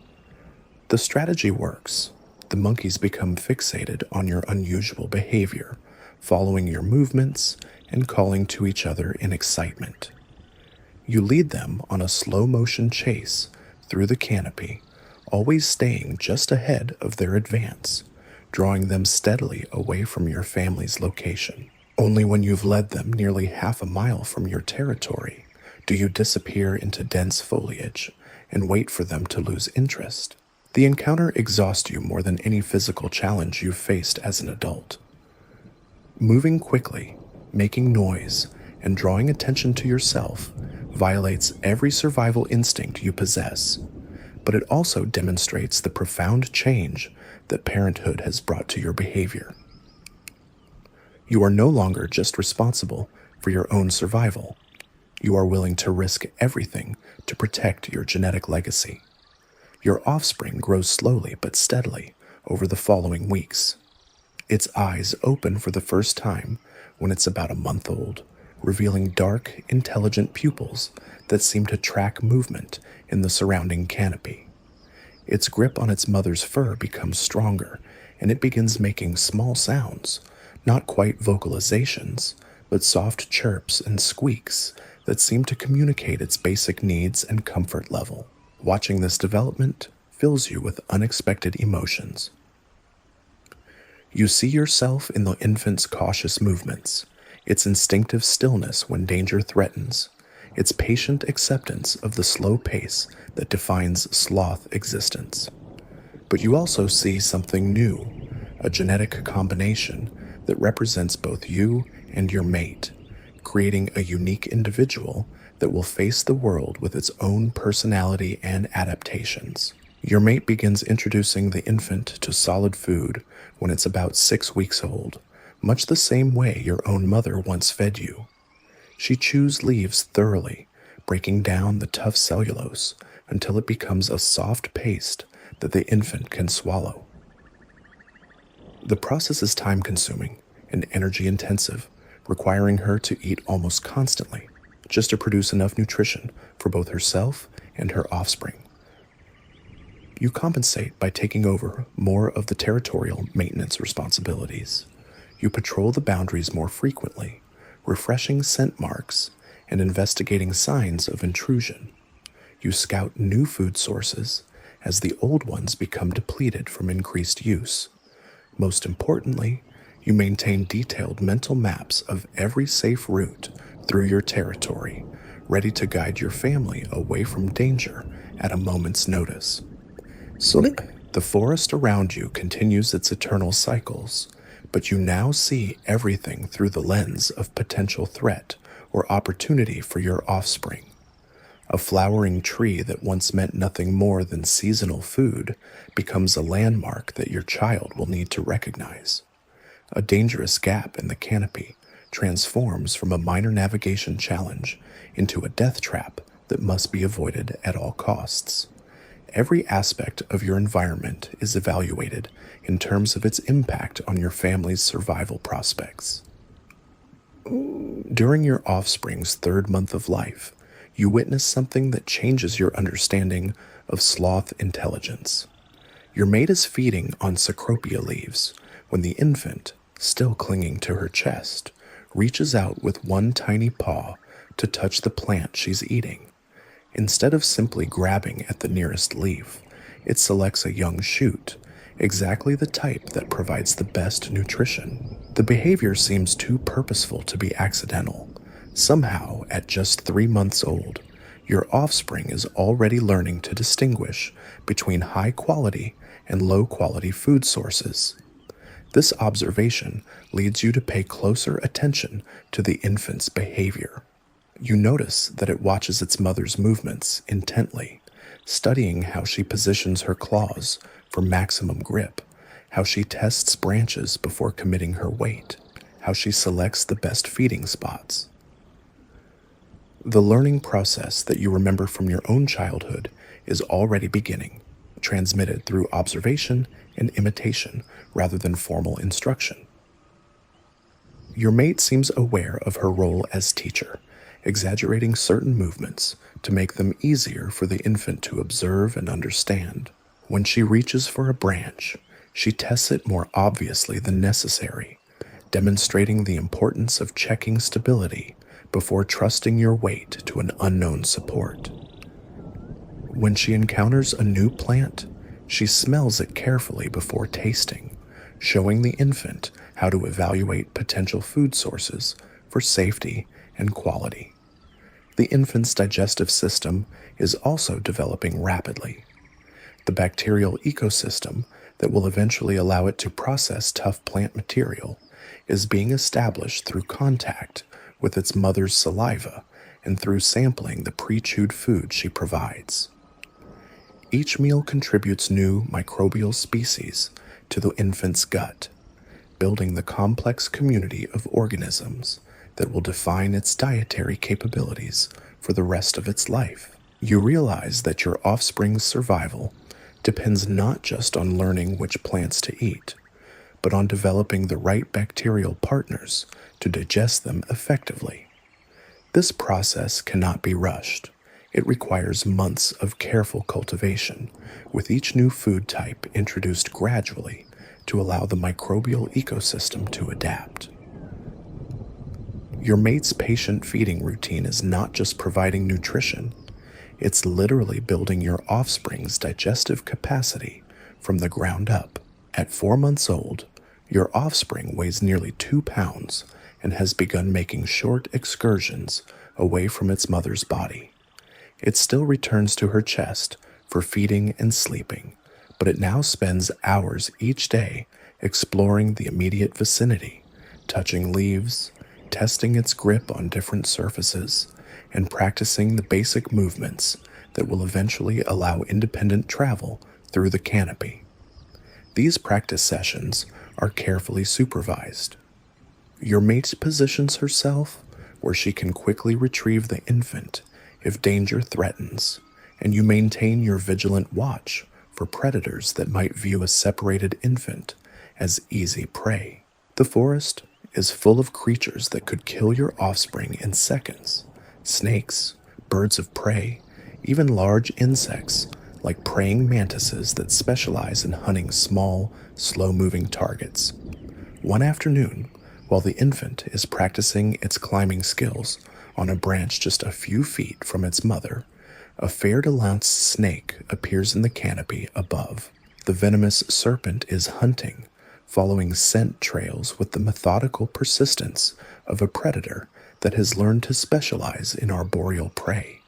The strategy works. The monkeys become fixated on your unusual behavior, following your movements and calling to each other in excitement. You lead them on a slow-motion chase through the canopy, always staying just ahead of their advance, drawing them steadily away from your family's location. Only when you've led them nearly half a mile from your territory do you disappear into dense foliage and wait for them to lose interest. The encounter exhausts you more than any physical challenge you've faced as an adult. Moving quickly, making noise, and drawing attention to yourself violates every survival instinct you possess, but it also demonstrates the profound change that parenthood has brought to your behavior. You are no longer just responsible for your own survival. You are willing to risk everything to protect your genetic legacy. Your offspring grows slowly but steadily over the following weeks. Its eyes open for the first time when it's about a month old, revealing dark, intelligent pupils that seem to track movement in the surrounding canopy. Its grip on its mother's fur becomes stronger, and it begins making small sounds, not quite vocalizations, but soft chirps and squeaks that seem to communicate its basic needs and comfort level. Watching this development fills you with unexpected emotions. You see yourself in the infant's cautious movements, its instinctive stillness when danger threatens, its patient acceptance of the slow pace that defines sloth existence. But you also see something new, a genetic combination that represents both you and your mate, creating a unique individual that will face the world with its own personality and adaptations. Your mate begins introducing the infant to solid food when it's about 6 weeks old, much the same way your own mother once fed you. She chews leaves thoroughly, breaking down the tough cellulose until it becomes a soft paste that the infant can swallow. The process is time-consuming and energy-intensive, requiring her to eat almost constantly just to produce enough nutrition for both herself and her offspring. You compensate by taking over more of the territorial maintenance responsibilities. You patrol the boundaries more frequently, refreshing scent marks and investigating signs of intrusion. You scout new food sources as the old ones become depleted from increased use. Most importantly, you maintain detailed mental maps of every safe route through your territory, ready to guide your family away from danger at a moment's notice. Slip. The forest around you continues its eternal cycles, but you now see everything through the lens of potential threat or opportunity for your offspring. A flowering tree that once meant nothing more than seasonal food becomes a landmark that your child will need to recognize. A dangerous gap in the canopy transforms from a minor navigation challenge into a death trap that must be avoided at all costs. Every aspect of your environment is evaluated in terms of its impact on your family's survival prospects. During your offspring's 3rd month of life, you witness something that changes your understanding of sloth intelligence. Your mate is feeding on cecropia leaves when the infant, still clinging to her chest, reaches out with one tiny paw to touch the plant she's eating. Instead of simply grabbing at the nearest leaf, it selects a young shoot, exactly the type that provides the best nutrition. The behavior seems too purposeful to be accidental. Somehow, at just 3 months old, your offspring is already learning to distinguish between high-quality and low-quality food sources. This observation leads you to pay closer attention to the infant's behavior. You notice that it watches its mother's movements intently, studying how she positions her claws for maximum grip, how she tests branches before committing her weight, how she selects the best feeding spots. The learning process that you remember from your own childhood is already beginning, transmitted through observation and imitation rather than formal instruction. Your mate seems aware of her role as teacher, exaggerating certain movements to make them easier for the infant to observe and understand. When she reaches for a branch, she tests it more obviously than necessary, demonstrating the importance of checking stability before trusting your weight to an unknown support. When she encounters a new plant, she smells it carefully before tasting, showing the infant how to evaluate potential food sources for safety and quality. The infant's digestive system is also developing rapidly. The bacterial ecosystem that will eventually allow it to process tough plant material is being established through contact with its mother's saliva and through sampling the pre-chewed food she provides. Each meal contributes new microbial species to the infant's gut, building the complex community of organisms that will define its dietary capabilities for the rest of its life. You realize that your offspring's survival depends not just on learning which plants to eat, but on developing the right bacterial partners to digest them effectively. This process cannot be rushed. It requires months of careful cultivation, with each new food type introduced gradually to allow the microbial ecosystem to adapt. Your mate's patient feeding routine is not just providing nutrition, it's literally building your offspring's digestive capacity from the ground up. At 4 months old, your offspring weighs nearly 2 pounds and has begun making short excursions away from its mother's body. It still returns to her chest for feeding and sleeping, but it now spends hours each day exploring the immediate vicinity, touching leaves, testing its grip on different surfaces, and practicing the basic movements that will eventually allow independent travel through the canopy. These practice sessions are carefully supervised. Your mate positions herself where she can quickly retrieve the infant if danger threatens, and you maintain your vigilant watch for predators that might view a separated infant as easy prey. The forest is full of creatures that could kill your offspring in seconds. Snakes, birds of prey, even large insects like praying mantises that specialize in hunting small, slow-moving targets. One afternoon, while the infant is practicing its climbing skills on a branch just a few feet from its mother, a fer-de-lance snake appears in the canopy above. The venomous serpent is hunting, following scent trails with the methodical persistence of a predator that has learned to specialize in arboreal prey.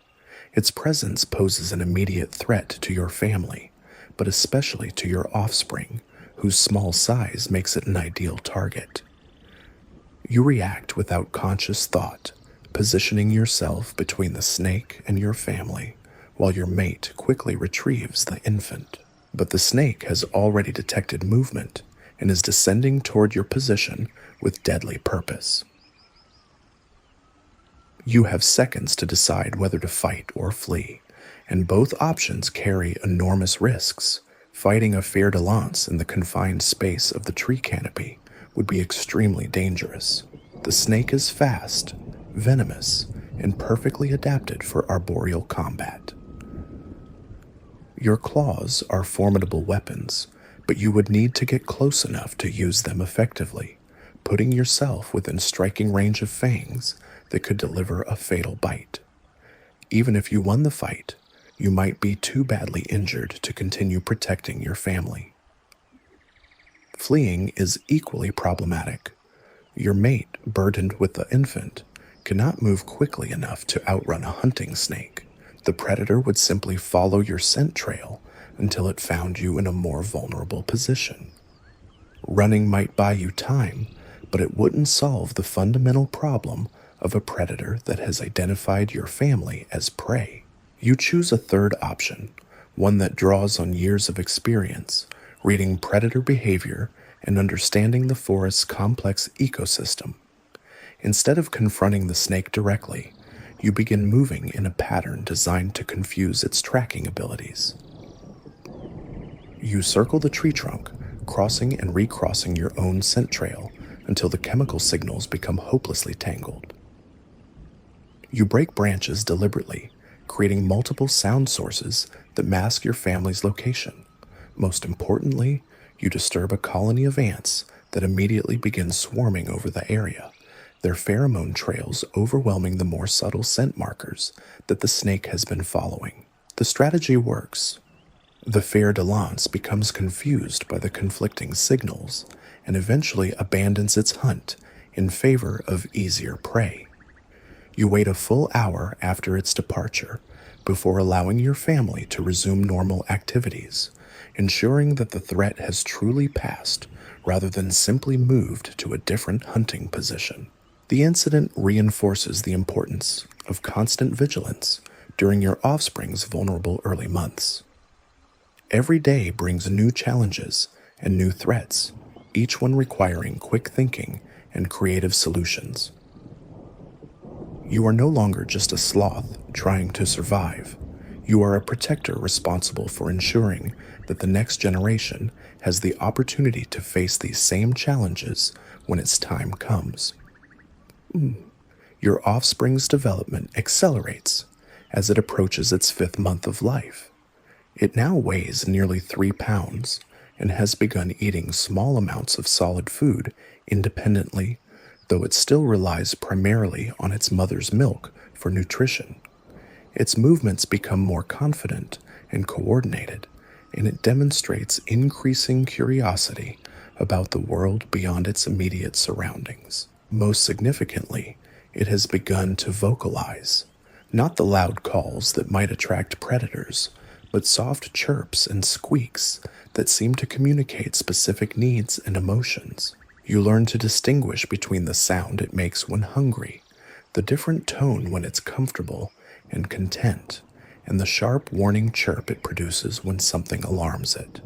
Its presence poses an immediate threat to your family, but especially to your offspring, whose small size makes it an ideal target. You react without conscious thought, positioning yourself between the snake and your family, while your mate quickly retrieves the infant. But the snake has already detected movement and is descending toward your position with deadly purpose. You have seconds to decide whether to fight or flee, and both options carry enormous risks. Fighting a fer-de-lance in the confined space of the tree canopy would be extremely dangerous. The snake is fast, venomous, and perfectly adapted for arboreal combat. Your claws are formidable weapons, but you would need to get close enough to use them effectively, putting yourself within striking range of fangs that could deliver a fatal bite. Even if you won the fight, you might be too badly injured to continue protecting your family. Fleeing is equally problematic. Your mate, burdened with the infant, cannot move quickly enough to outrun a hunting snake. The predator would simply follow your scent trail until it found you in a more vulnerable position. Running might buy you time, but it wouldn't solve the fundamental problem of a predator that has identified your family as prey. You choose a third option, one that draws on years of experience, reading predator behavior and understanding the forest's complex ecosystem. Instead of confronting the snake directly, you begin moving in a pattern designed to confuse its tracking abilities. You circle the tree trunk, crossing and recrossing your own scent trail until the chemical signals become hopelessly tangled. You break branches deliberately, creating multiple sound sources that mask your family's location. Most importantly, you disturb a colony of ants that immediately begin swarming over the area, their pheromone trails overwhelming the more subtle scent markers that the snake has been following. The strategy works. The fer de lance becomes confused by the conflicting signals and eventually abandons its hunt in favor of easier prey. You wait a full hour after its departure before allowing your family to resume normal activities, ensuring that the threat has truly passed rather than simply moved to a different hunting position. The incident reinforces the importance of constant vigilance during your offspring's vulnerable early months. Every day brings new challenges and new threats, each one requiring quick thinking and creative solutions. You are no longer just a sloth trying to survive. You are a protector responsible for ensuring that the next generation has the opportunity to face these same challenges when its time comes. Your offspring's development accelerates as it approaches its 5th month of life. It now weighs nearly 3 pounds and has begun eating small amounts of solid food independently, though it still relies primarily on its mother's milk for nutrition. Its movements become more confident and coordinated, and it demonstrates increasing curiosity about the world beyond its immediate surroundings. Most significantly, it has begun to vocalize, not the loud calls that might attract predators, but soft chirps and squeaks that seem to communicate specific needs and emotions. You learn to distinguish between the sound it makes when hungry, the different tone when it's comfortable and content, and the sharp warning chirp it produces when something alarms it.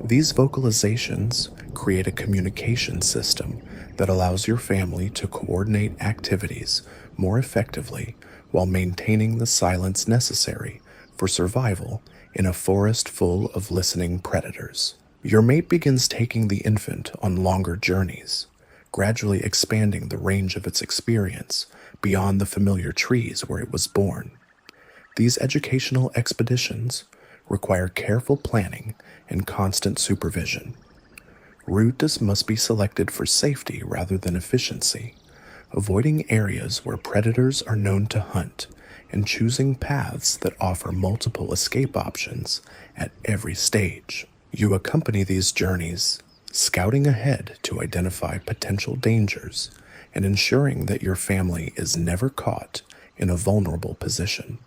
These vocalizations create a communication system that allows your family to coordinate activities more effectively while maintaining the silence necessary for survival in a forest full of listening predators. Your mate begins taking the infant on longer journeys, gradually expanding the range of its experience beyond the familiar trees where it was born. These educational expeditions require careful planning and constant supervision. Routes must be selected for safety rather than efficiency, avoiding areas where predators are known to hunt and choosing paths that offer multiple escape options at every stage. You accompany these journeys, scouting ahead to identify potential dangers and ensuring that your family is never caught in a vulnerable position.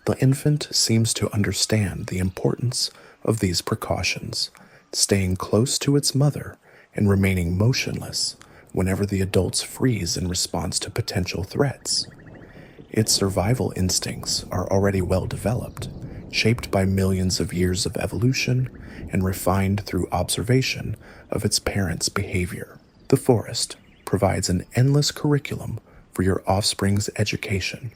The infant seems to understand the importance of these precautions, staying close to its mother and remaining motionless whenever the adults freeze in response to potential threats. Its survival instincts are already well developed, shaped by millions of years of evolution and refined through observation of its parents' behavior. The forest provides an endless curriculum for your offspring's education.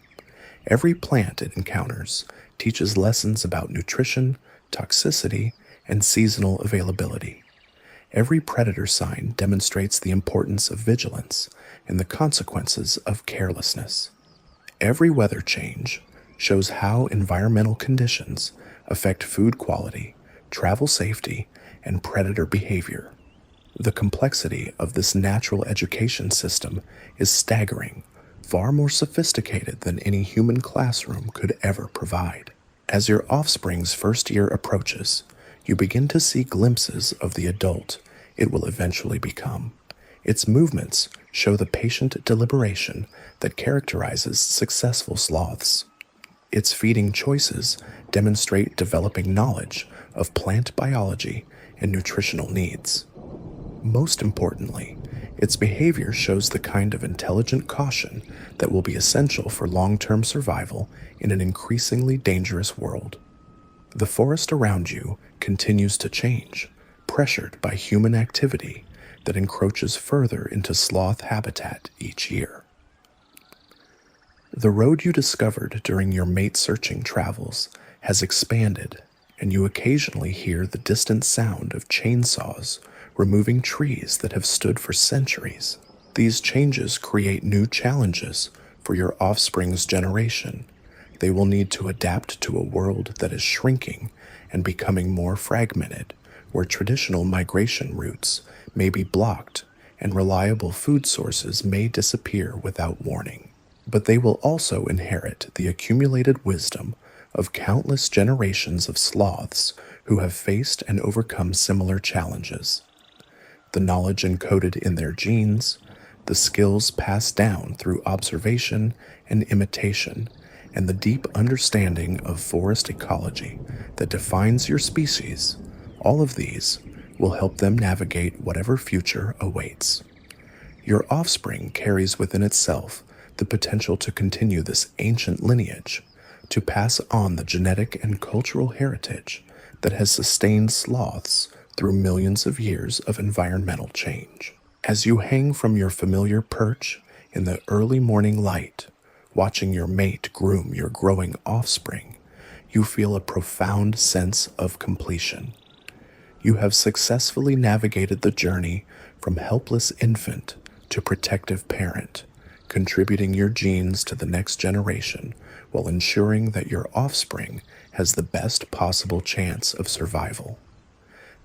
Every plant it encounters teaches lessons about nutrition, toxicity, and seasonal availability. Every predator sign demonstrates the importance of vigilance and the consequences of carelessness. Every weather change shows how environmental conditions affect food quality, travel safety, and predator behavior. The complexity of this natural education system is staggering, far more sophisticated than any human classroom could ever provide. As your offspring's first year approaches, you begin to see glimpses of the adult it will eventually become. Its movements show the patient deliberation that characterizes successful sloths. Its feeding choices demonstrate developing knowledge of plant biology and nutritional needs. Most importantly, its behavior shows the kind of intelligent caution that will be essential for long-term survival in an increasingly dangerous world. The forest around you continues to change, pressured by human activity that encroaches further into sloth habitat each year. The road you discovered during your mate-searching travels has expanded, and you occasionally hear the distant sound of chainsaws removing trees that have stood for centuries. These changes create new challenges for your offspring's generation. They will need to adapt to a world that is shrinking and becoming more fragmented, where traditional migration routes may be blocked and reliable food sources may disappear without warning. But they will also inherit the accumulated wisdom of countless generations of sloths who have faced and overcome similar challenges. The knowledge encoded in their genes, the skills passed down through observation and imitation, and the deep understanding of forest ecology that defines your species, all of these will help them navigate whatever future awaits. Your offspring carries within itself the potential to continue this ancient lineage, to pass on the genetic and cultural heritage that has sustained sloths through millions of years of environmental change. As you hang from your familiar perch in the early morning light, watching your mate groom your growing offspring, you feel a profound sense of completion. You have successfully navigated the journey from helpless infant to protective parent, contributing your genes to the next generation while ensuring that your offspring has the best possible chance of survival.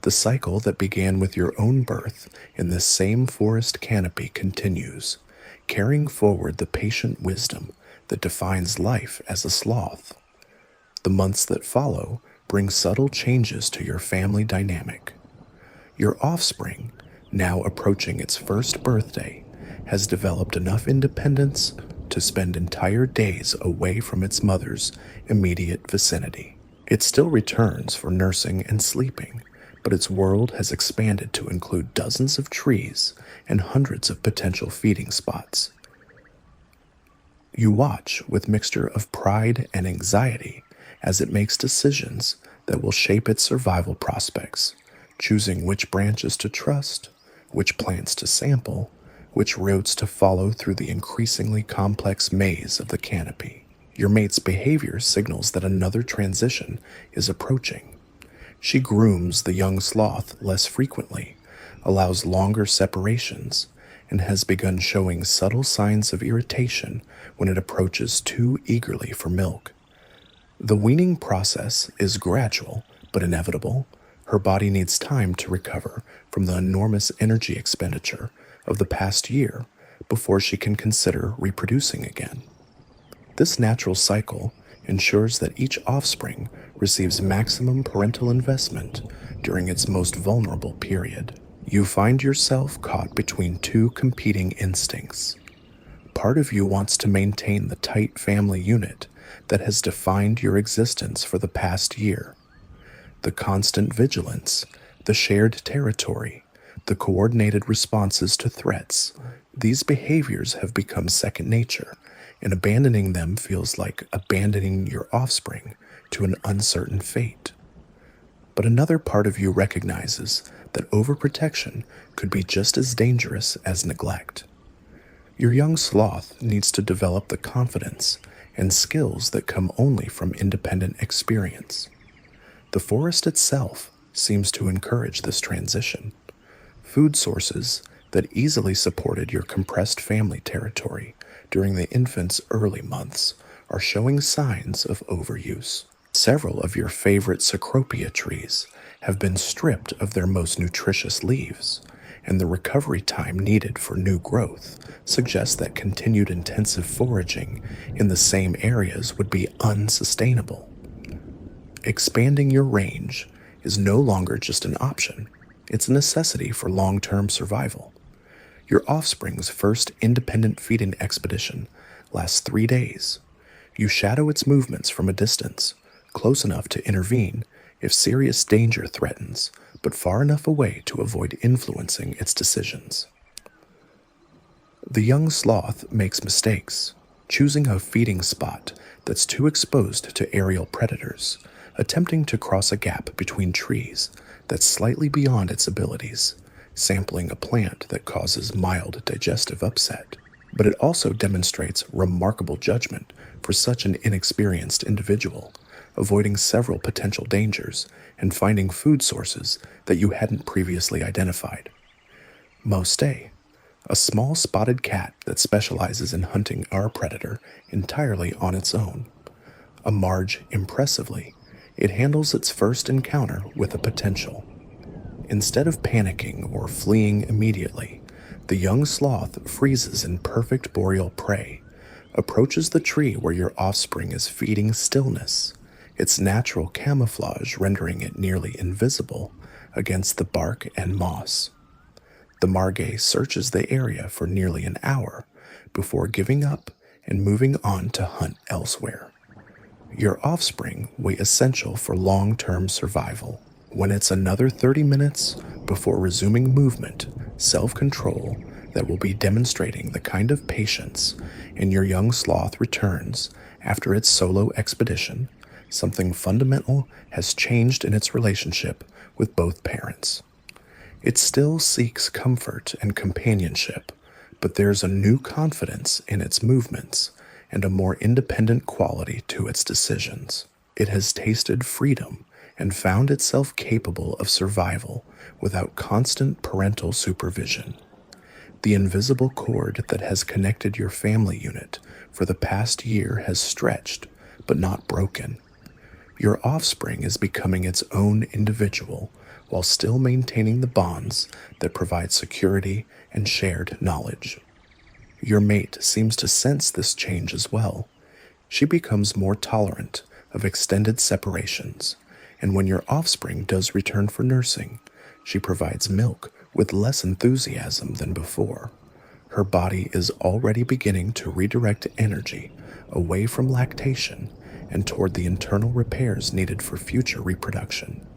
The cycle that began with your own birth in this same forest canopy continues, carrying forward the patient wisdom that defines life as a sloth. The months that follow bring subtle changes to your family dynamic. Your offspring, now approaching its first birthday, has developed enough independence to spend entire days away from its mother's immediate vicinity. It still returns for nursing and sleeping, but its world has expanded to include dozens of trees and hundreds of potential feeding spots. You watch with mixture of pride and anxiety as it makes decisions that will shape its survival prospects, choosing which branches to trust, which plants to sample, which routes to follow through the increasingly complex maze of the canopy. Your mate's behavior signals that another transition is approaching. She grooms the young sloth less frequently, allows longer separations, and has begun showing subtle signs of irritation when it approaches too eagerly for milk. The weaning process is gradual but inevitable. Her body needs time to recover from the enormous energy expenditure of the past year before she can consider reproducing again. This natural cycle ensures that each offspring receives maximum parental investment during its most vulnerable period. You find yourself caught between two competing instincts. Part of you wants to maintain the tight family unit that has defined your existence for the past year. The constant vigilance, the shared territory, the coordinated responses to threats. These behaviors have become second nature, and abandoning them feels like abandoning your offspring to an uncertain fate. But another part of you recognizes that overprotection could be just as dangerous as neglect. Your young sloth needs to develop the confidence and skills that come only from independent experience. The forest itself seems to encourage this transition. Food sources that easily supported your compressed family territory during the infant's early months are showing signs of overuse. Several of your favorite cecropia trees have been stripped of their most nutritious leaves, and the recovery time needed for new growth suggests that continued intensive foraging in the same areas would be unsustainable. Expanding your range is no longer just an option, it's a necessity for long-term survival. Your offspring's first independent feeding expedition lasts 3 days. You shadow its movements from a distance, close enough to intervene if serious danger threatens, but far enough away to avoid influencing its decisions. The young sloth makes mistakes, choosing a feeding spot that's too exposed to aerial predators, attempting to cross a gap between trees that's slightly beyond its abilities, sampling a plant that causes mild digestive upset. But it also demonstrates remarkable judgment for such an inexperienced individual, avoiding several potential dangers and finding food sources that you hadn't previously identified. Mostay, a small spotted cat that specializes in hunting our predator entirely on its own. A Marge impressively, it handles its first encounter with a potential. Instead of panicking or fleeing immediately, the young sloth freezes in perfect boreal prey, approaches the tree where your offspring is feeding stillness, its natural camouflage rendering it nearly invisible against the bark and moss. The margay searches the area for nearly an hour before giving up and moving on to hunt elsewhere. Your offspring wait essential for long-term survival. When it's another 30 minutes before resuming movement, self-control that will be demonstrating the kind of patience, and your young sloth returns after its solo expedition, something fundamental has changed in its relationship with both parents. It still seeks comfort and companionship, but there's a new confidence in its movements and a more independent quality to its decisions. It has tasted freedom and found itself capable of survival without constant parental supervision. The invisible cord that has connected your family unit for the past year has stretched, but not broken. Your offspring is becoming its own individual while still maintaining the bonds that provide security and shared knowledge. Your mate seems to sense this change as well. She becomes more tolerant of extended separations, and when your offspring does return for nursing, she provides milk with less enthusiasm than before. Her body is already beginning to redirect energy away from lactation and toward the internal repairs needed for future reproduction.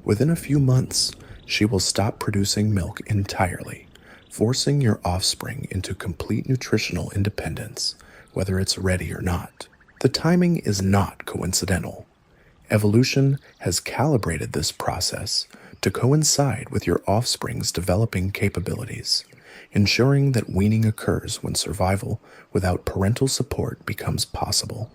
Within a few months, she will stop producing milk entirely, forcing your offspring into complete nutritional independence, whether it's ready or not. The timing is not coincidental. Evolution has calibrated this process to coincide with your offspring's developing capabilities, ensuring that weaning occurs when survival without parental support becomes possible.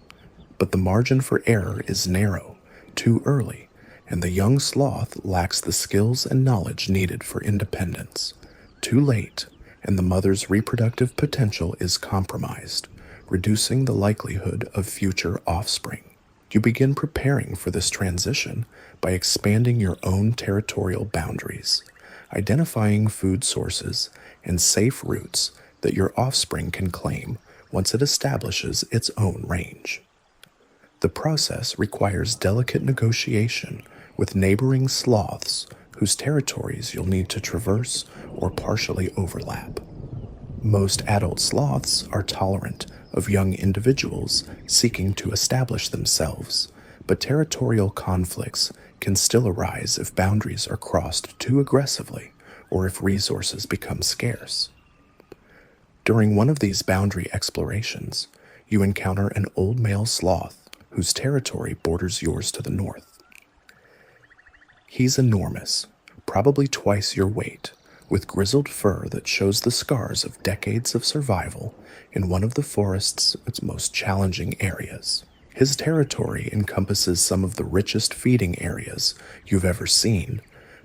But the margin for error is narrow, too early, and the young sloth lacks the skills and knowledge needed for independence. Too late, and the mother's reproductive potential is compromised, reducing the likelihood of future offspring. You begin preparing for this transition by expanding your own territorial boundaries, identifying food sources and safe routes that your offspring can claim once it establishes its own range. The process requires delicate negotiation with neighboring sloths whose territories you'll need to traverse or partially overlap. Most adult sloths are tolerant of young individuals seeking to establish themselves, but territorial conflicts can still arise if boundaries are crossed too aggressively or if resources become scarce. During one of these boundary explorations, you encounter an old male sloth whose territory borders yours to the north. He's enormous, probably twice your weight, with grizzled fur that shows the scars of decades of survival in one of the forest's most challenging areas. His territory encompasses some of the richest feeding areas you've ever seen,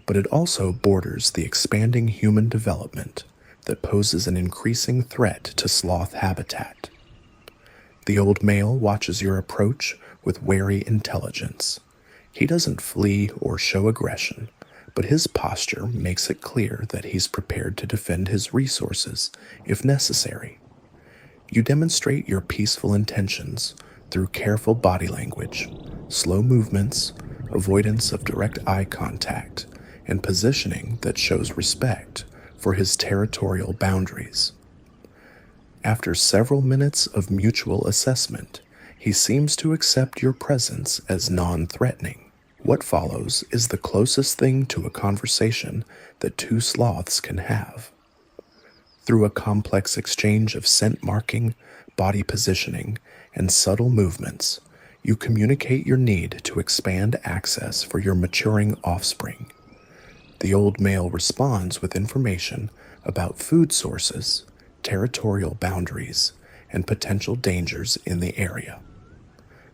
but it also borders the expanding human development that poses an increasing threat to sloth habitat. The old male watches your approach with wary intelligence. He doesn't flee or show aggression, but his posture makes it clear that he's prepared to defend his resources if necessary. You demonstrate your peaceful intentions through careful body language, slow movements, avoidance of direct eye contact, and positioning that shows respect for his territorial boundaries. After several minutes of mutual assessment, he seems to accept your presence as non-threatening. What follows is the closest thing to a conversation that two sloths can have. Through a complex exchange of scent marking, body positioning, and subtle movements, you communicate your need to expand access for your maturing offspring. The old male responds with information about food sources, territorial boundaries, and potential dangers in the area.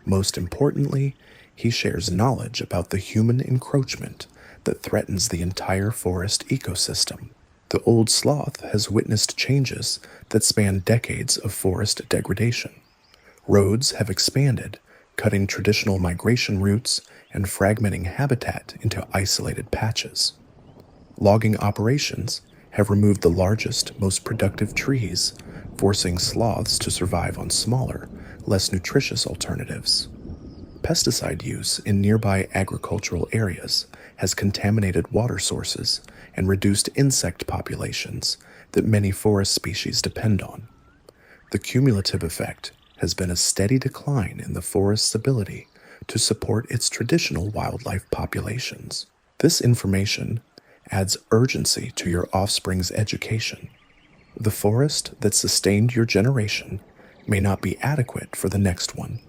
Most importantly, he shares knowledge about the human encroachment that threatens the entire forest ecosystem. The old sloth has witnessed changes that span decades of forest degradation. Roads have expanded, cutting traditional migration routes and fragmenting habitat into isolated patches. Logging operations have removed the largest, most productive trees, forcing sloths to survive on smaller, less nutritious alternatives. Pesticide use in nearby agricultural areas has contaminated water sources and reduced insect populations that many forest species depend on. The cumulative effect has been a steady decline in the forest's ability to support its traditional wildlife populations. This information adds urgency to your offspring's education. The forest that sustained your generation may not be adequate for the next one.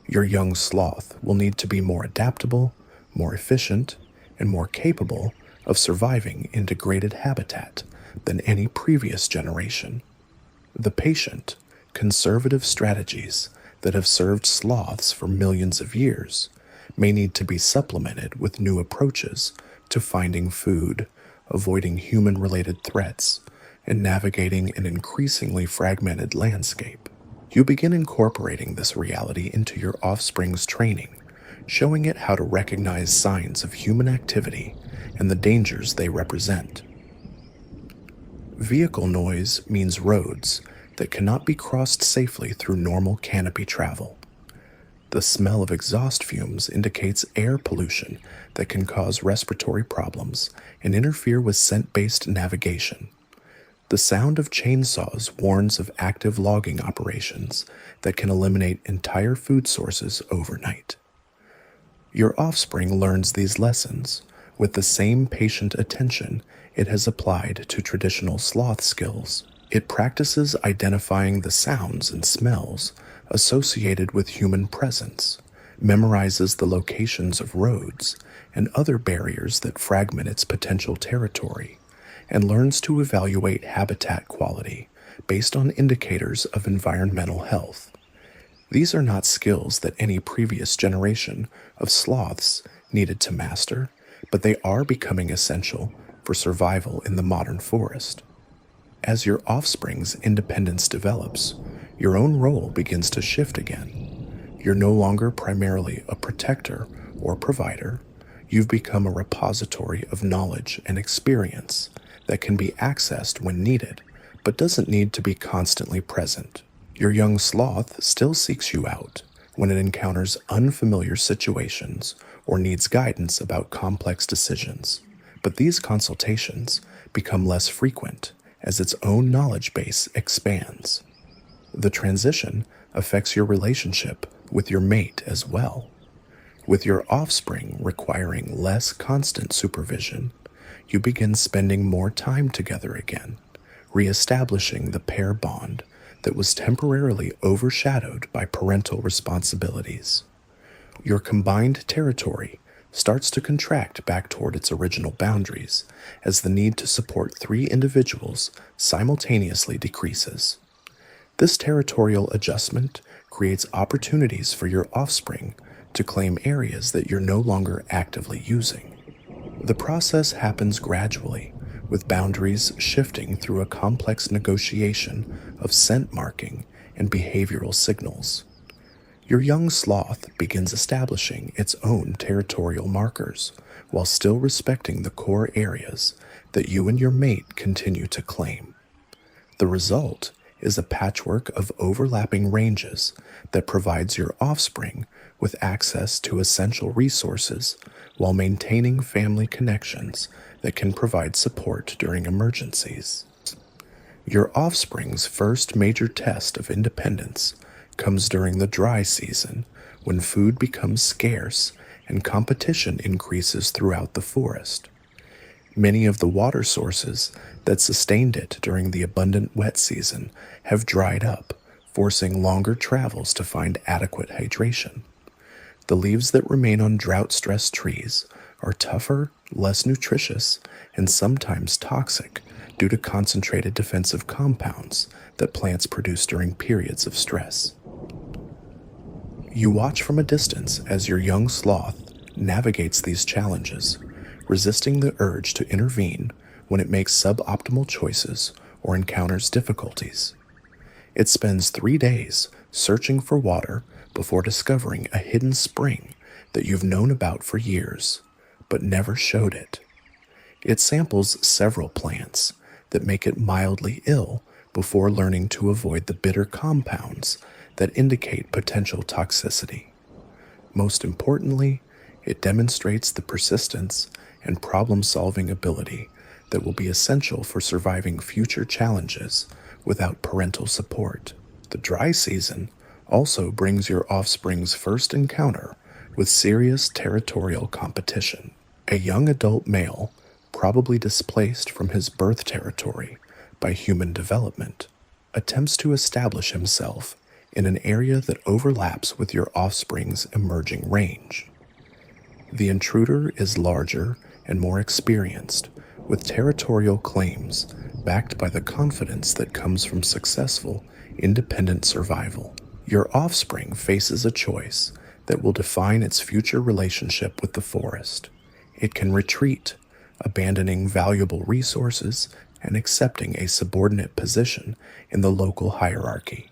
Your young sloth will need to be more adaptable, more efficient, and more capable of surviving in degraded habitat than any previous generation. The patient, conservative strategies that have served sloths for millions of years may need to be supplemented with new approaches to finding food, avoiding human-related threats, and navigating an increasingly fragmented landscape. You begin incorporating this reality into your offspring's training, showing it how to recognize signs of human activity and the dangers they represent. Vehicle noise means roads that cannot be crossed safely through normal canopy travel. The smell of exhaust fumes indicates air pollution that can cause respiratory problems and interfere with scent-based navigation. The sound of chainsaws warns of active logging operations that can eliminate entire food sources overnight. Your offspring learns these lessons with the same patient attention it has applied to traditional sloth skills. It practices identifying the sounds and smells associated with human presence, memorizes the locations of roads and other barriers that fragment its potential territory, and learns to evaluate habitat quality based on indicators of environmental health. These are not skills that any previous generation of sloths needed to master, but they are becoming essential for survival in the modern forest. As your offspring's independence develops, your own role begins to shift again. You're no longer primarily a protector or provider. You've become a repository of knowledge and experience that can be accessed when needed, but doesn't need to be constantly present. Your young sloth still seeks you out when it encounters unfamiliar situations or needs guidance about complex decisions, but these consultations become less frequent as its own knowledge base expands. The transition affects your relationship with your mate as well. With your offspring requiring less constant supervision, you begin spending more time together again, reestablishing the pair bond that was temporarily overshadowed by parental responsibilities. Your combined territory starts to contract back toward its original boundaries as the need to support 3 individuals simultaneously decreases. This territorial adjustment creates opportunities for your offspring to claim areas that you're no longer actively using. The process happens gradually, with boundaries shifting through a complex negotiation of scent marking and behavioral signals. Your young sloth begins establishing its own territorial markers while still respecting the core areas that you and your mate continue to claim. The result is a patchwork of overlapping ranges that provides your offspring with access to essential resources while maintaining family connections that can provide support during emergencies. Your offspring's first major test of independence comes during the dry season when food becomes scarce and competition increases throughout the forest. Many of the water sources that sustained it during the abundant wet season have dried up, forcing longer travels to find adequate hydration. The leaves that remain on drought-stressed trees are tougher, less nutritious, and sometimes toxic due to concentrated defensive compounds that plants produce during periods of stress. You watch from a distance as your young sloth navigates these challenges, resisting the urge to intervene when it makes suboptimal choices or encounters difficulties. It spends 3 days searching for water before discovering a hidden spring that you've known about for years, but never showed it. It samples several plants that make it mildly ill before learning to avoid the bitter compounds that indicate potential toxicity. Most importantly, it demonstrates the persistence and problem-solving ability that will be essential for surviving future challenges without parental support. The dry season also brings your offspring's first encounter with serious territorial competition. A young adult male, probably displaced from his birth territory by human development, attempts to establish himself in an area that overlaps with your offspring's emerging range. The intruder is larger and more experienced, with territorial claims backed by the confidence that comes from successful, independent survival. Your offspring faces a choice that will define its future relationship with the forest. It can retreat, abandoning valuable resources and accepting a subordinate position in the local hierarchy.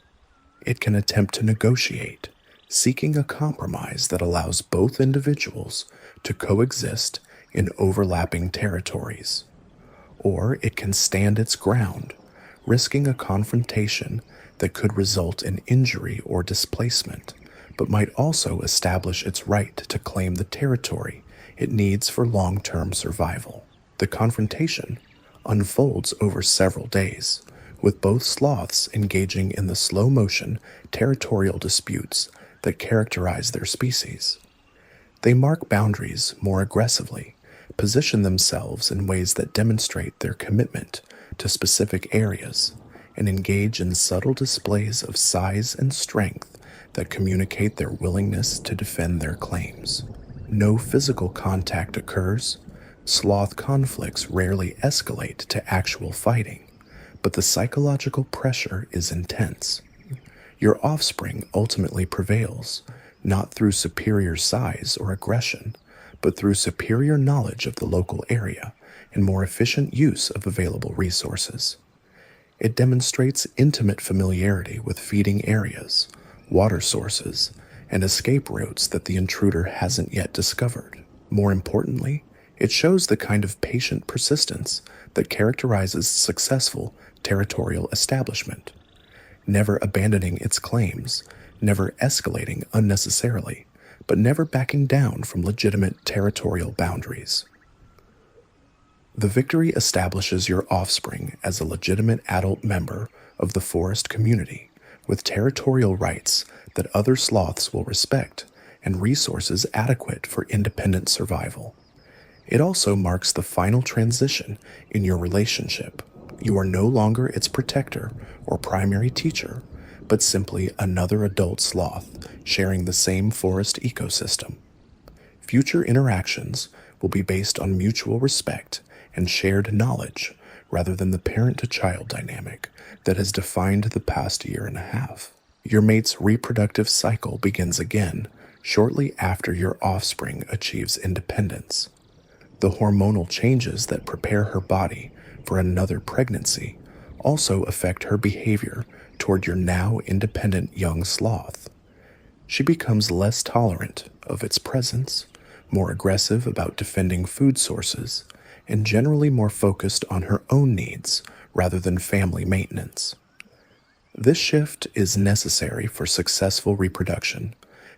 It can attempt to negotiate, seeking a compromise that allows both individuals to coexist in overlapping territories. Or it can stand its ground, risking a confrontation that could result in injury or displacement, but might also establish its right to claim the territory it needs for long-term survival. The confrontation unfolds over several days, with both sloths engaging in the slow-motion territorial disputes that characterize their species. They mark boundaries more aggressively, position themselves in ways that demonstrate their commitment to specific areas, and engage in subtle displays of size and strength that communicate their willingness to defend their claims. No physical contact occurs. Sloth conflicts rarely escalate to actual fighting, but the psychological pressure is intense. Your offspring ultimately prevails, not through superior size or aggression, but through superior knowledge of the local area and more efficient use of available resources. It demonstrates intimate familiarity with feeding areas, water sources, and escape routes that the intruder hasn't yet discovered. More importantly, it shows the kind of patient persistence that characterizes successful territorial establishment, never abandoning its claims, never escalating unnecessarily, but never backing down from legitimate territorial boundaries. The victory establishes your offspring as a legitimate adult member of the forest community, with territorial rights that other sloths will respect and resources adequate for independent survival. It also marks the final transition in your relationship. You are no longer its protector or primary teacher, but simply another adult sloth sharing the same forest ecosystem. Future interactions will be based on mutual respect and shared knowledge rather than the parent-to-child dynamic that has defined the past year and a half. Your mate's reproductive cycle begins again shortly after your offspring achieves independence. The hormonal changes that prepare her body for another pregnancy also affect her behavior toward your now independent young sloth. She becomes less tolerant of its presence, more aggressive about defending food sources, and generally more focused on her own needs rather than family maintenance. This shift is necessary for successful reproduction.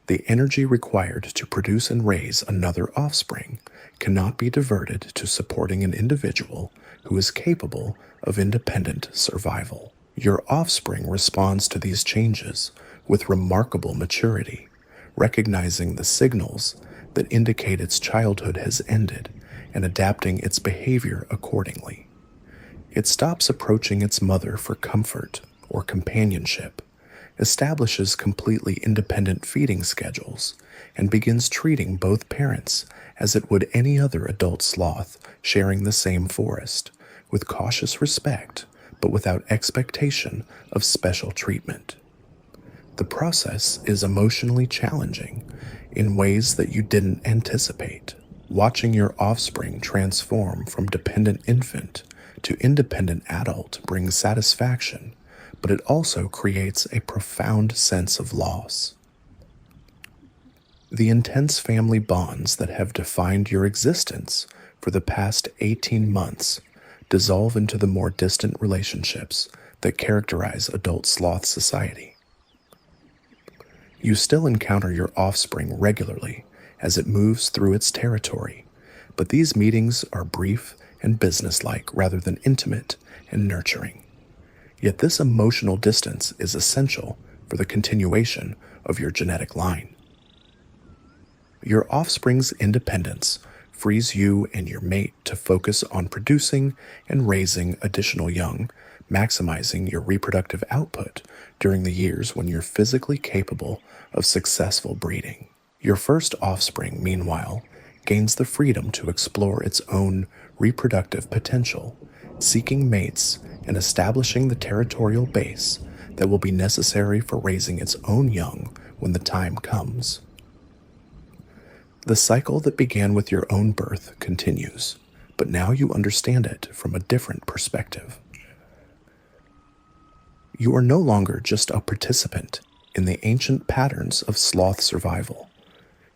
The energy required to produce and raise another offspring cannot be diverted to supporting an individual who is capable of independent survival. Your offspring responds to these changes with remarkable maturity, recognizing the signals that indicate its childhood has ended and adapting its behavior accordingly. It stops approaching its mother for comfort or companionship, establishes completely independent feeding schedules, and begins treating both parents as it would any other adult sloth sharing the same forest, with cautious respect but without expectation of special treatment. The process is emotionally challenging in ways that you didn't anticipate. Watching your offspring transform from dependent infant to independent adult brings satisfaction, but it also creates a profound sense of loss. The intense family bonds that have defined your existence for the past 18 months dissolve into the more distant relationships that characterize adult sloth society. You still encounter your offspring regularly as it moves through its territory, but these meetings are brief and businesslike rather than intimate and nurturing. Yet this emotional distance is essential for the continuation of your genetic line. Your offspring's independence frees you and your mate to focus on producing and raising additional young, maximizing your reproductive output during the years when you're physically capable of successful breeding. Your first offspring, meanwhile, gains the freedom to explore its own reproductive potential, seeking mates and establishing the territorial base that will be necessary for raising its own young when the time comes. The cycle that began with your own birth continues, but now you understand it from a different perspective. You are no longer just a participant in the ancient patterns of sloth survival.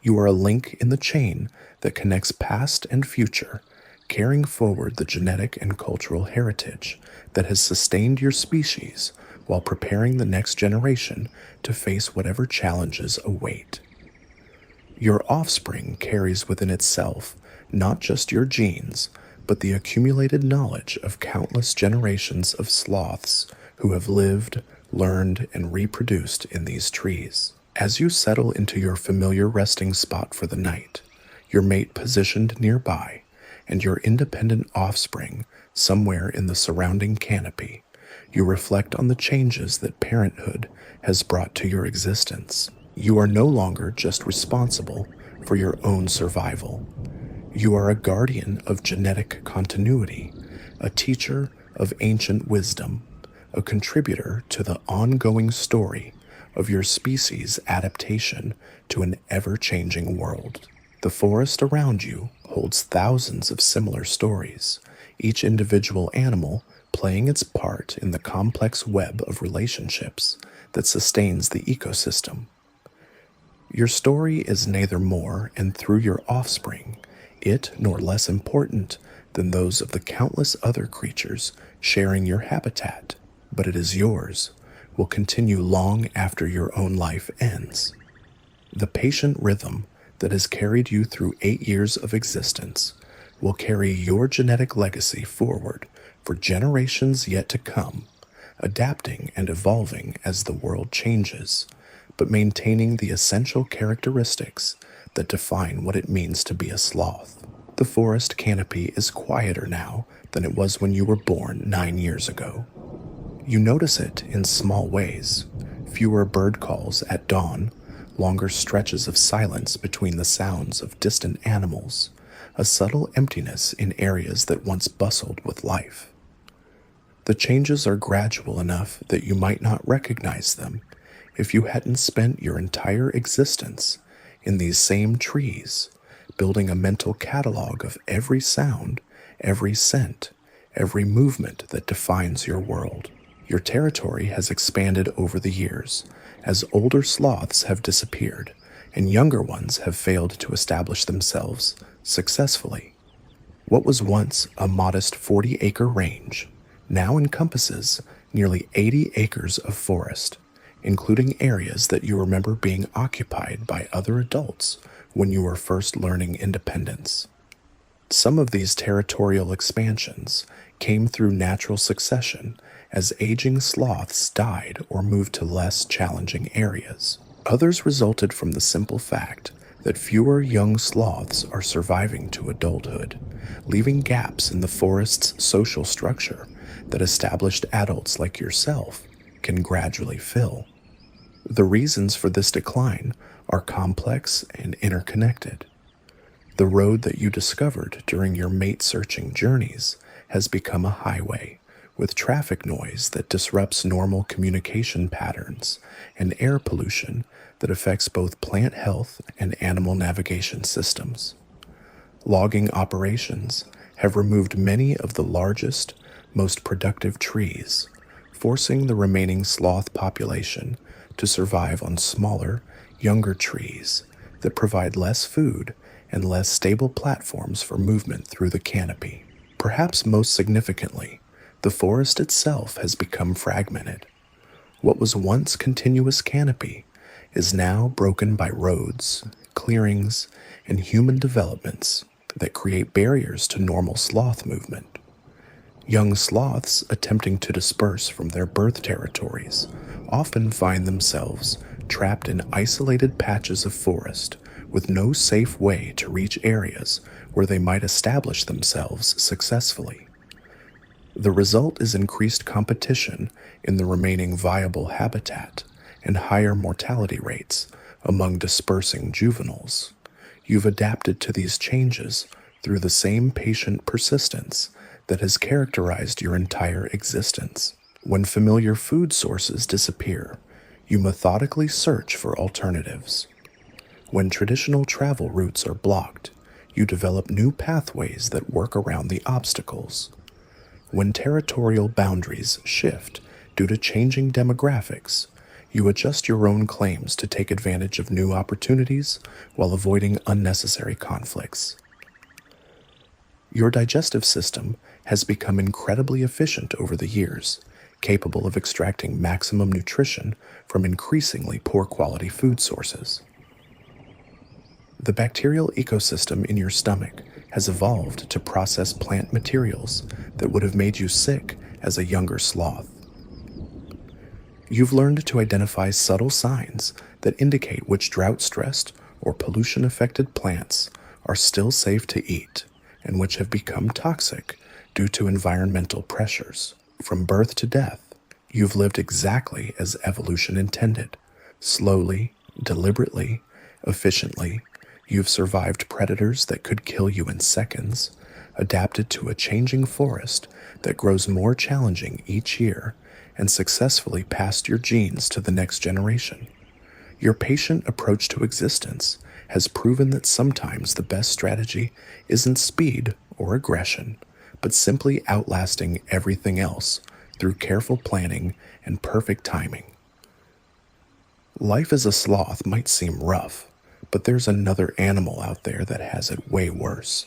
You are a link in the chain that connects past and future, carrying forward the genetic and cultural heritage that has sustained your species while preparing the next generation to face whatever challenges await. Your offspring carries within itself not just your genes, but the accumulated knowledge of countless generations of sloths who have lived, learned, and reproduced in these trees. As you settle into your familiar resting spot for the night, your mate positioned nearby, and your independent offspring somewhere in the surrounding canopy, you reflect on the changes that parenthood has brought to your existence. You are no longer just responsible for your own survival. You are a guardian of genetic continuity, a teacher of ancient wisdom, a contributor to the ongoing story of your species' adaptation to an ever-changing world. The forest around you holds thousands of similar stories, each individual animal playing its part in the complex web of relationships that sustains the ecosystem. Your story is neither more, and through your offspring, it nor less important than those of the countless other creatures sharing your habitat, but it is yours, will continue long after your own life ends. The patient rhythm that has carried you through 8 years of existence will carry your genetic legacy forward for generations yet to come, adapting and evolving as the world changes, but maintaining the essential characteristics that define what it means to be a sloth. The forest canopy is quieter now than it was when you were born 9 years ago. You notice it in small ways: fewer bird calls at dawn, longer stretches of silence between the sounds of distant animals, a subtle emptiness in areas that once bustled with life. The changes are gradual enough that you might not recognize them if you hadn't spent your entire existence in these same trees, building a mental catalog of every sound, every scent, every movement that defines your world. Your territory has expanded over the years, as older sloths have disappeared and younger ones have failed to establish themselves successfully. What was once a modest 40-acre range now encompasses nearly 80 acres of forest, including areas that you remember being occupied by other adults when you were first learning independence. Some of these territorial expansions came through natural succession as aging sloths died or moved to less challenging areas. Others resulted from the simple fact that fewer young sloths are surviving to adulthood, leaving gaps in the forest's social structure that established adults like yourself can gradually fill. The reasons for this decline are complex and interconnected. The road that you discovered during your mate-searching journeys has become a highway, with traffic noise that disrupts normal communication patterns and air pollution that affects both plant health and animal navigation systems. Logging operations have removed many of the largest, most productive trees, forcing the remaining sloth population to survive on smaller, younger trees that provide less food and less stable platforms for movement through the canopy. Perhaps most significantly, the forest itself has become fragmented. What was once continuous canopy is now broken by roads, clearings, and human developments that create barriers to normal sloth movement. Young sloths attempting to disperse from their birth territories often find themselves trapped in isolated patches of forest with no safe way to reach areas where they might establish themselves successfully. The result is increased competition in the remaining viable habitat and higher mortality rates among dispersing juveniles. You've adapted to these changes through the same patient persistence that has characterized your entire existence. When familiar food sources disappear, you methodically search for alternatives. When traditional travel routes are blocked, you develop new pathways that work around the obstacles. When territorial boundaries shift due to changing demographics, you adjust your own claims to take advantage of new opportunities while avoiding unnecessary conflicts. Your digestive system has become incredibly efficient over the years, capable of extracting maximum nutrition from increasingly poor quality food sources. The bacterial ecosystem in your stomach has evolved to process plant materials that would have made you sick as a younger sloth. You've learned to identify subtle signs that indicate which drought-stressed or pollution-affected plants are still safe to eat and which have become toxic due to environmental pressures. From birth to death, you've lived exactly as evolution intended. Slowly, deliberately, efficiently, you've survived predators that could kill you in seconds, adapted to a changing forest that grows more challenging each year, and successfully passed your genes to the next generation. Your patient approach to existence has proven that sometimes the best strategy isn't speed or aggression, but simply outlasting everything else through careful planning and perfect timing. Life as a sloth might seem rough, but there's another animal out there that has it way worse.